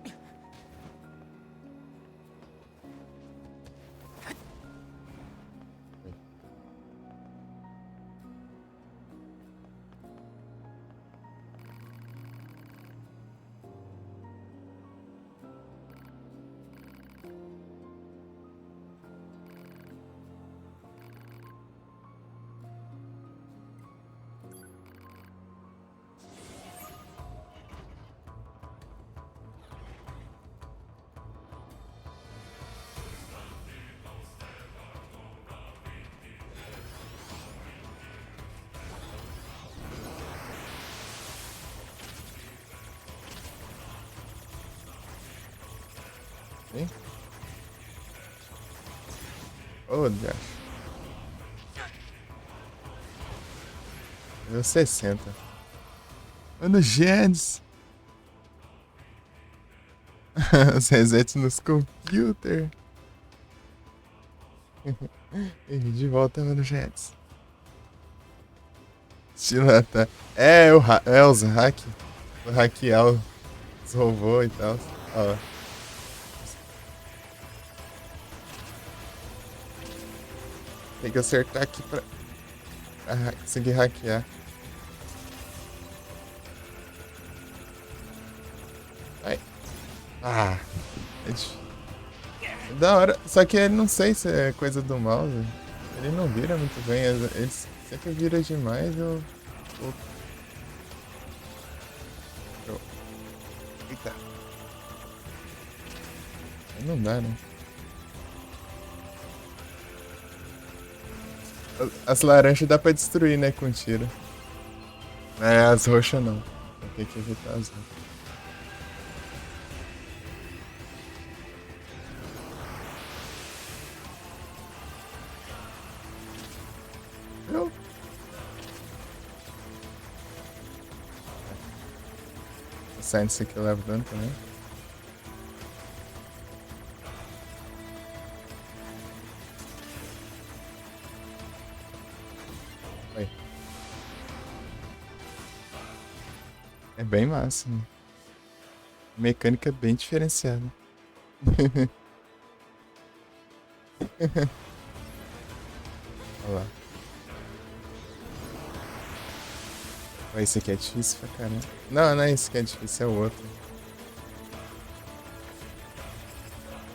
Hein? Oh, Deus. Deu 60. Mano, Gens. Os resets nos computers. De volta, mano, Jets. Estilo tá. É, os hack. O hackear os robôs e tal. Ó. Tem que acertar aqui pra conseguir hackear. Ai. Ah. É da hora. Só que ele não sei se é coisa do mouse. Ele não vira muito bem. Ele sempre vira demais. Eita. Aí não dá, né? As laranjas dá pra destruir, né, com tiro. É, as roxas não. Tem que evitar as roxas. Eu? O Science que leva dano também. É bem massa, né? Mecânica bem diferenciada. Olha lá. Ó, esse aqui é difícil pra caramba. Não, não é esse que é difícil, é o outro.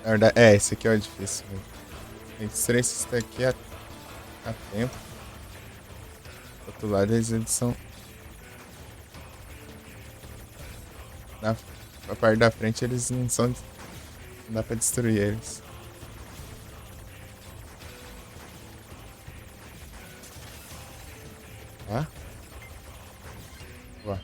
Na verdade, esse aqui é o difícil, velho. Tem que destruir esse daqui a tempo. Do outro lado, eles são... Na parte da frente, eles não são... Não dá pra destruir eles. Tá? Ó.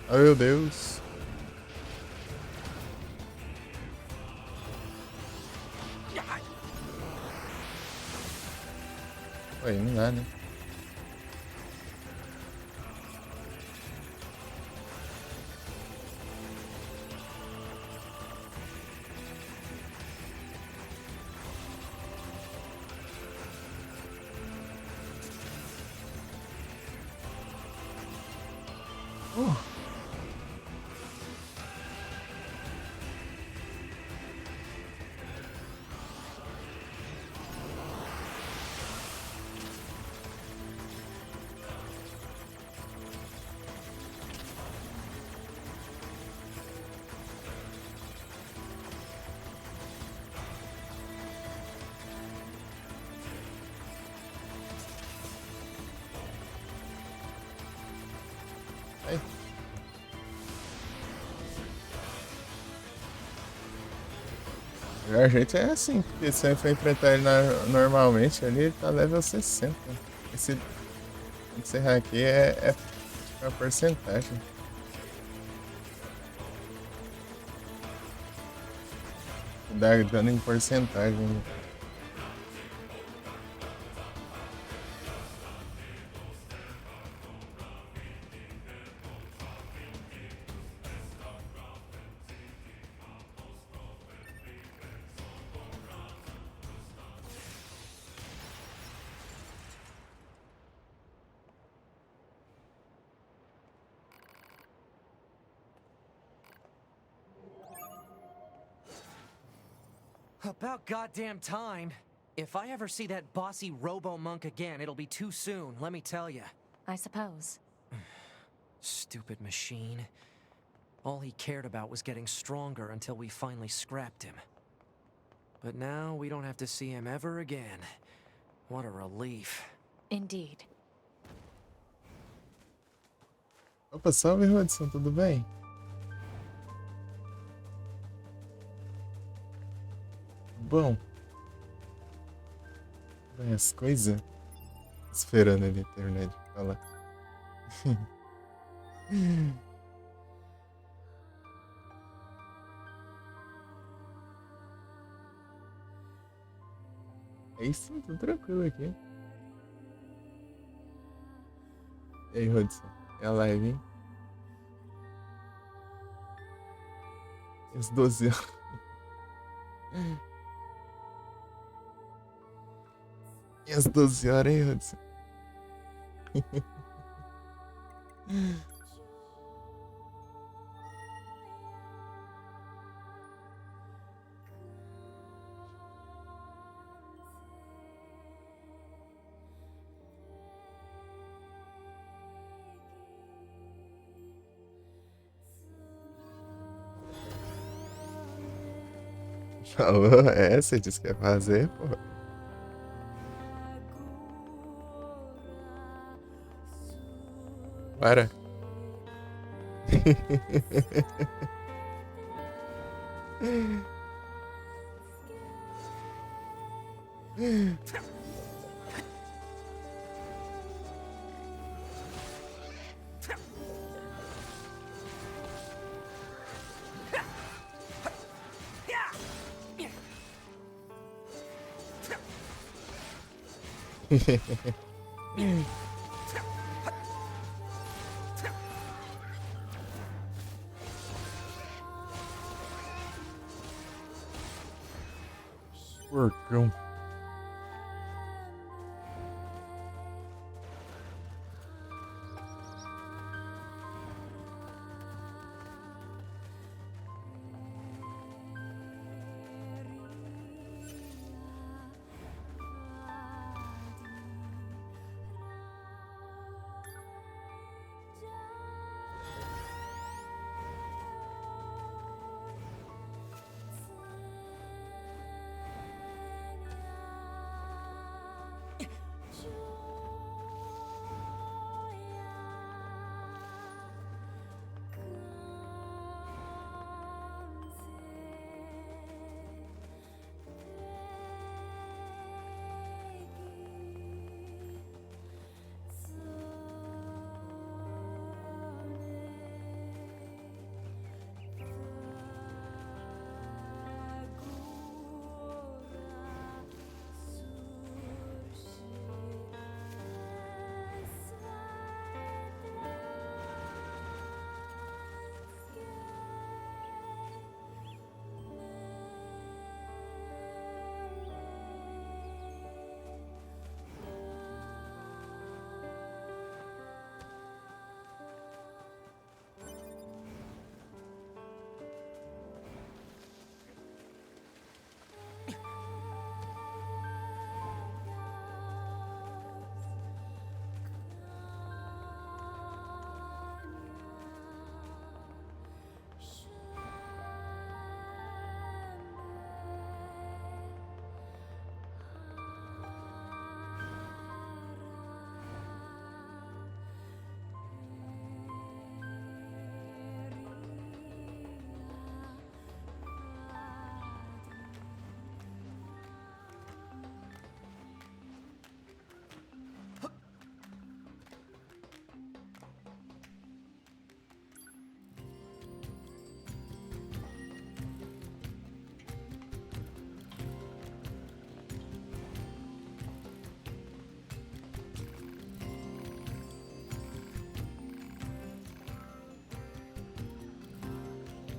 Oh, meu Deus. Aí não dá, né? Aí. O melhor jeito é assim, porque se você for enfrentar ele normalmente ali, ele tá level 60. Esse encerrar aqui é a porcentagem. Dá dano em porcentagem. About goddamn time. If I ever see that bossy robo-monk again, it'll be too soon, let me tell you. I suppose. Stupid machine. All he cared about was getting stronger until we finally scrapped him. But now we don't have to see him ever again. What a relief. Indeed. Opa, salve, Hudson, tudo bem? Bom. Bem, as coisas. Esperando ele terminar de falar. É isso, tudo tranquilo aqui. E aí, Hudson? É a live, hein? E as 12 horas. E as 12 horas, hein, Hudson? Falou? É, você disse que ia fazer, pô. Para. Porcão.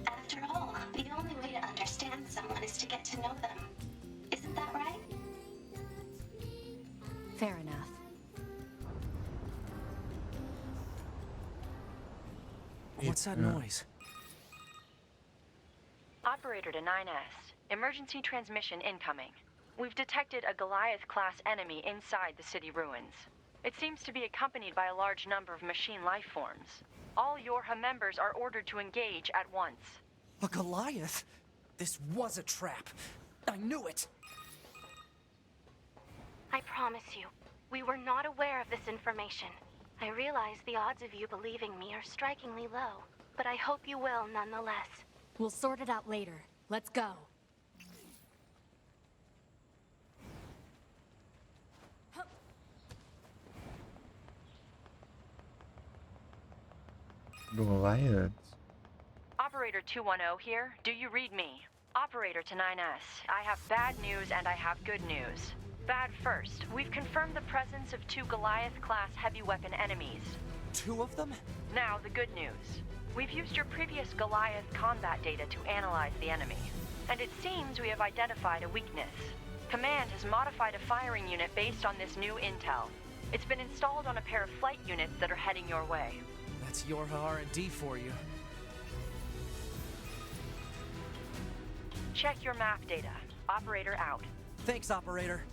After all, the only way to understand someone is to get to know them. Isn't that right? Fair enough. What's that noise? Operator to 9S. Emergency transmission incoming. We've detected a Goliath-class enemy inside the city ruins. It seems to be accompanied by a large number of machine life forms. All Yorha members are ordered to engage at once. A Goliath? This was a trap. I knew it! I promise you, we were not aware of this information. I realize the odds of you believing me are strikingly low, but I hope you will nonetheless. We'll sort it out later. Let's go. Goliath. Operator 210 here. Do you read me? Operator to 9S. I have bad news and I have good news. Bad first. We've confirmed the presence of 2 Goliath-class heavy weapon enemies. 2 of them? Now, the good news. We've used your previous Goliath combat data to analyze the enemy. And it seems we have identified a weakness. Command has modified a firing unit based on this new intel. It's been installed on a pair of flight units that are heading your way. That's Yorha R&D for you. Check your map data. Operator out. Thanks, Operator.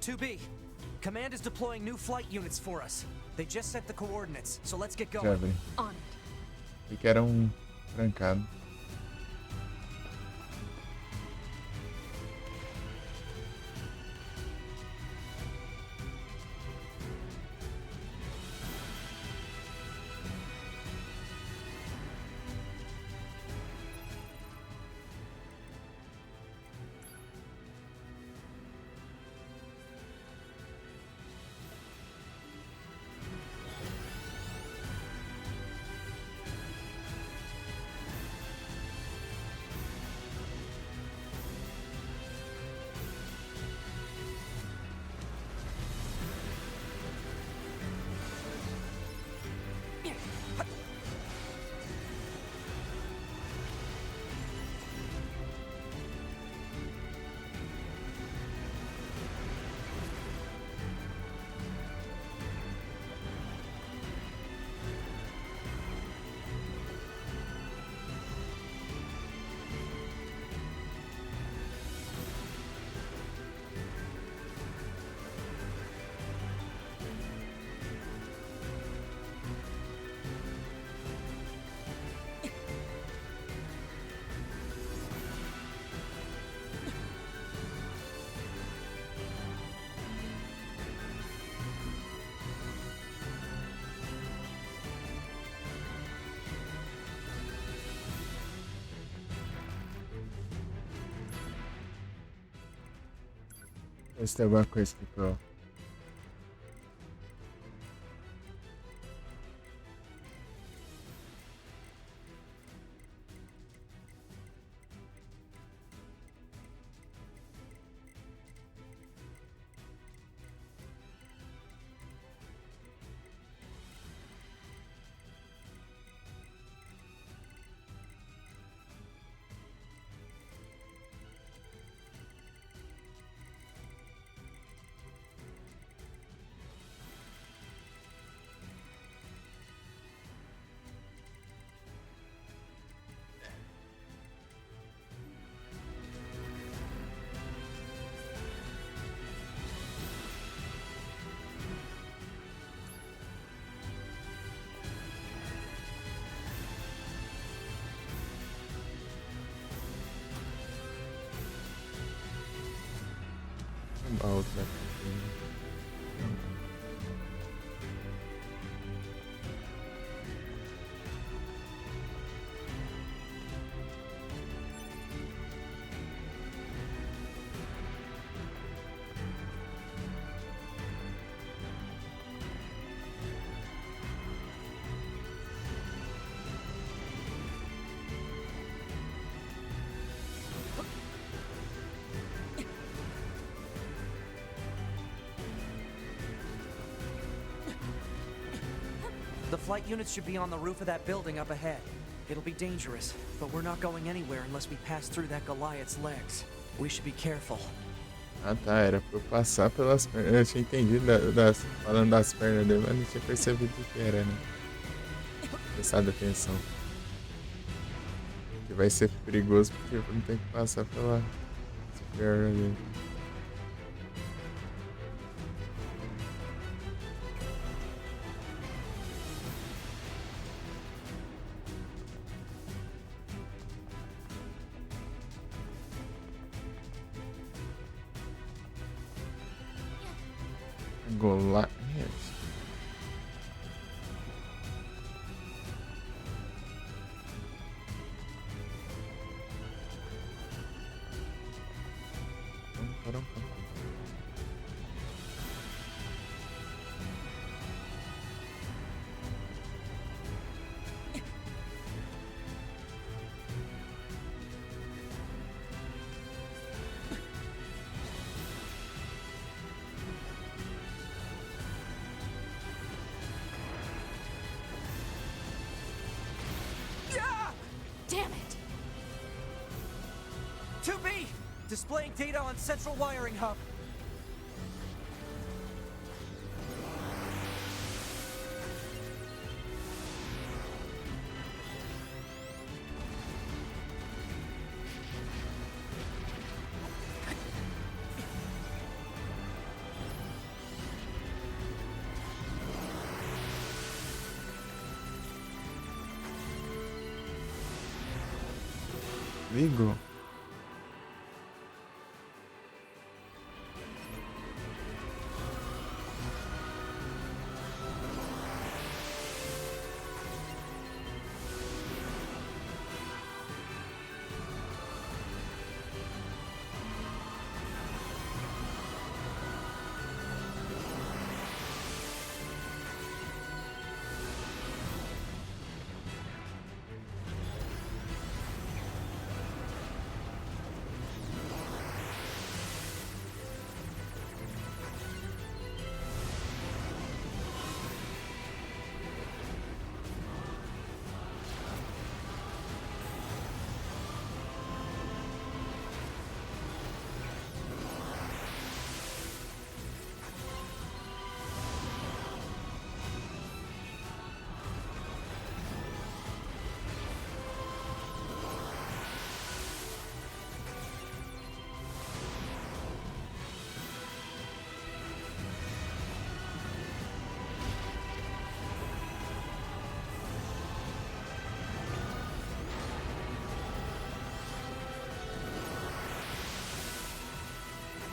2B, Command is deploying new flight units for us. They just sent the coordinates, so let's get going. Já vi. On it. Achei que era trancado. Ver se tem alguma coisa aqui pra eu... Um baú que vai ficar. The flight units should be on the roof of that building up ahead. It'll be dangerous, but we're not going anywhere unless we pass through that Goliath's legs. We should be careful. Ah tá, era pra eu passar pelas pernas. Eu tinha entendido falando das pernas dele, mas não tinha percebido o que era, né? Prestado atenção. Que vai ser perigoso porque não tem que passar pela perna dele. Goliath. Damn it! 2B! Displaying data on central wiring hub. Ligou.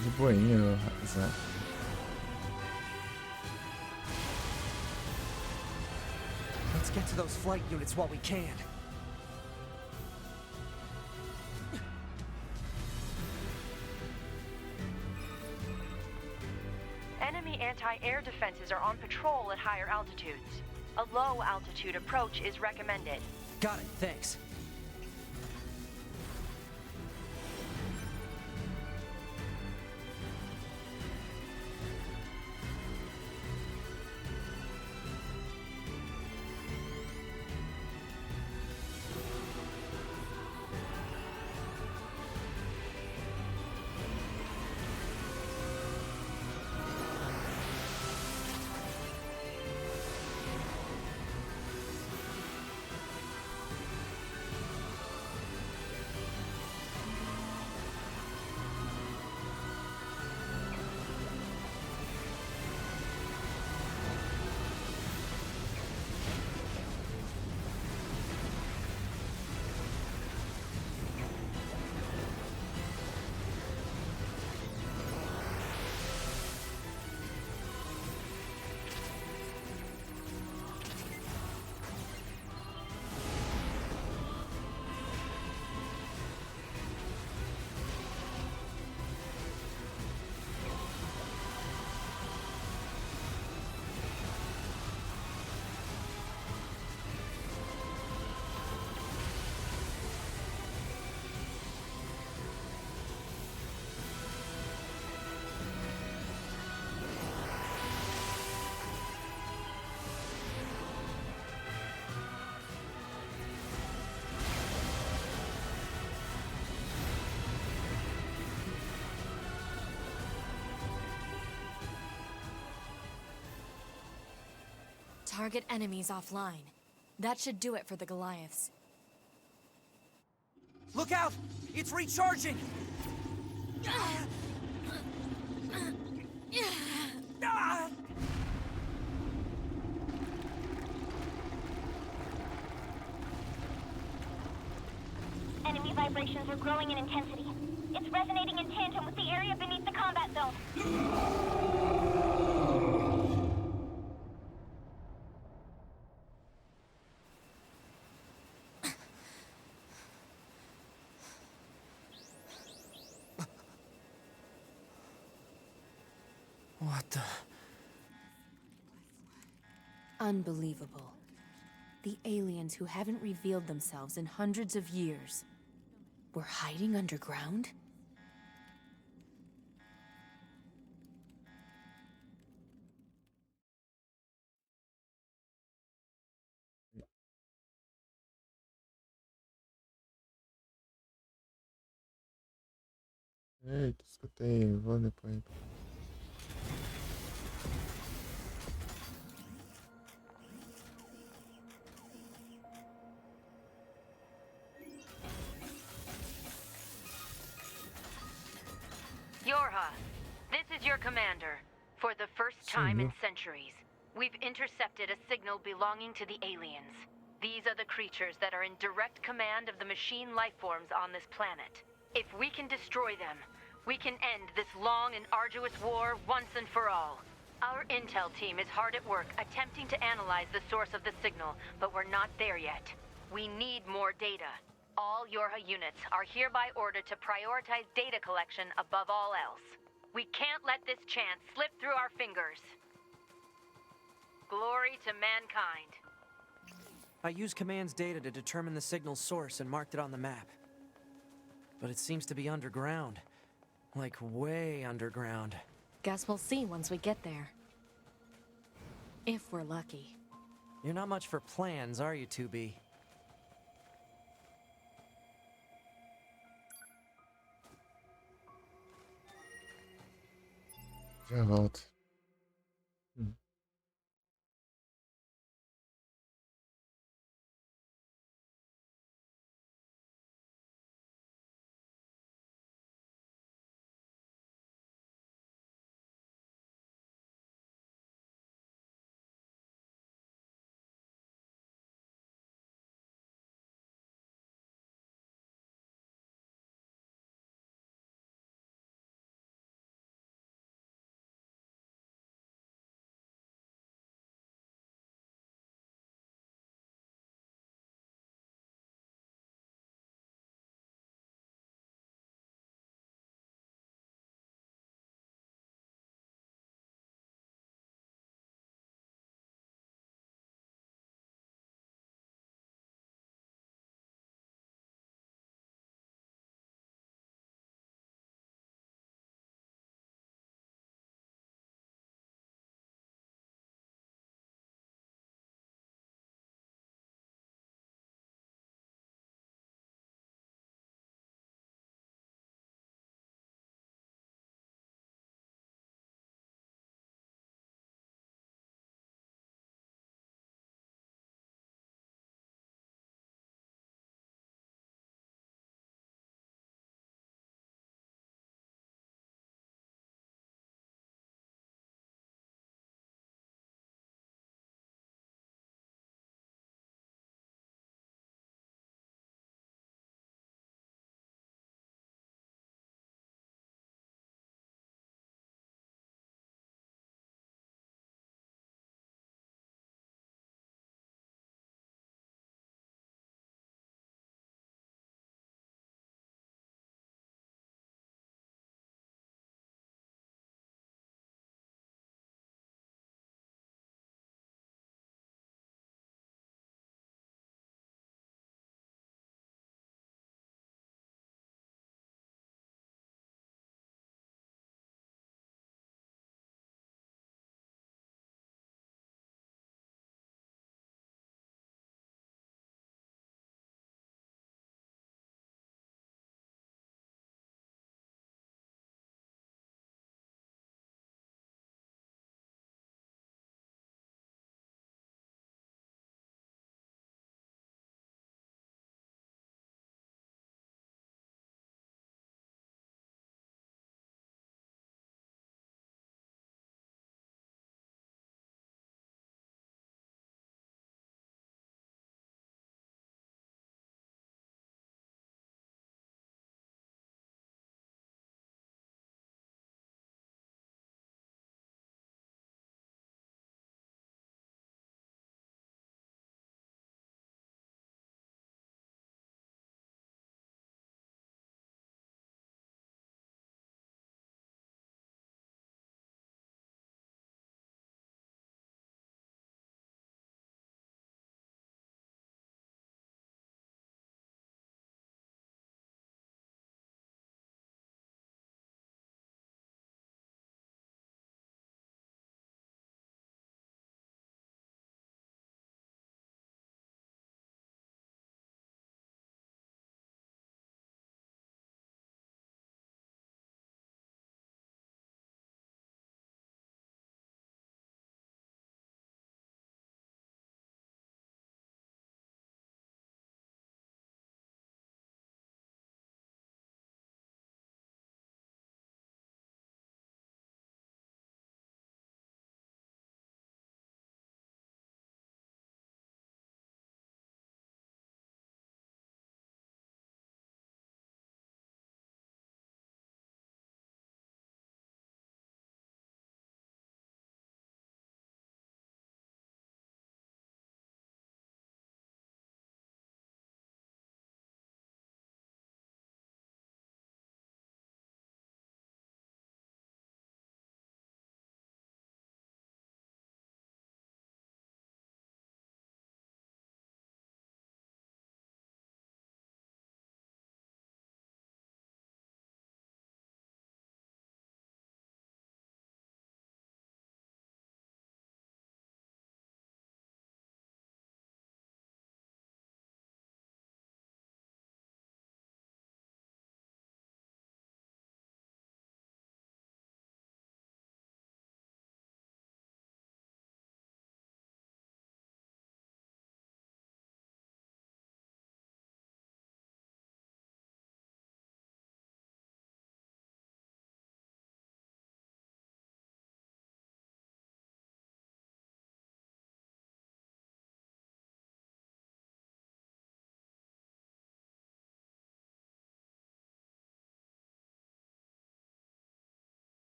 De boinha, Zé. Let's get to those flight units while we can. enemy anti-air defenses are on patrol at higher altitudes. A low-altitude approach is recommended. Got it, thanks. Target enemies offline. That should do it for the Goliaths. Look out! It's recharging! Enemy vibrations are growing in intensity. It's resonating in tandem with the area beneath the combat zone. What the... Unbelievable. The aliens who haven't revealed themselves in hundreds of years were hiding underground? Eita, escutei, vou depois. Yorha, this is your commander. For the first time in centuries, we've intercepted a signal belonging to the aliens. These are the creatures that are in direct command of the machine lifeforms on this planet. If we can destroy them, we can end this long and arduous war once and for all. Our intel team is hard at work attempting to analyze the source of the signal, but we're not there yet. We need more data. All Yorha units are hereby ordered to prioritize data collection above all else. We can't let this chance slip through our fingers. Glory to mankind. I used Command's data to determine the signal's source and marked it on the map. But it seems to be underground. Like, way underground. Guess we'll see once we get there. If we're lucky. You're not much for plans, are you, 2B? Já volto.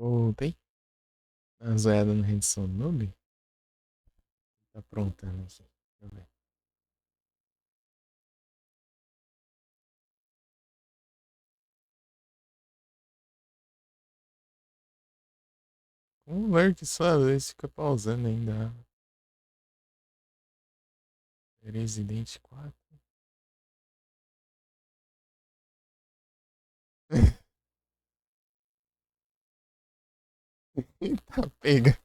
Voltei. Dá uma zoiada no Redson Noob. Tá aprontando aqui. Deixa eu ver. Um lurk só, às vezes fica pausando ainda. Resident 4. Tá pega.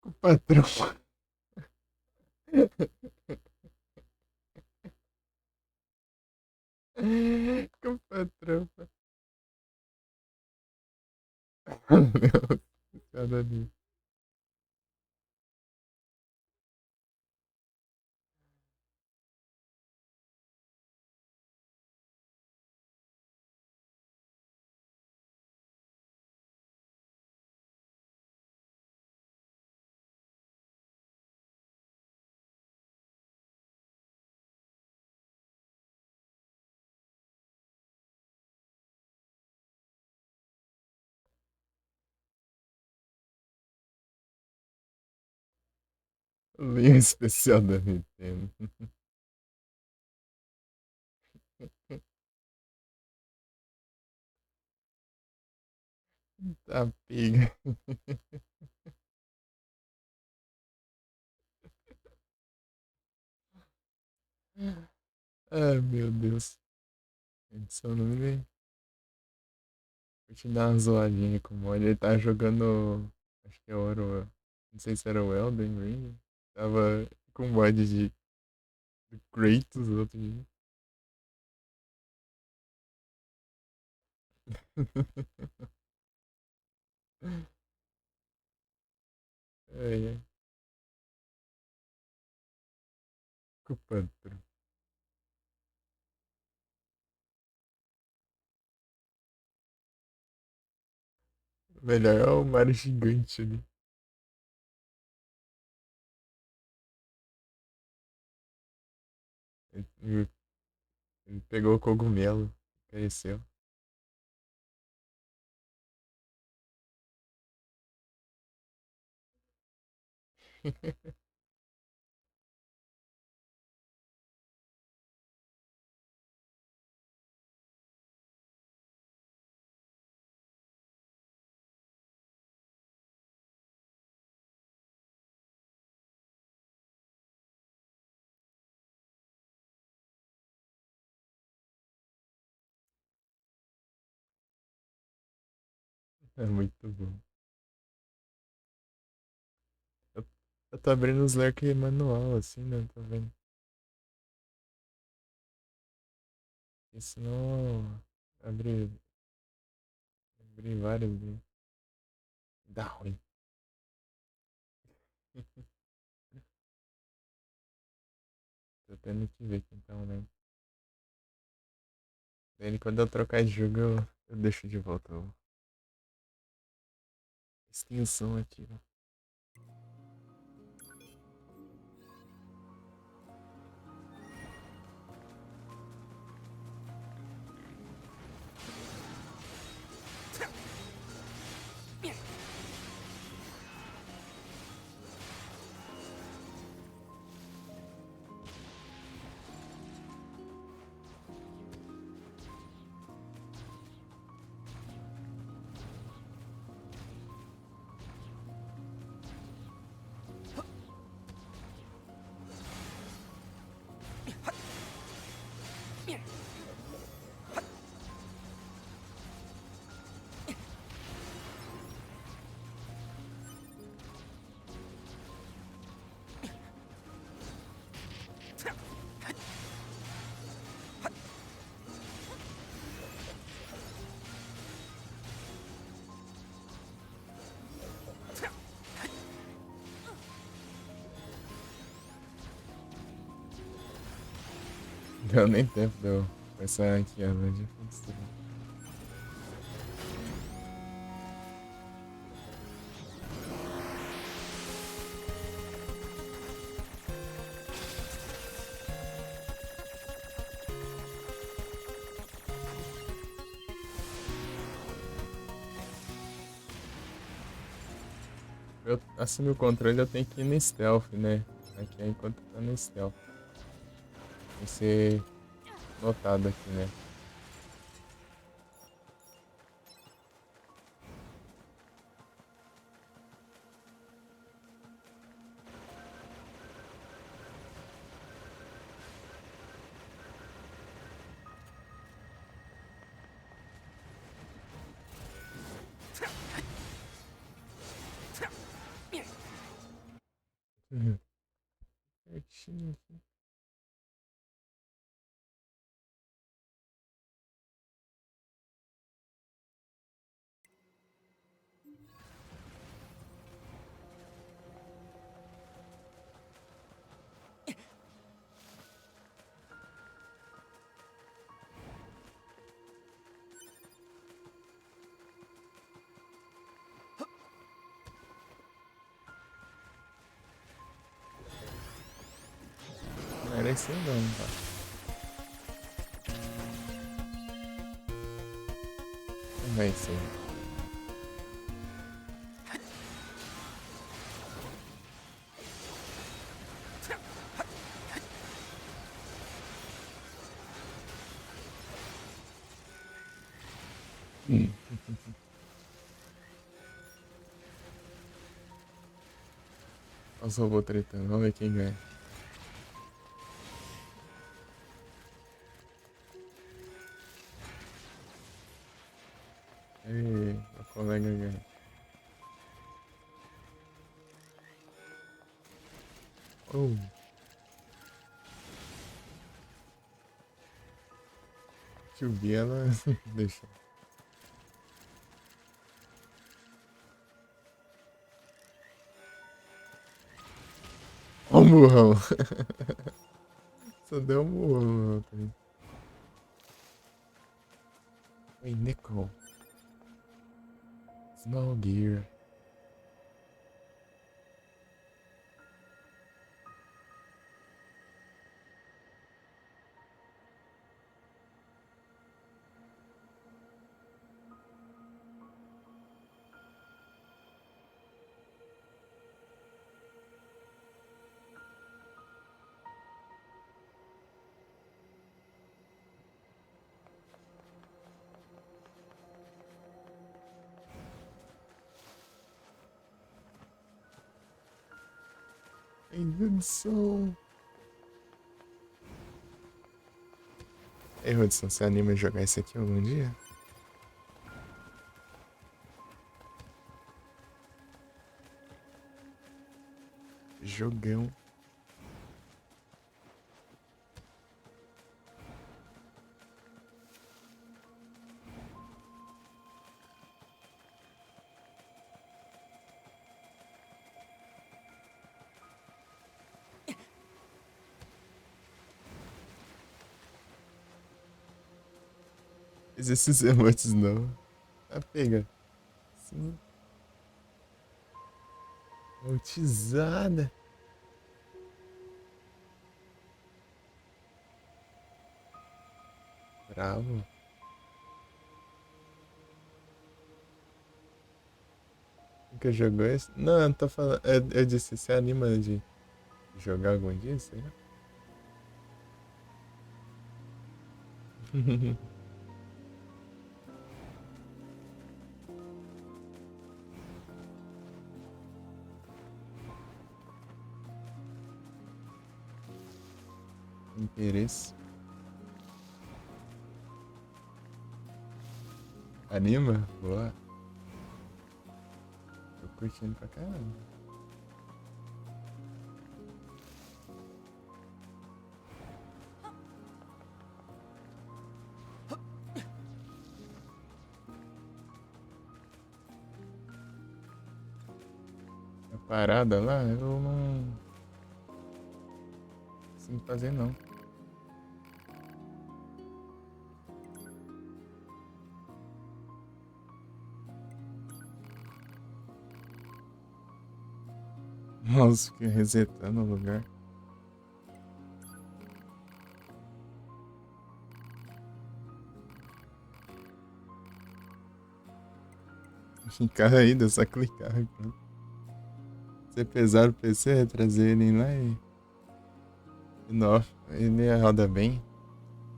O patrão. Com o patrão. Meu, cada dia. Linha especial da Nintendo. Tá pega. Ai, meu Deus. Edição não me vem. Vou te dar uma zoadinha com o mod. Ele tá jogando. Acho que era o. Não sei se era o Elden Ring. Tava com mod de Kratos outro dia. Ai, ai. Com o patrão. Melhor é o Mario gigante ali. Ele, ele pegou o cogumelo. Cresceu. É muito bom. Eu, eu tô abrindo os lurk manual assim, né? Tô vendo. E senão abrir vários ali. Dá ruim. Tô tendo que ver aqui então, né? Daí quando eu trocar de jogo eu deixo de volta a extensão ativa. deu nem tempo de eu começar aqui, ó. Já foi destruído. Eu assumi o controle, eu tenho que ir no stealth, né? Aqui é enquanto tá no stealth. Tem que ser notado aqui, né? Certinho aqui. Não era esse não, tá? Não vai ser. Olha os robôs tretando, vamos ver quem ganha. Ei, meu colega ganha. Oh. Chovia, ela deixou. Ó o murrão. Só deu um murrão. Oi, Nickel. Small gear. Ai, Deus do céu. Ei, Hudson, você anima a jogar isso aqui algum dia? Jogão. Esses emotes não. Ah, pega. Sim. Multizada. Bravo. Nunca jogou esse? Não, eu não tô falando. Eu disse, você anima de jogar algum dia? Sei lá. Interesse. Anima? Boa. Tô curtindo pra caramba. A parada lá, eu não... Sem fazer não. mouse fica resetando o lugar. Ficar aí, deu só clicar e pronto. Se pesar o PC, trazer ele lá e no off. Ele roda bem.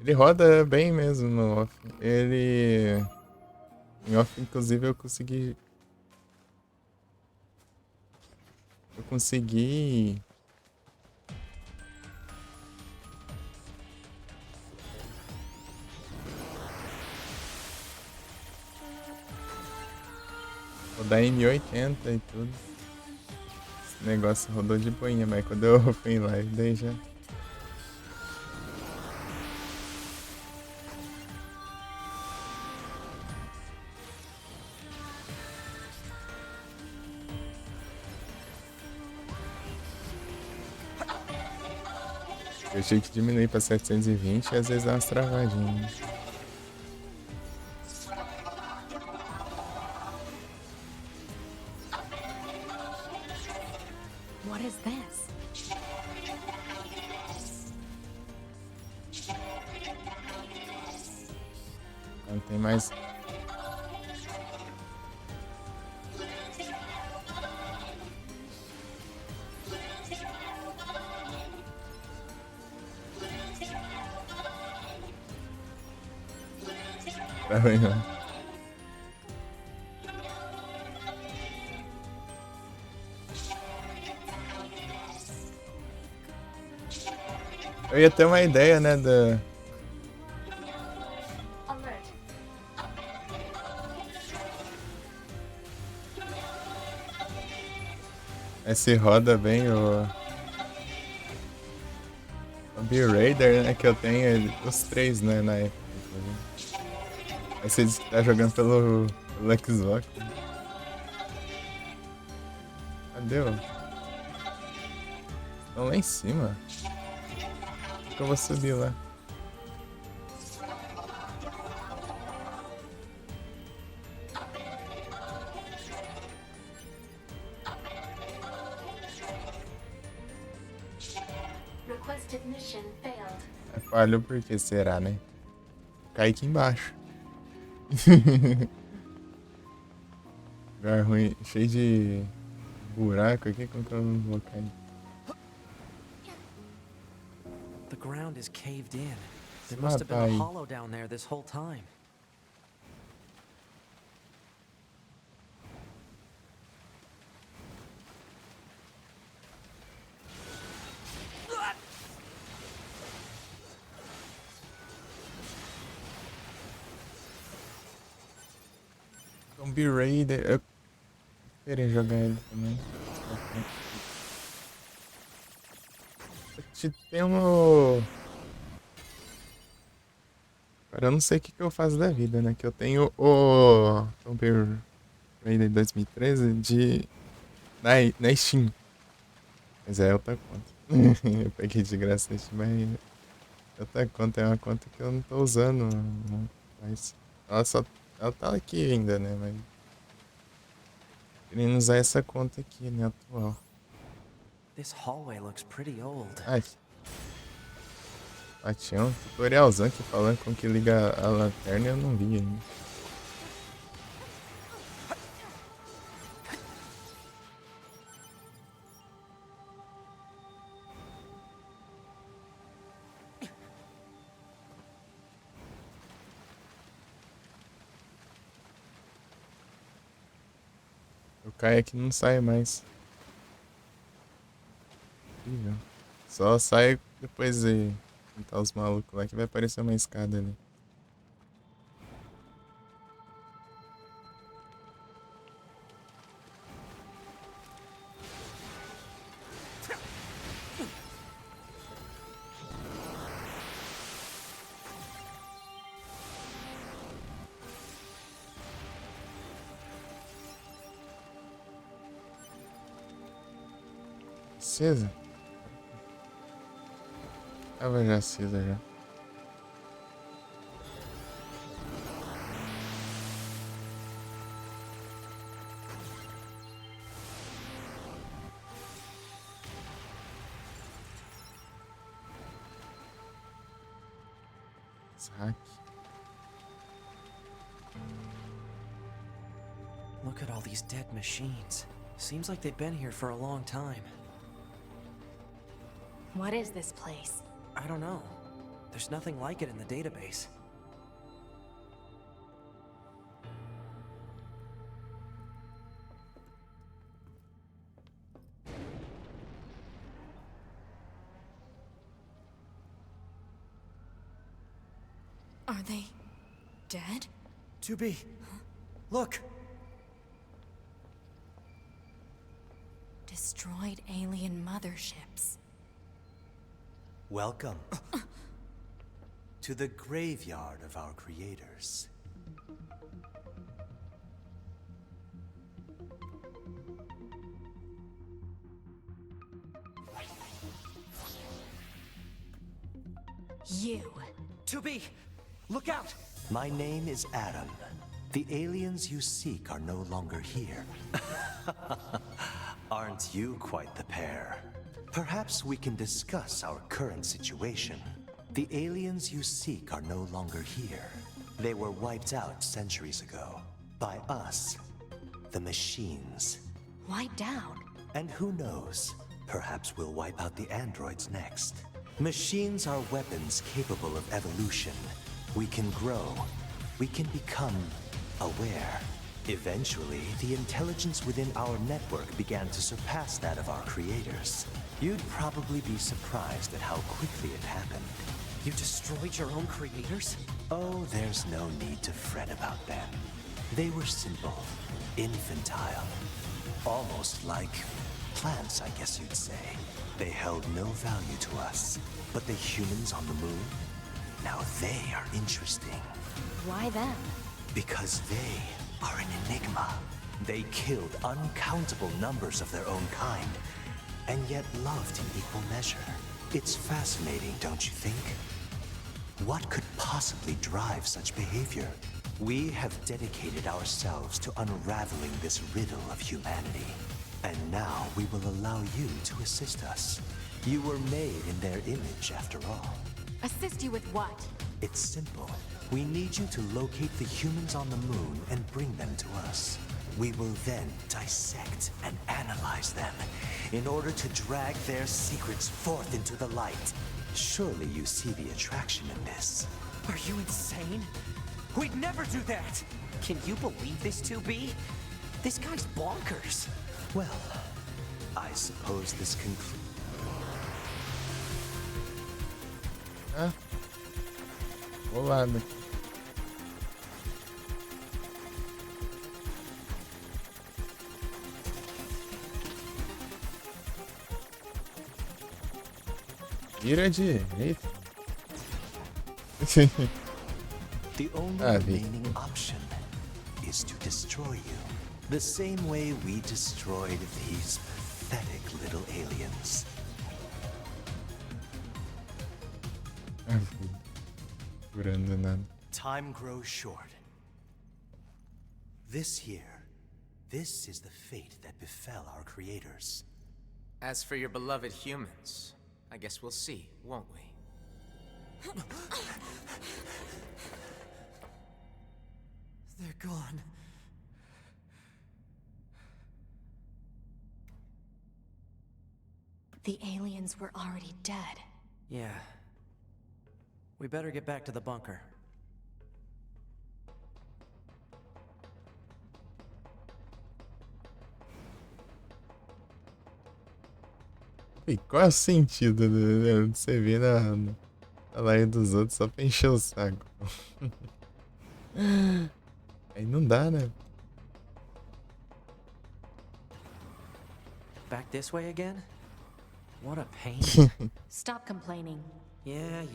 Ele roda bem mesmo no off. Ele... Em off, inclusive, eu consegui... rodar em 1080 e tudo. Esse negócio rodou de boinha, mas quando eu fui em live, daí já... Eu tinha que diminuir pra 720 e às vezes dá umas travadinhas. What is this? Não tem mais. Tá bem, não. Eu ia ter uma ideia, né, da... Esse roda bem o B-Raider, né, que eu tenho, os três, né, na época. Aí você disse que tá jogando pelo Xbox. Cadê? Estão lá em cima. Acho que eu vou subir lá. Requested mission failed. Falhou por que será, né? Cai aqui embaixo. Lugar ruim, cheio de buraco aqui, como que eu não vou cair? The ground is caved in. There must have been a hollow down there this whole time. Tomb Raider, eu queria jogar ele também. Tem um... Cara, eu não sei o que eu faço da vida, né? Que eu tenho o Tomb Raider 2013 na Steam. Mas é outra conta. Eu peguei de graça na Steam, mas outra conta é uma conta que eu não tô usando. Mas ela tá aqui ainda, né? Mas querendo usar essa conta aqui, né? Atual. This hallway looks pretty old. Ai. Ah, tinha um tutorialzão aqui falando com que liga a lanterna e eu não vi ainda. Eu caio aqui e não sai mais. Incrível. Só sai depois de juntar os malucos lá que vai aparecer uma escada ali. Acesa? Tava já acesa já. Putz, hack. Look at all these dead machines. Seems like they've been here for a long time. What is this place? I don't know. There's nothing like it in the database. Are they dead? 2B, look! Destroyed alien motherships. Welcome to the graveyard of our creators. You. 2B, look out! My name is Adam. The aliens you seek are no longer here. Aren't you quite the pair? Perhaps we can discuss our current situation. The aliens you seek are no longer here. They were wiped out centuries ago. By us. The machines. Wiped out? And who knows? Perhaps we'll wipe out the androids next. Machines are weapons capable of evolution. We can grow. We can become aware. Eventually, the intelligence within our network began to surpass that of our creators. You'd probably be surprised at how quickly it happened. You destroyed your own creators? Oh, there's no need to fret about them. They were simple, infantile, almost like plants, I guess you'd say. They held no value to us. But the humans on the moon? Now they are interesting. Why them? Because they are an enigma. They killed uncountable numbers of their own kind, and yet loved in equal measure. It's fascinating, don't you think? What could possibly drive such behavior? We have dedicated ourselves to unraveling this riddle of humanity. And now we will allow you to assist us. You were made in their image, after all. Assist you with what? It's simple. We need you to locate the humans on the moon and bring them to us. We will then dissect and analyze them in order to drag their secrets forth into the light. Surely you see the attraction in this. Are you insane? We'd never do that! Can you believe this, 2B? This guy's bonkers. Well, I suppose this concludes. Ah. Bolada. Vira direita. The only remaining option is to destroy you. The same way we destroyed these pathetic little aliens. Time grows short. This year, this is the fate that befell our creators. As for your beloved humans, I guess we'll see, won't we? They're gone. The aliens were already dead. Yeah. We better get back to the bunker. E qual é o sentido de você vir na live dos outros só pra encher o saco? Aí não dá, né? Back this way again? What a pain. Stop complaining. Yeah.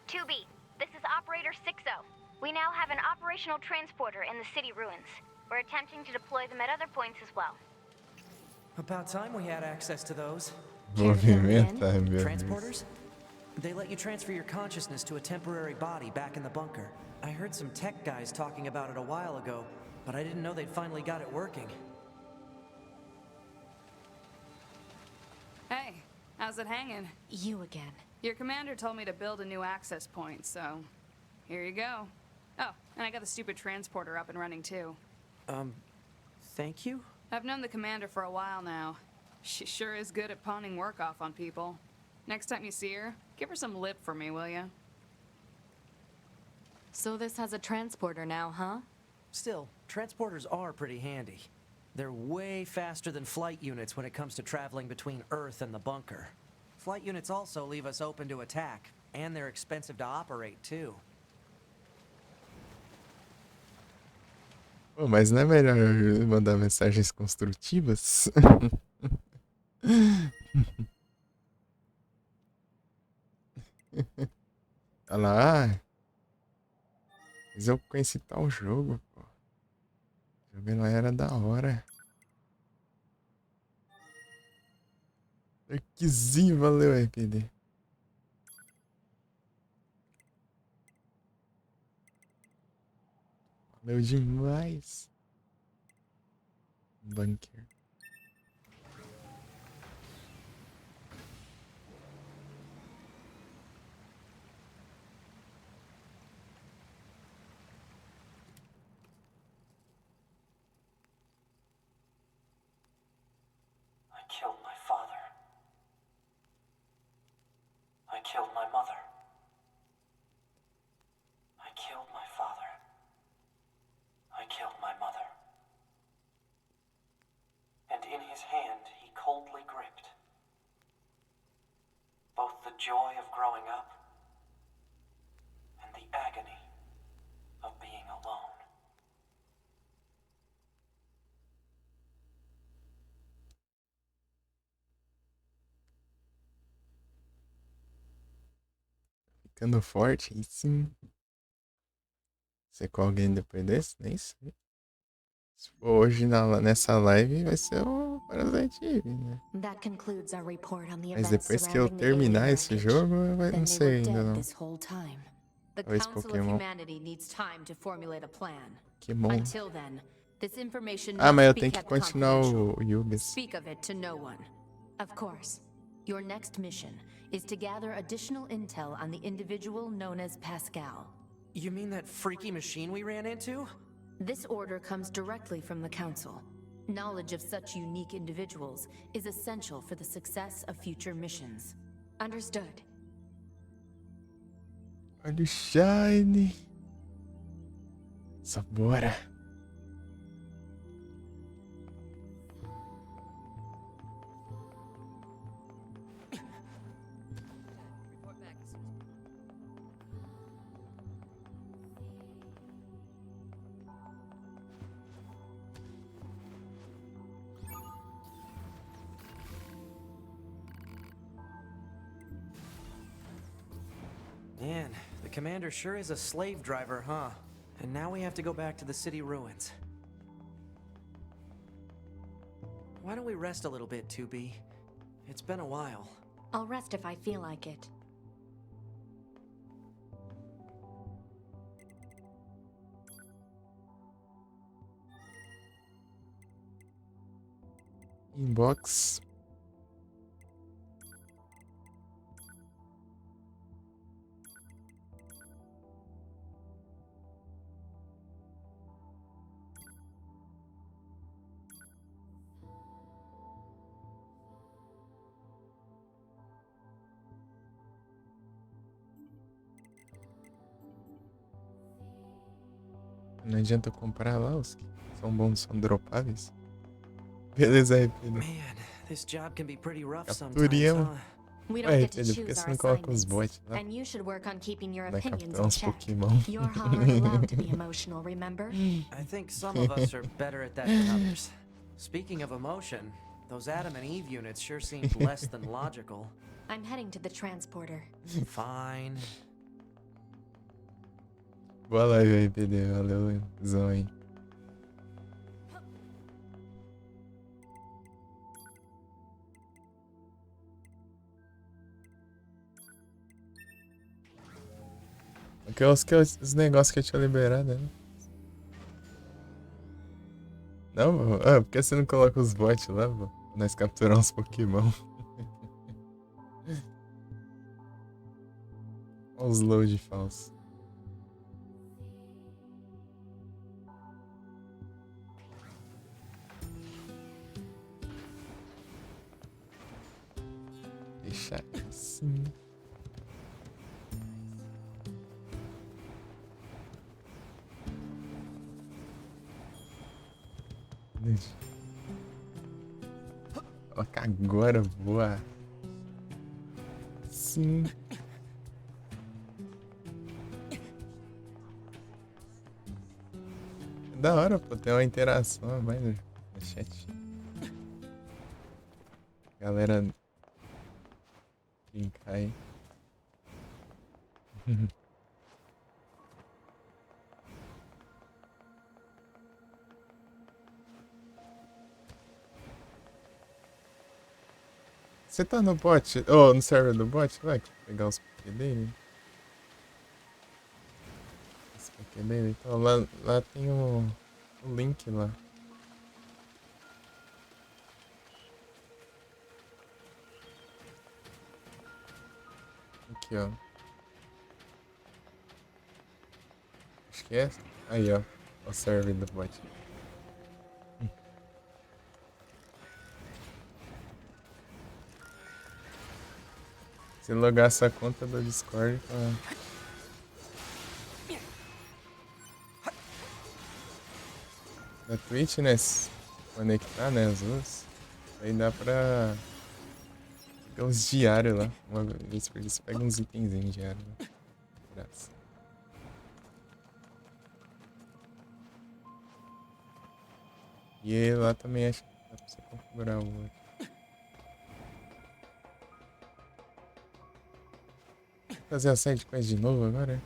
2B, this is Operator 60. We now have an operational transporter in the city ruins. We're attempting to deploy them at other points as well. About time we had access to those. Movimenta, meu Transporters? They let you transfer your consciousness to a temporary body back in the bunker. I heard some tech guys talking about it a while ago, but I didn't know they'd finally got it working. Hey, how's it hanging? You again. Your commander told me to build a new access point, so here you go. Oh, and I got the stupid transporter up and running too. Thank you? I've known the commander for a while now. She sure is good at pawning work off on people. Next time you see her, give her some lip for me, will ya? So this has a transporter now, huh? Still, transporters are pretty handy. They're way faster than flight units when it comes to traveling between Earth and the bunker. Flight units also leave us open to attack, and they're expensive to operate, too. Pô, mas não é melhor mandar mensagens construtivas? Olha lá. Mas eu conheci tal jogo, pô. O jogo lá era da hora. Arquizinho, valeu, RPD. Valeu demais. Bunker. I killed my father. I killed my mother. I killed my father. I killed my mother. And in his hand he coldly gripped both the joy of growing up and the agony of being alone. Ficando forte, aí sim. Ser com alguém depois desse? Nem sei. Se for hoje nessa live, vai ser o Parasite Eve, né? That concludes our report on the Mas events depois que eu surrounding the terminar alien esse wreckage. jogo, eu não Then they sei were ainda dead não. this whole time. The Talvez Council of Pokémon. Humanity needs time to formulate a plan. Pokémon. Until then, this information Ah, mas eu must be tenho que kept continuar confidential. o Yubis. Speak of it to no one. Of course. Your next mission is to gather additional intel on the individual known as Pascal. You mean that freaky machine we ran into? This order comes directly from the Council. Knowledge of such unique individuals is essential for the success of future missions. Understood. Olha o Shine. Só bora. Man, the commander sure is a slave driver, huh? And now we have to go back to the city ruins. Why don't we rest a little bit, 2B? It's been a while. I'll rest if I feel like it. Inbox. Não adianta eu comprar lá, os que são bons, são dropáveis. Beleza, RPD. Man, this job can be pretty rough sometimes, Capturemos. huh? We Ué, don't get to RPD, por que choose você our não coloca os assignments. bots lá? And you should work on keeping your Vai opinions capturar in uns check. Pokémon. You're hard allowed to be emotional, remember? I think some of us are better at that than others. Speaking of emotion, those Adam and Eve units sure seemed less than logical. I'm heading to the transporter. Fine. Boa live, RPD. Valeu, Zão aí. Os negócios que eu tinha liberado, né? Não, por que você não coloca os bots lá, pô? Nós capturamos uns Pokémon. Olha os load falsos. Deixar assim. Coloca agora, boa. Sim. É da hora, pô, ter uma interação mais no chat. Galera brincar aí. Você tá no bot? Oh, no server do bot? Vai pegar os PQ dele? Os PQ dele? Então lá tem o link lá. Aqui, ó. Acho que é. Aí, ó. O server do bot. Se logar essa conta do Discord na Twitch, né? Se conectar, né? As duas. Aí dá pra pegar uns diários lá. Uma vez por dia você pega uns itenzinhos diários lá. Graças. E aí lá também acho que dá pra você configurar o outro. Fazer a side quest de novo agora?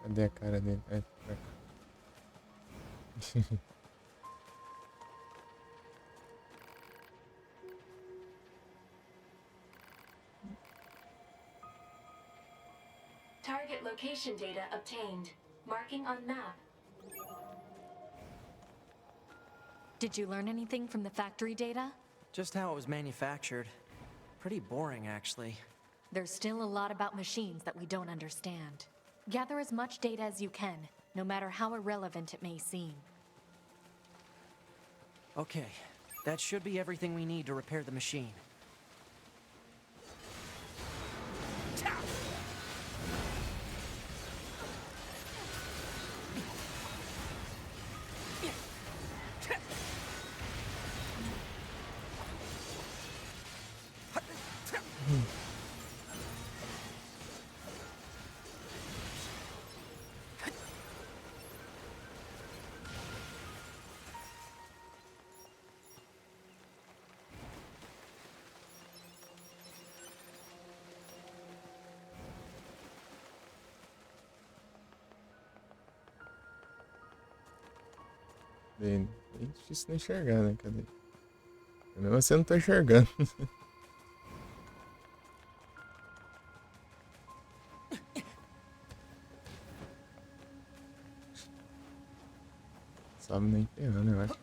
Cadê a cara dele? É, pra cá. Target location data obtained. Marking on map. Did you learn anything from the factory data? Just how it was manufactured. Pretty boring, actually. There's still a lot about machines that we don't understand. Gather as much data as you can, no matter how irrelevant it may seem. Okay, that should be everything we need to repair the machine. É difícil não enxergar, né? Cadê? Mesmo assim eu não tô enxergando. Sobe nem ferrando, eu acho.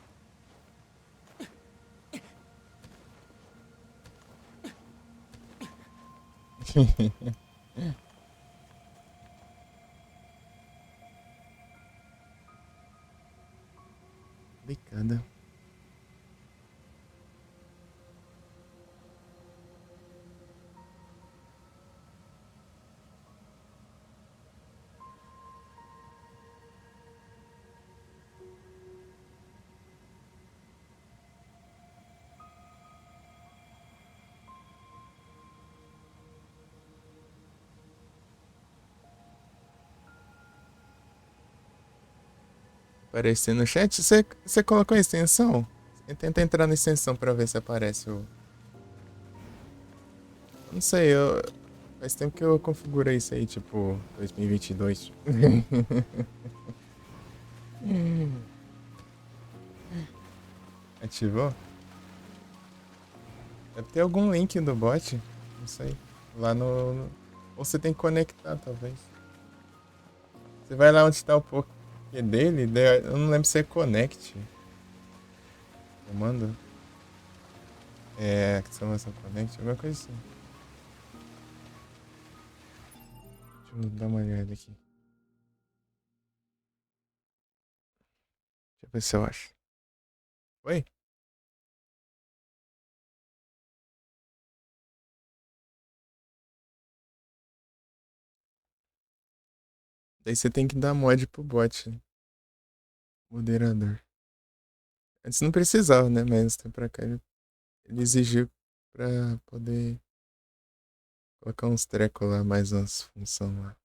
Complicada. Aparecer no chat, você colocou a extensão? Tenta entrar na extensão pra ver se aparece o... Não sei, faz tempo que eu configurei isso aí, tipo, 2022. Ativou? Deve ter algum link do bot, não sei. Lá no... Ou você tem que conectar, talvez. Você vai lá onde está o Poké dele, eu não lembro se é Connect. Comando. É, exclamação Connect, alguma coisa assim. Deixa eu dar uma olhada aqui. Deixa eu ver se eu acho. Oi? Daí você tem que dar mod pro bot. Moderador. Antes não precisava, né? Mas tem pra cá ele exigiu pra poder colocar uns trecos lá, mais umas funções lá.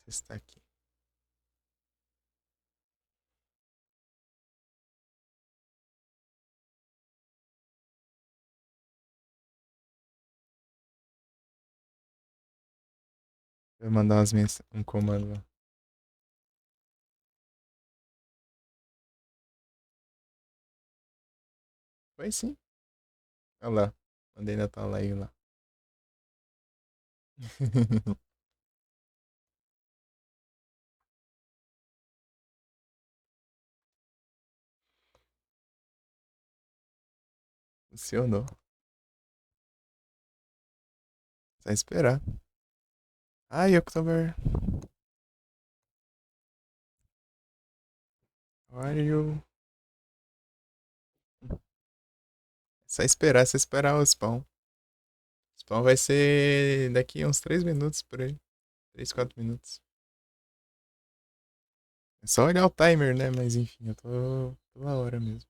Está aqui. Vou mandar um comando lá. Foi sim. Olha lá. Mandei na tela aí lá. Funcionou. Só esperar. Ai, October. How are you? Só esperar o spawn. O spawn vai ser daqui a uns 3 minutos por aí. 3, 4 minutos. É só olhar o timer, né? Mas enfim, eu tô toda hora mesmo.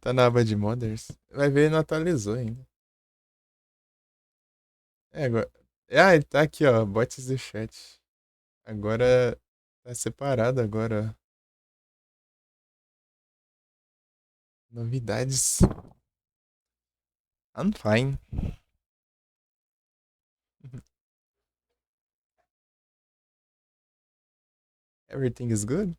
Tá na aba de modders. Vai ver, não atualizou ainda. É, agora. Ah, ele tá aqui, ó. Bots do chat. Agora tá separado agora. Novidades. I'm fine. Everything is good?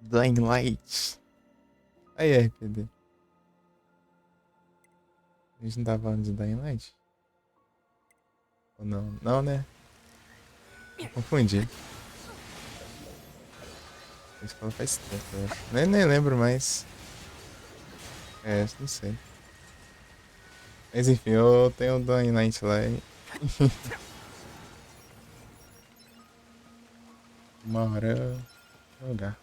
Dying Light. Aí, RPD. A gente não tá falando de Dying Light? Ou não? Não, né? Confundi. A escola faz tempo, eu acho. Nem lembro mais. É, não sei. Mas enfim, eu tenho o Dying Light lá e... Uma hora eu vou jogar.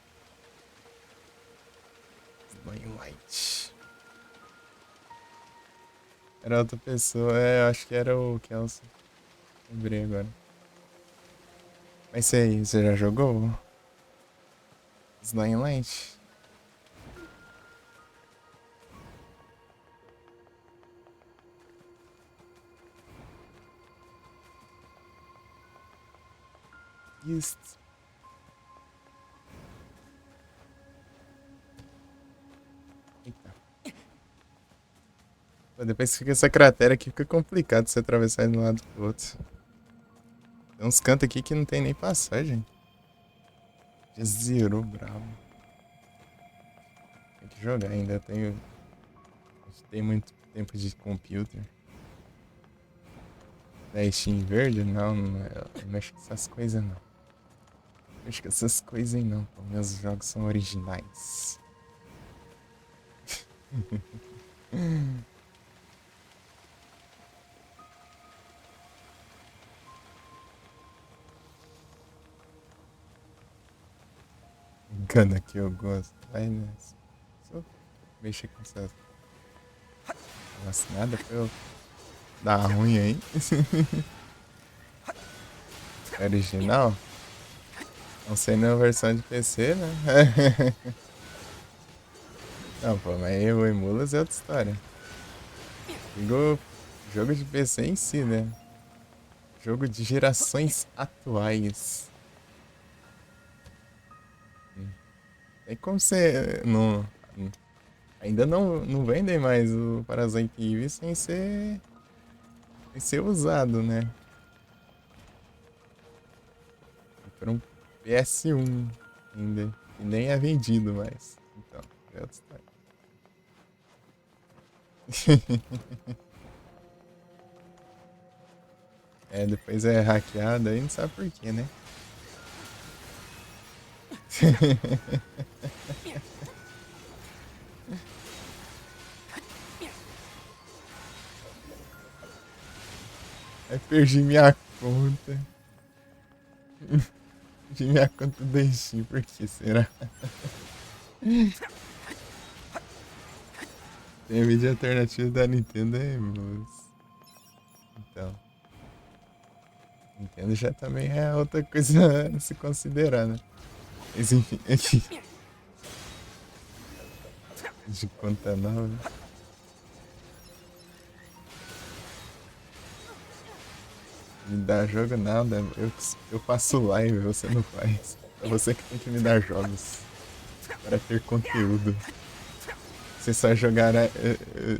Dying Light. Era outra pessoa, eu acho que era o Kelso. Lembrei agora. Mas você já jogou? Dying Light? Isso. Eita. Pô, depois que fica essa cratera aqui, fica complicado você atravessar de um lado pro outro. Tem uns cantos aqui que não tem nem passagem. Já zerou, bravo. Tem que jogar ainda, tenho... Tem muito tempo de computer. Da Steam verde? Não, não mexe com essas coisas não. Mexe com essas coisas aí não, pô. Meus jogos são originais. brincando aqui, eu gosto. Vai nessa. Só mexer com essas. Nossa, nada pra eu dar ruim aí. Original? Não sei na versão de PC, né? Não, pô, mas o Emulas é outra história. Digo, jogo de PC em si, né? Jogo de gerações atuais. Tem como você não, ainda não vendem mais o Parasite Eve sem ser usado, né? Por um PS1 ainda. E nem é vendido mais. Então, é outra história. É, depois é hackeado aí, não sabe por quê, né? Aí perdi minha conta. Perdi minha conta do Steam, por que será? Tem vídeo alternativo da Nintendo aí, moço. Então. Nintendo já também é outra coisa a se considerar, né? Mas enfim, aqui. De conta nova. Me dá jogo nada, eu faço live, você não faz. É você que tem que me dar jogos. Para ter conteúdo. Você só jogar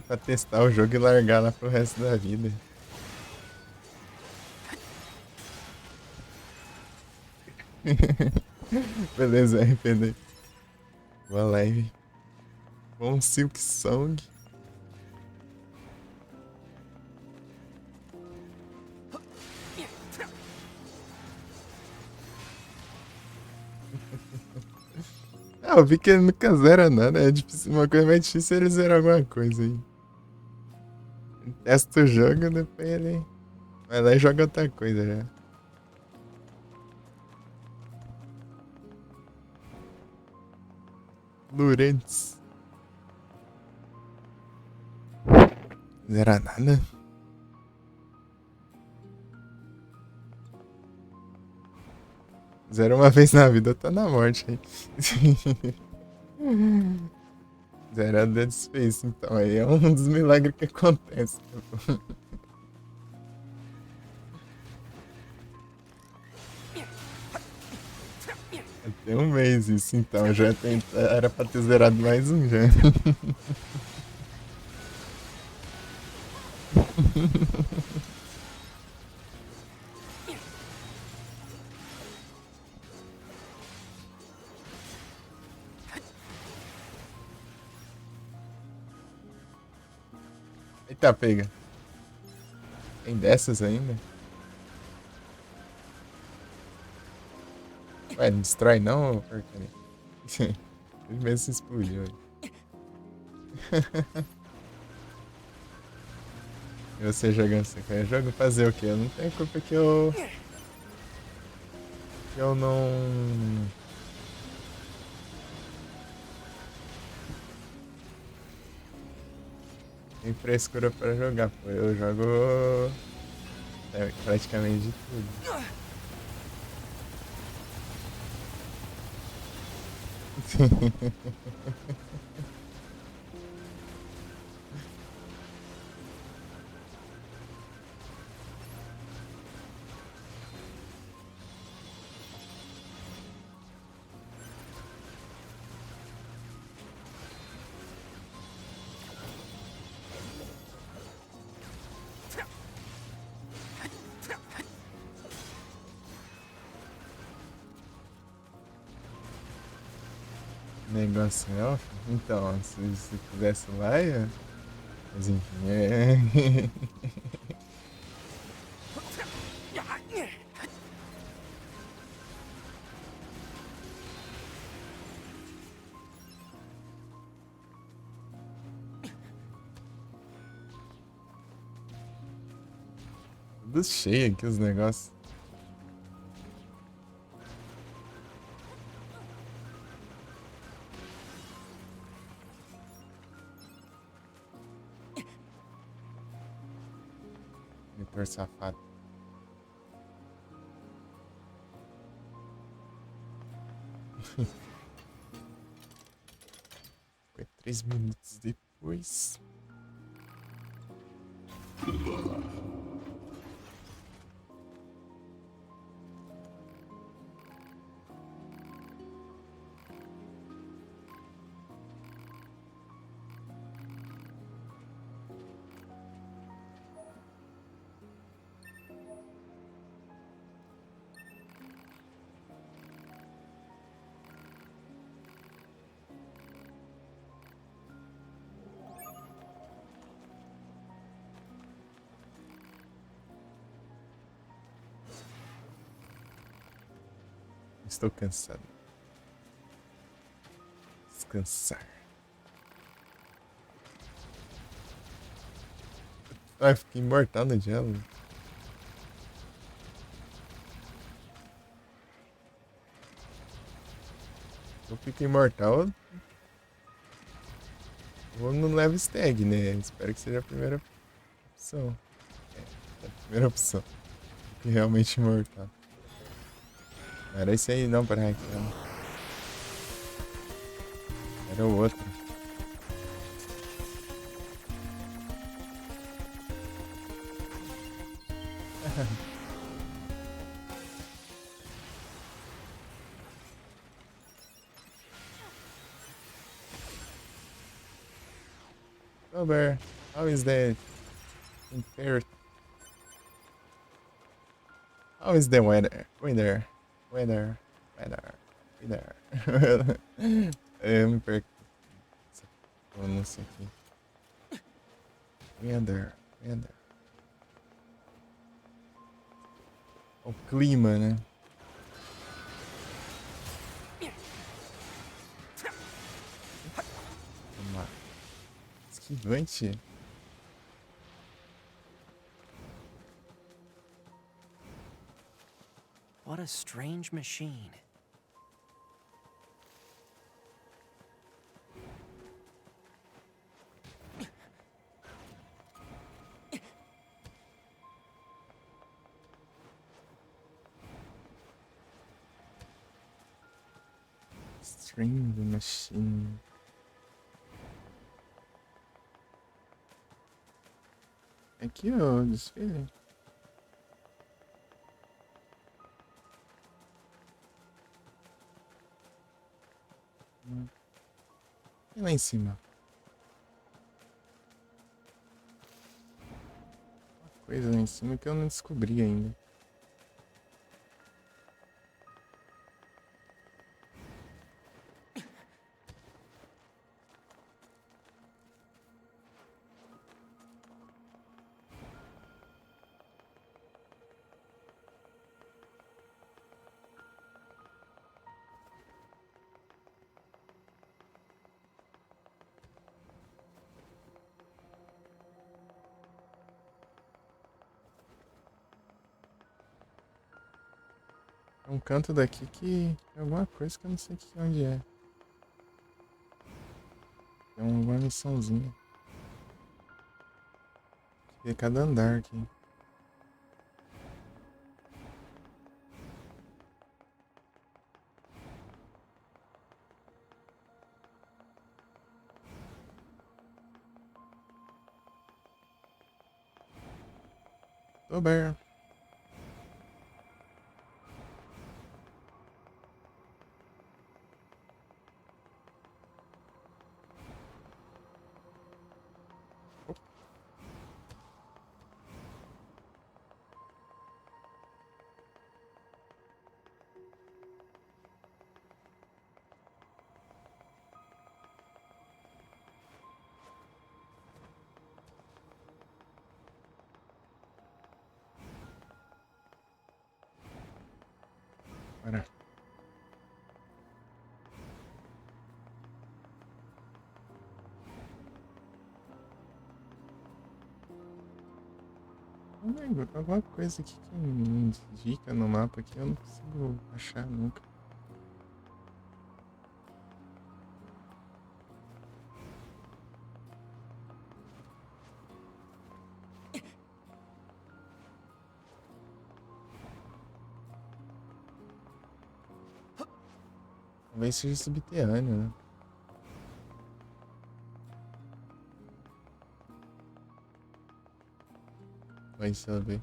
pra testar o jogo e largar lá pro resto da vida. Beleza, RPD. Boa live. Bom Silk Song. Ah, eu vi que ele nunca zera nada. É difícil, uma coisa mais difícil é ele zerar alguma coisa aí. Testa o jogo, depois ele vai lá e joga outra coisa já. Lurentes. Zera nada? Zero uma vez na vida, tá na morte aí. Zero a Dead Space, então aí é um dos milagres que acontece. Tem um mês isso, então já era pra ter zerado mais um já. Eita, pega. Tem dessas ainda? Ué, não destrói não, porcaria? Ele mesmo se explodiu aí. E você jogando esse jogo, fazer o quê? Eu não tenho culpa que eu não... Tem frescura pra jogar, pô. Eu jogo praticamente de tudo. Negócio é off? Então, se fizesse lá, ia... Mas enfim, é... Tudo cheio aqui os negócios. Trator safado. Foi 3 minutos depois. Estou cansado. Descansar. Ai, fiquei imortal no diálogo. Eu fico imortal. Ou não levo stag, né? Espero que seja a primeira opção. É a primeira opção. Fico realmente imortal. Não era esse aí não, para hackear. Era o outro. Sober, how is the impaired? How is the weather? Weather. Eu me perco. Eu não sei aqui. Weather. O clima, né? Vamos lá. Esquivante. What a strange machine. Strange machine. Aqui, ó, desfile. E lá em cima? Uma coisa lá em cima que eu não descobri ainda. É um canto daqui que é alguma coisa que eu não sei onde é. É uma missãozinha. É cada andar aqui. Tô bem. Para. Não lembro, alguma coisa aqui que me indica no mapa aqui, eu não consigo achar nunca. Talvez seja subterrâneo, né? Vai saber.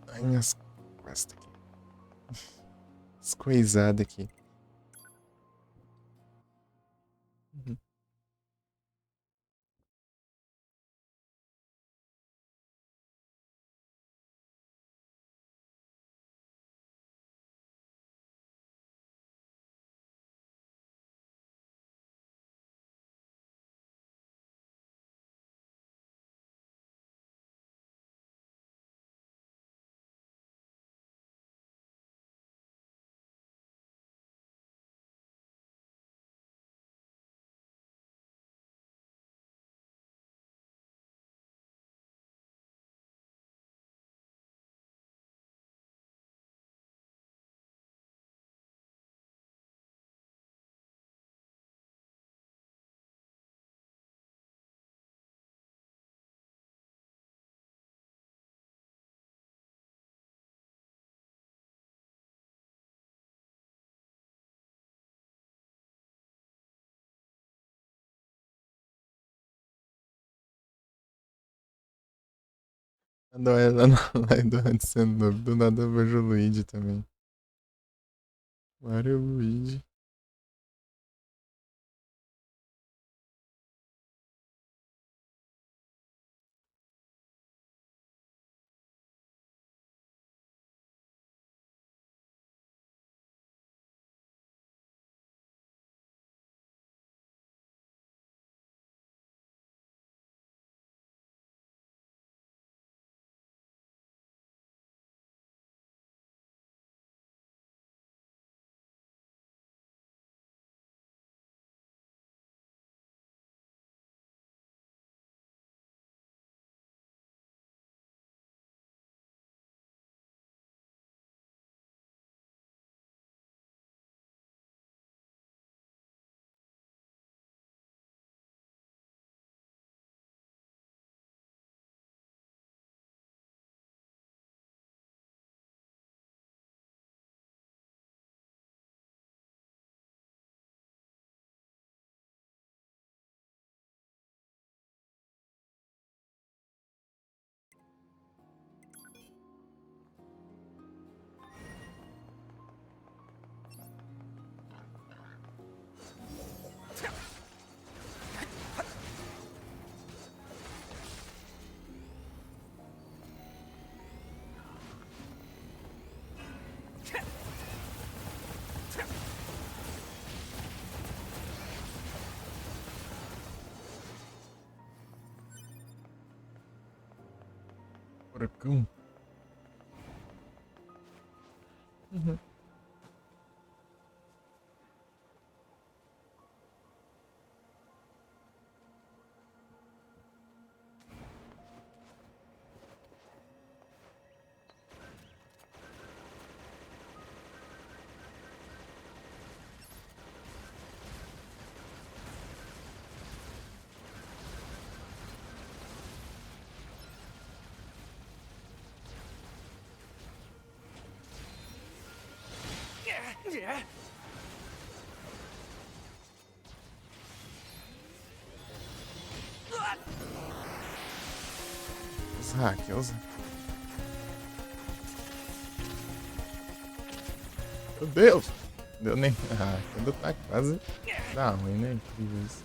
Ai, minhas costas aqui. Escoisada aqui. Uhum. Quando ela na live do Hansel do nada eu vejo o Luigi também. Mario Luigi. Porcão. Uhum. Os hackers. Meu Deus! Deu nem. Ah, quando tá quase. Dá ruim, né? Incrível isso.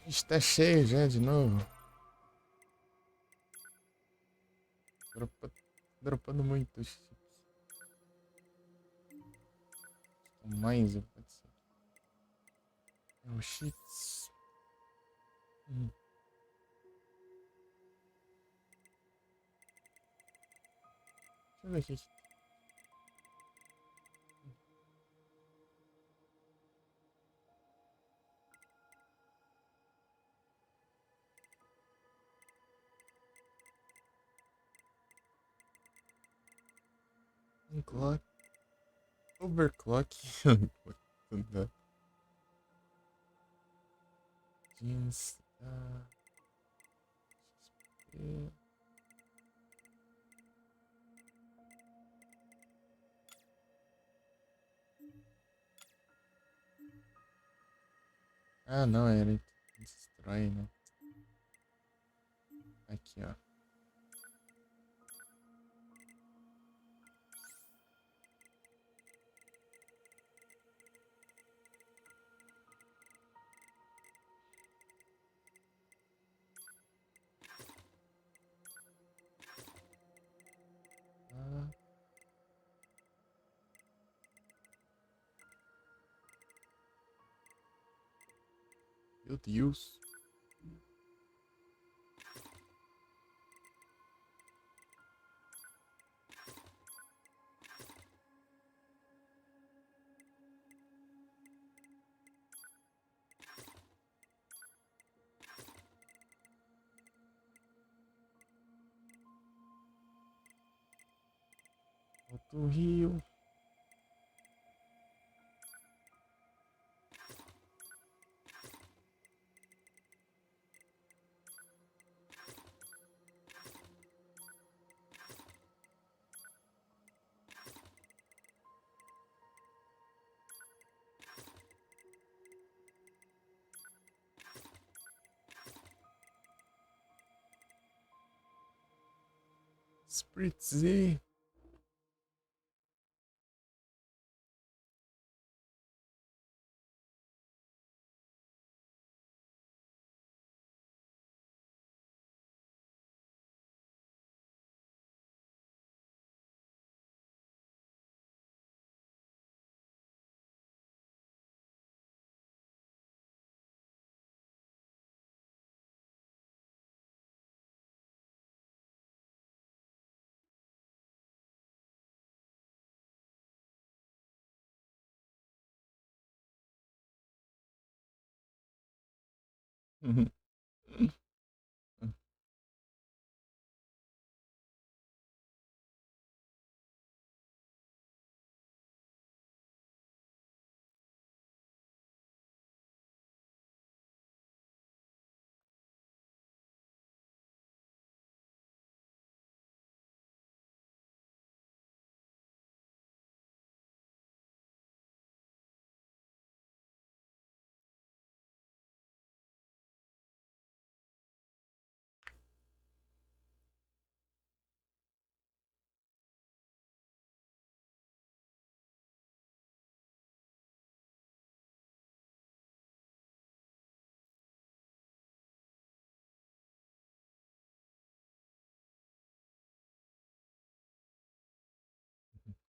Está cheio já de novo. Dropando muito chips. Mais, pode ser. É o cheats. Deixa eu ver aqui. Clock. Overclock. Jeans. XP. Ah, não, ele destrói, né? Aqui, ó. Ah. Meu Deus. Alto Rio. Spritzy.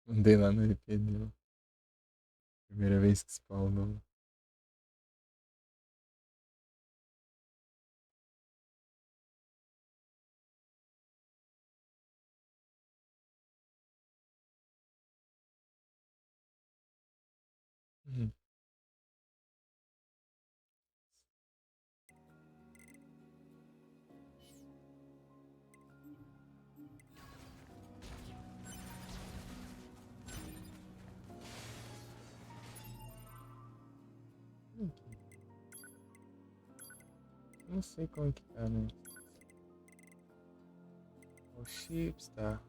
Andei lá no RP dele. Primeira vez que spawnou. Não sei como que tá, né? O chips tá.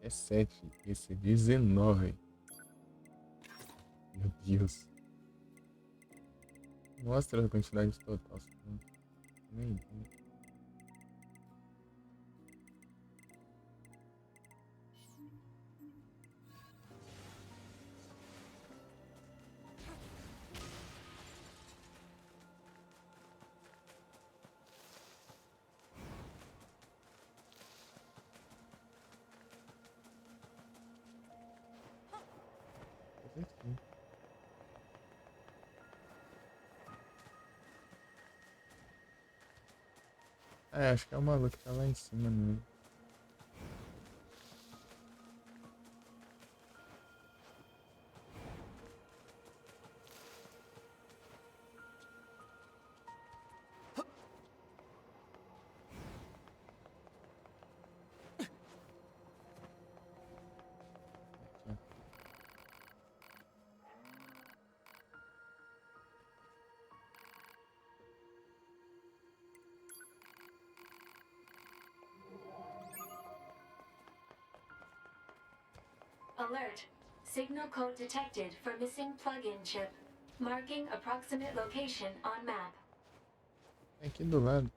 É 7. Esse é 19. Meu Deus. Mostra a quantidade total. Nem vi. Aqui. É, acho que é o maluco que tá lá em cima, né? Alert. Signal code detected for missing plug-in chip. Marking approximate location on map. É aqui do lado.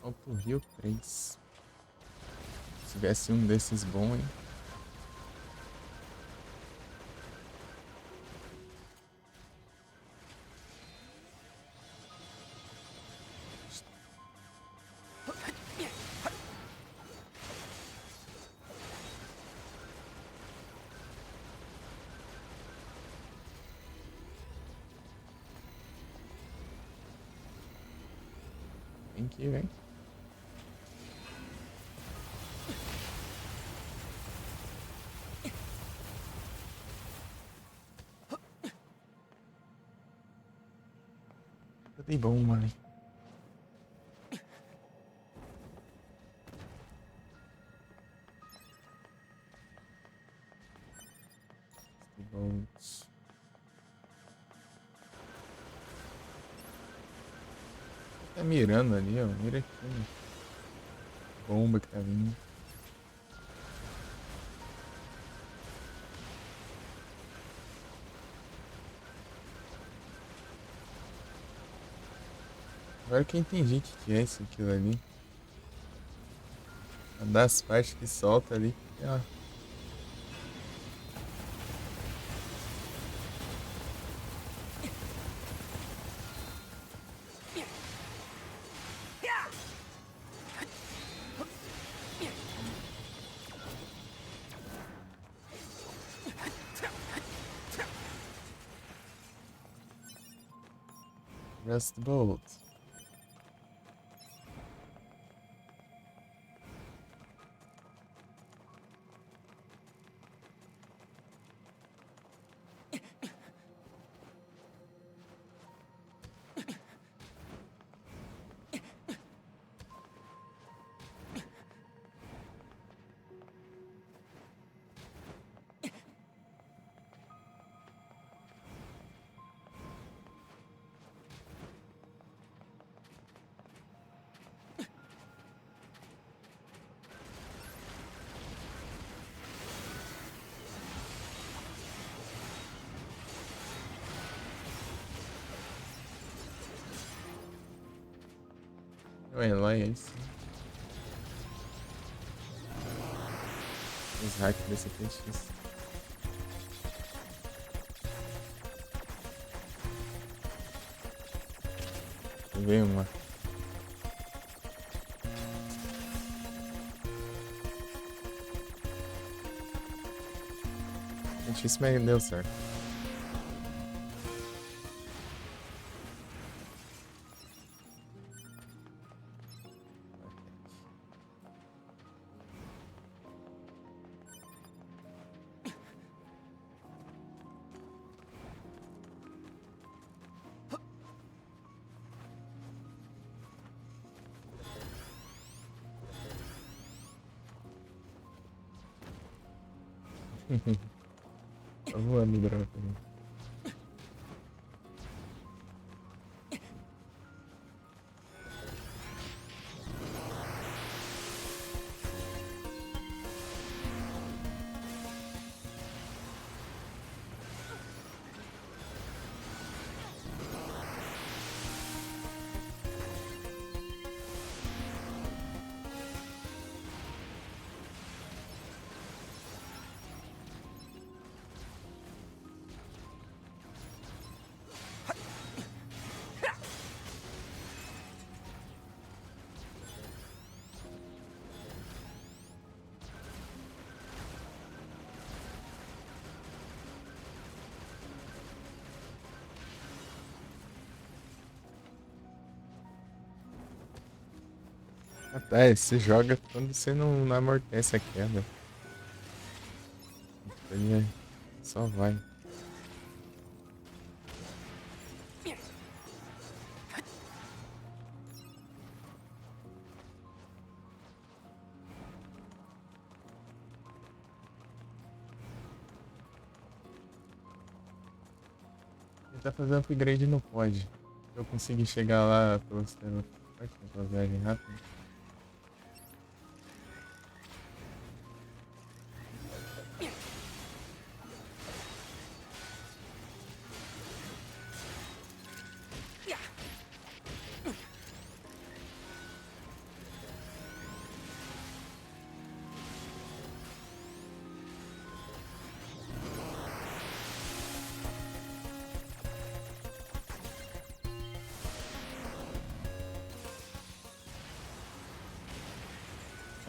Alto Rio 3. Se tivesse um desses bom, hein? Vem aqui, vem. Dei bom, mano. Bons. Tá mirando ali, ó. Mira aqui, né? Bomba que tá vindo. Agora que eu entendi o que é isso, aquilo ali. Uma das partes que solta ali. Ó. Rust Bolt. Ué, lá é isso. Os hacks desse PX. Veio uma. É difícil, mas deu certo. Tá voando o drop ali. Ah, tá, você joga quando você não amortece a queda. Aí só vai. Tentar fazer upgrade não pode. Se eu conseguir chegar lá pelos teleportes, pela viagem rápida.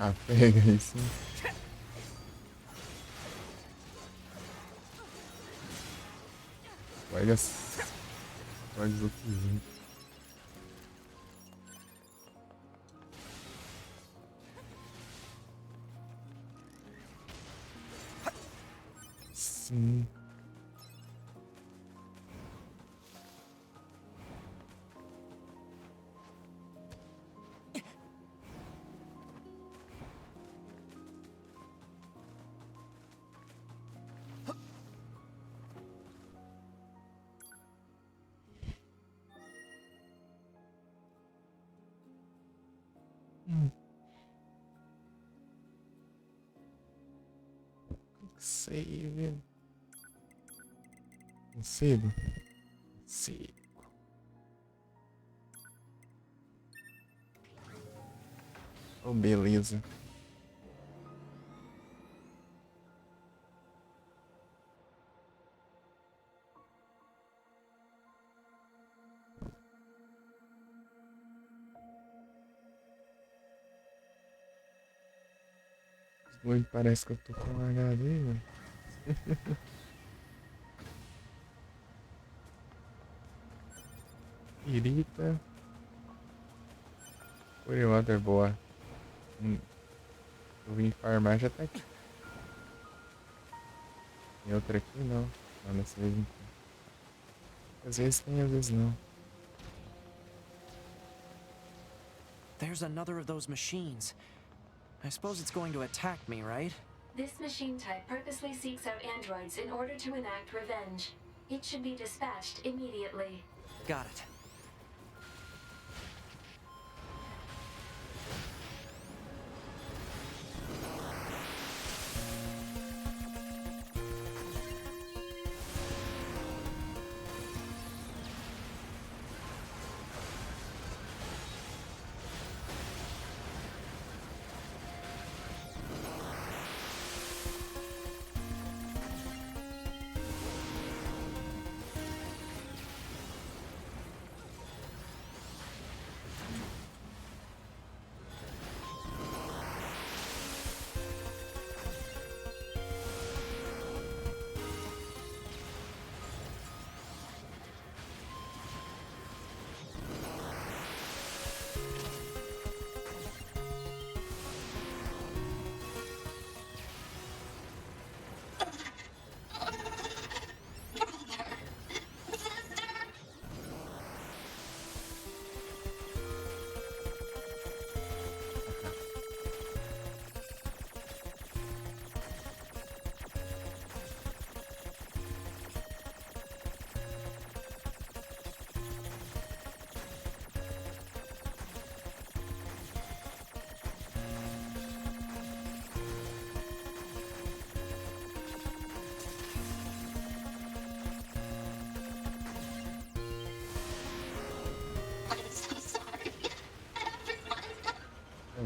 Ah, pega isso. Olha só. Olha os outros juntos. Sim. Save. Consigo? Consigo. Oh, beleza. Hoje parece que eu tô com HD, velho. Irita. Water boa. Eu vim farmar já tá aqui. Tem outra aqui não. Não, dessa vez não tem. Às vezes tem, às vezes não. There's another of those machines. I suppose it's going to attack me, right? This machine type purposely seeks out androids in order to enact revenge. It should be dispatched immediately. Got it.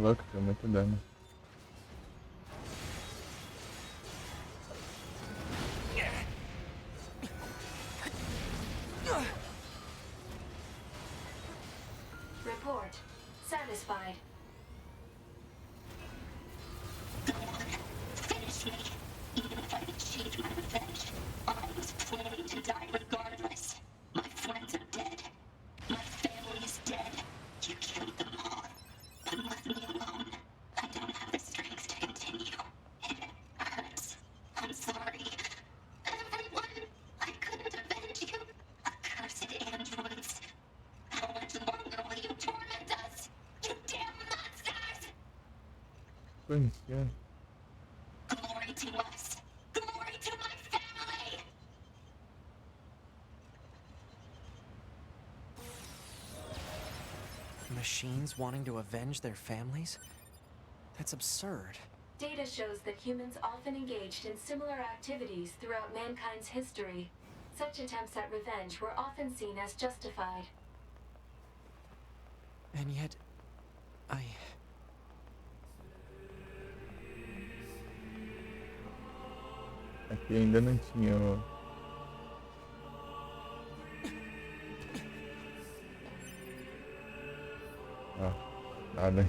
louco, deu muito dano. Report. Satisfied. Finish me. Even if I achieved my revenge, I was planning to die regardless. My friends are dead. My family is dead. You killed them all. But left me alone. I don't have the strength to continue. It hurts. I'm sorry. Everyone, I couldn't avenge you. Accursed androids. How much longer will you torment us? You damn monsters! Conhecendo. Glory to us! Glory to my family! Machines wanting to avenge their families? That's absurd. Data shows that humans often engaged in similar activities throughout mankind's history. Such attempts at revenge were often seen as justified. And yet, Aqui ainda não tinha o... nada.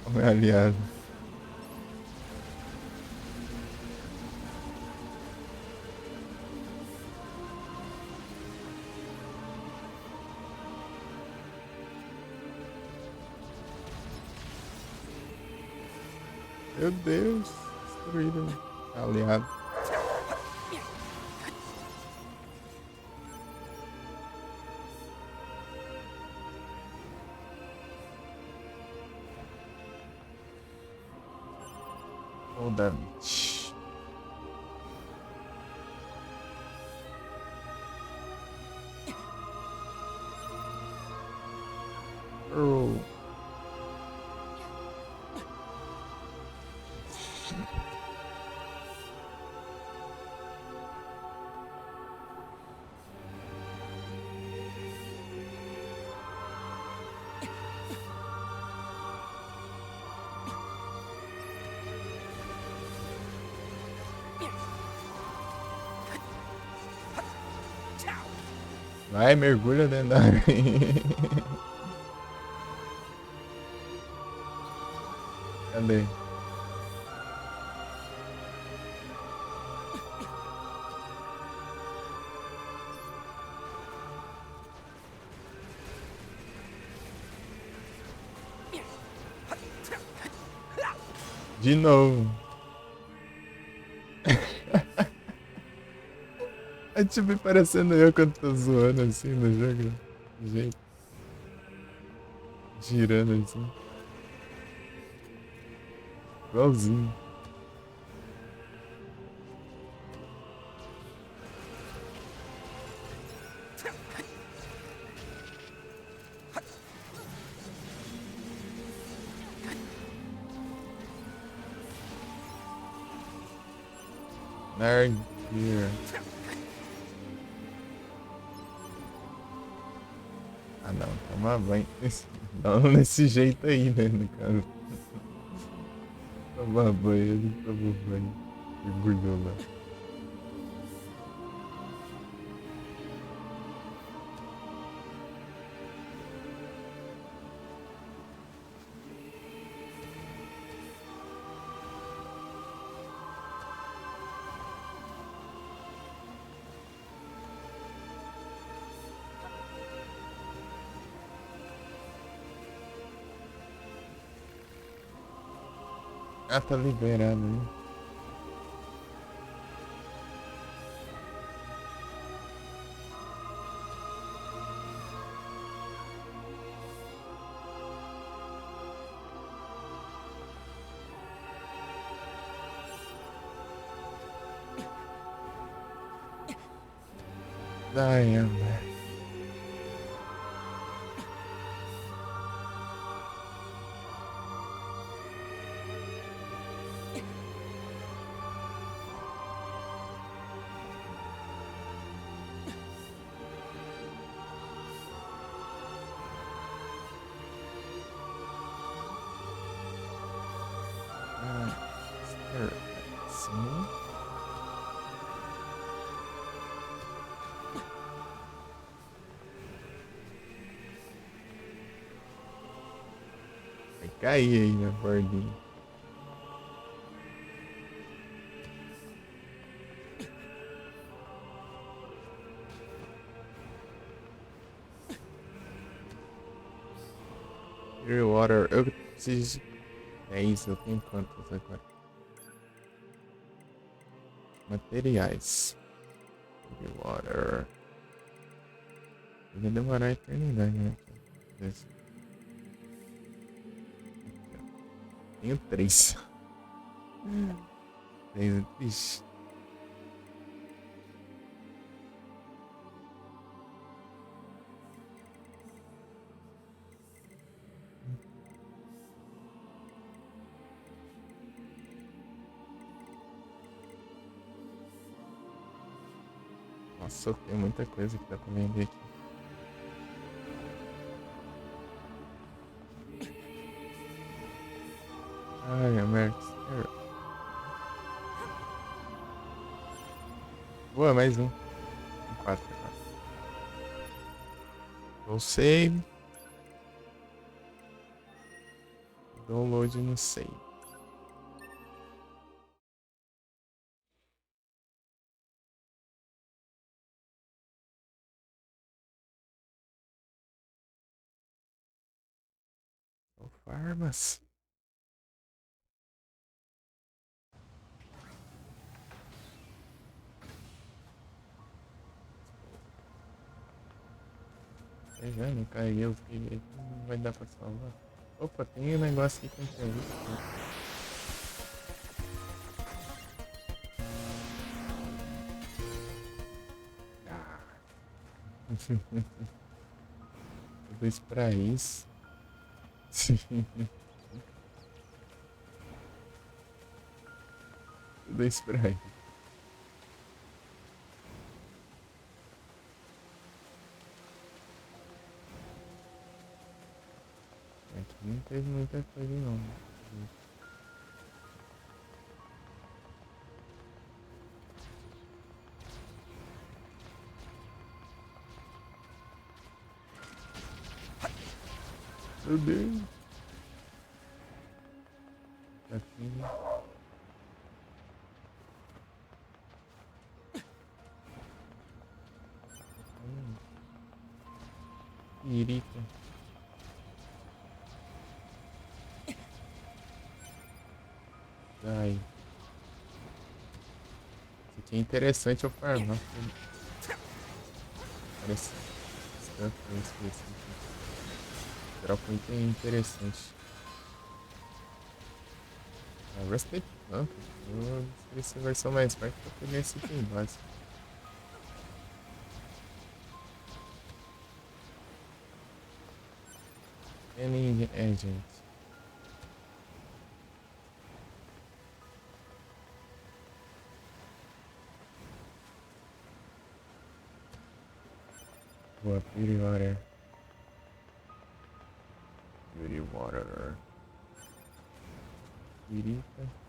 O meu aliado. Meu Deus, destruíram o aliado. O damage. Oh. Vai, mergulha dentro da água. Cadê? De novo. É tipo parecendo eu quando tô zoando assim no jogo. Gente. Girando assim. Igualzinho. Nerd here. Ah não, toma banho. Não nesse jeito aí, né, no caso. Toma banho, ele tomou banho. Mergulhou lá. Ah, tá liberado, né? Ai, amor. Sim. Vai cair aí na bordinha. Pure water. Eu preciso. É isso, eu tenho quantos agora? Materiais. Pure water. Vai demorar a eternidade, né? Tenho 3. 3 é triste. Nossa, tem muita coisa que dá pra vender aqui. Ai, a merda. Boa, mais um. 4 agora. Dou save. Download no save. Farmas. É, já não caiu, não vai dar pra salvar. Opa, tem um negócio aqui que eu não tinha visto. Tudo isso pra isso. Tudo isso pra aí. Aqui não teve muita coisa não. Meu Deus. Aqui. Irica. Ai. Isso aqui é interessante eu farmar. Parece. Troca um item interessante. A Rusted Pump. Eu esqueci a versão mais perto pra pegar esse item básico. Scanning Agent. Boa, Pure Water. Pure Water. Purica.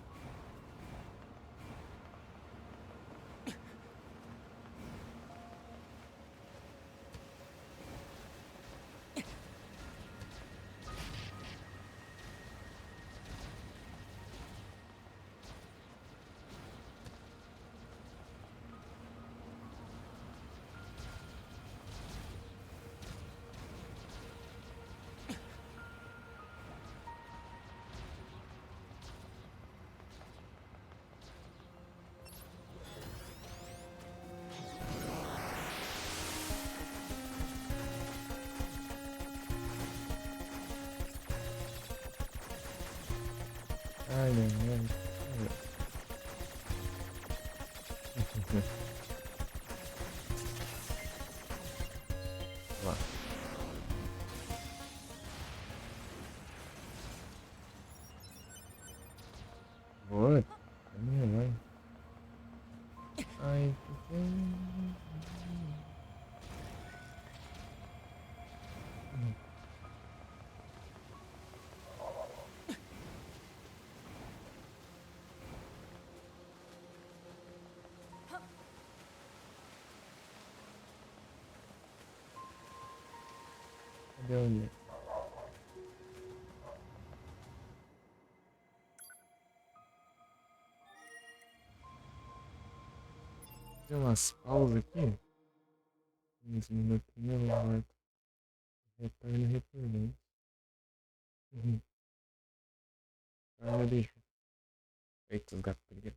Ai, ai, ai. Pô, também vai. Ai, que... Cadê o Nick? Fazer umas pausas aqui. Nesse meu primeiro lugar. Retorno e retornei. Ah, meu Deus. Eita, os gatos brigam.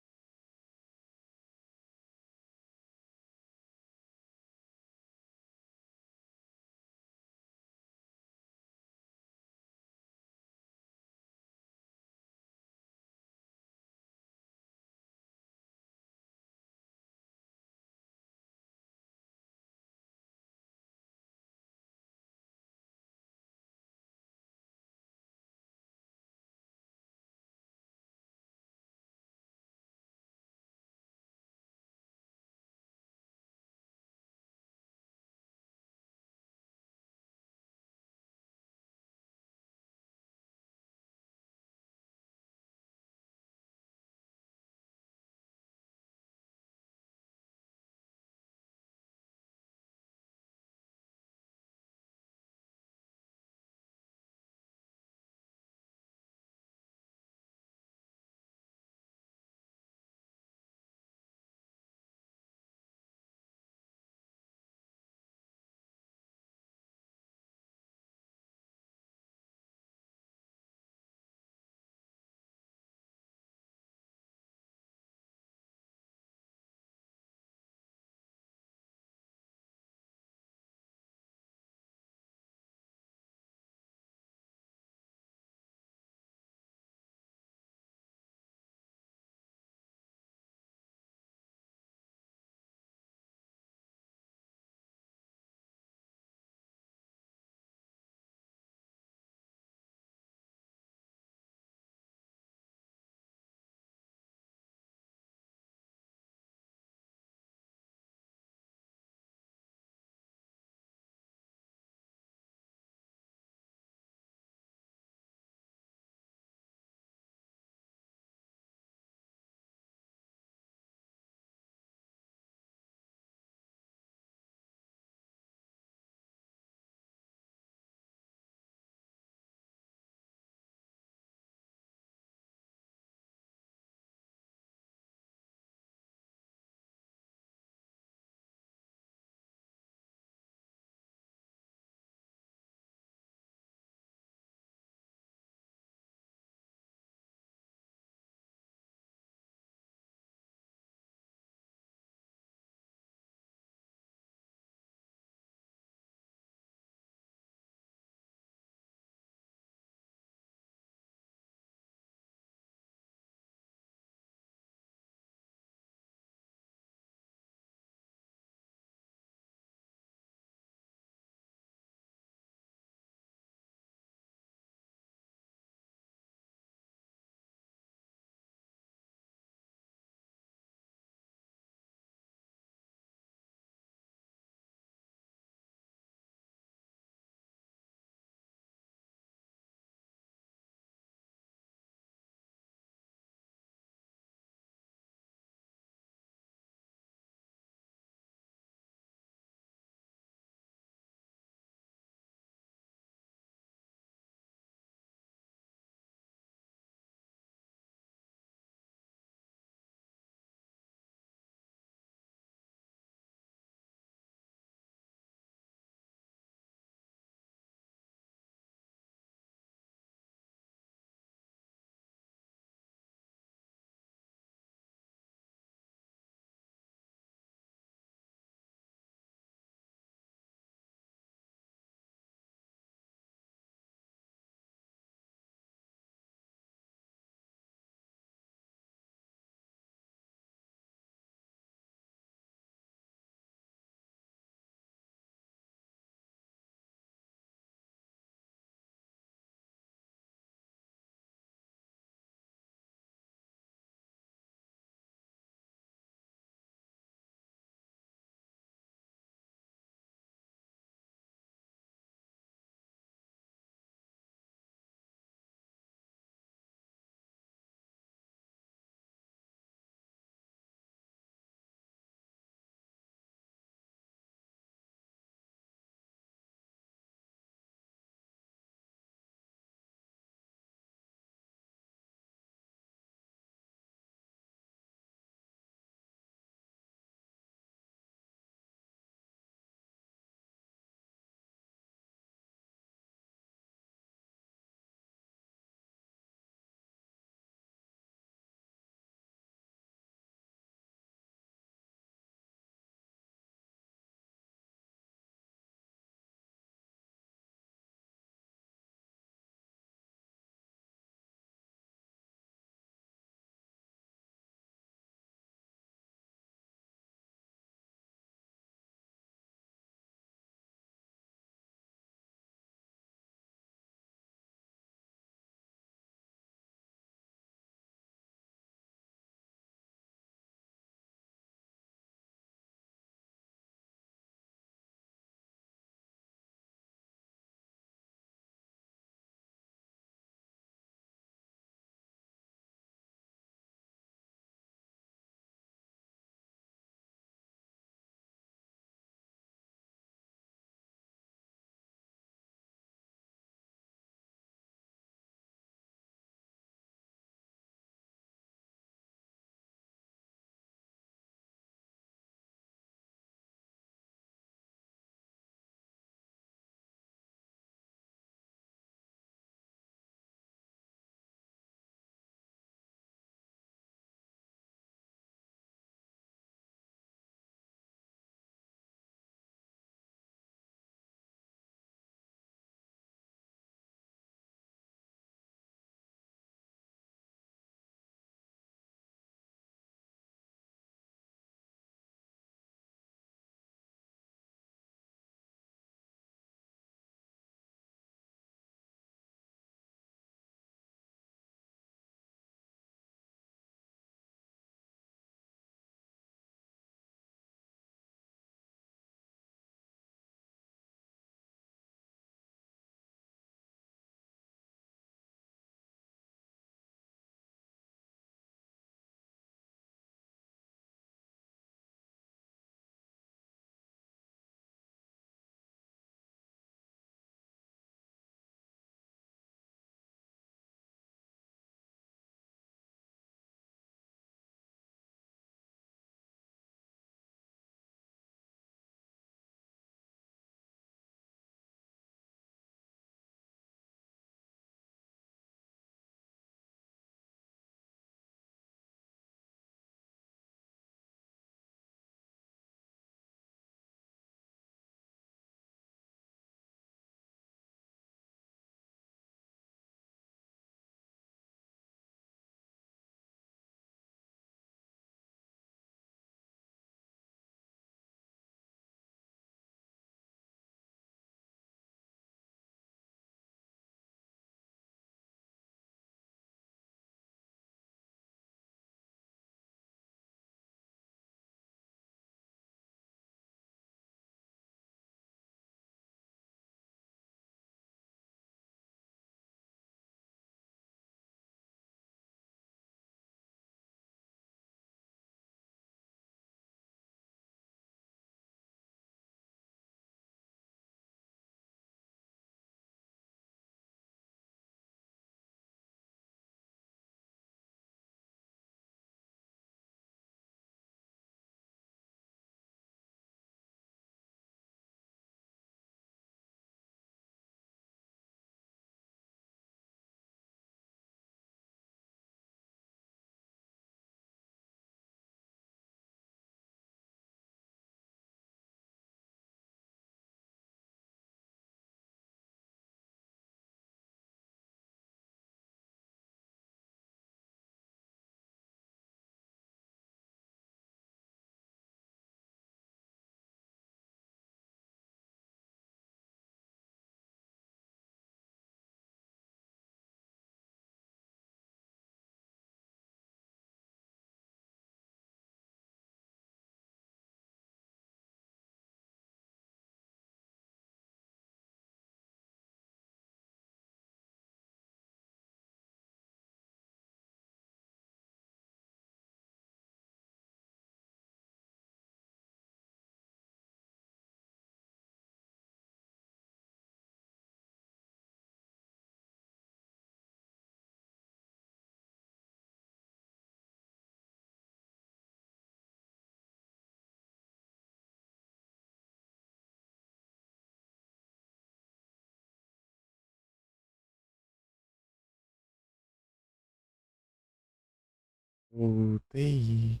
Voltei.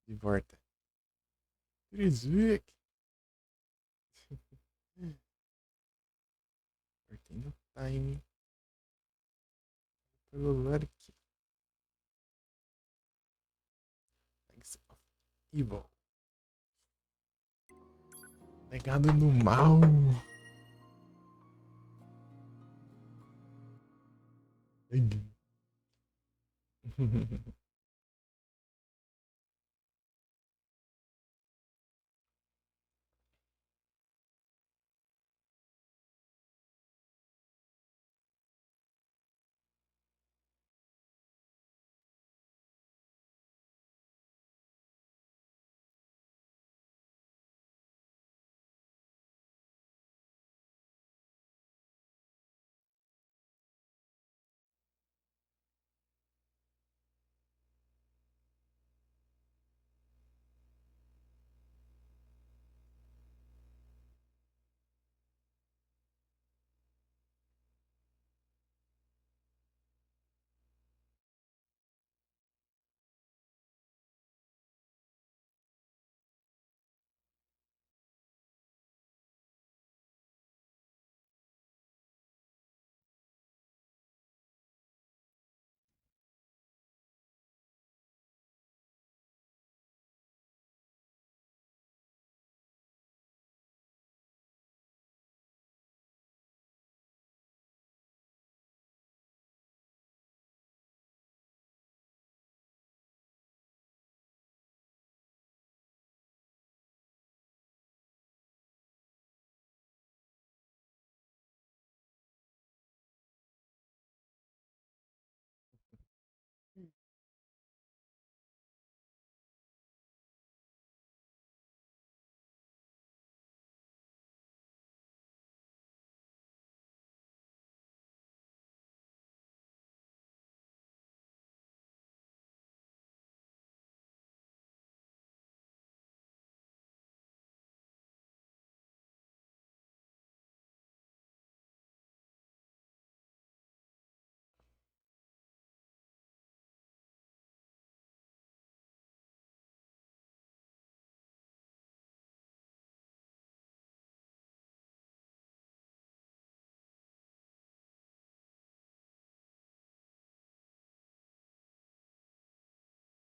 De volta. Criswick. Voltei no time. Pelo Lurk. Legacy of Evil. Legado do mal.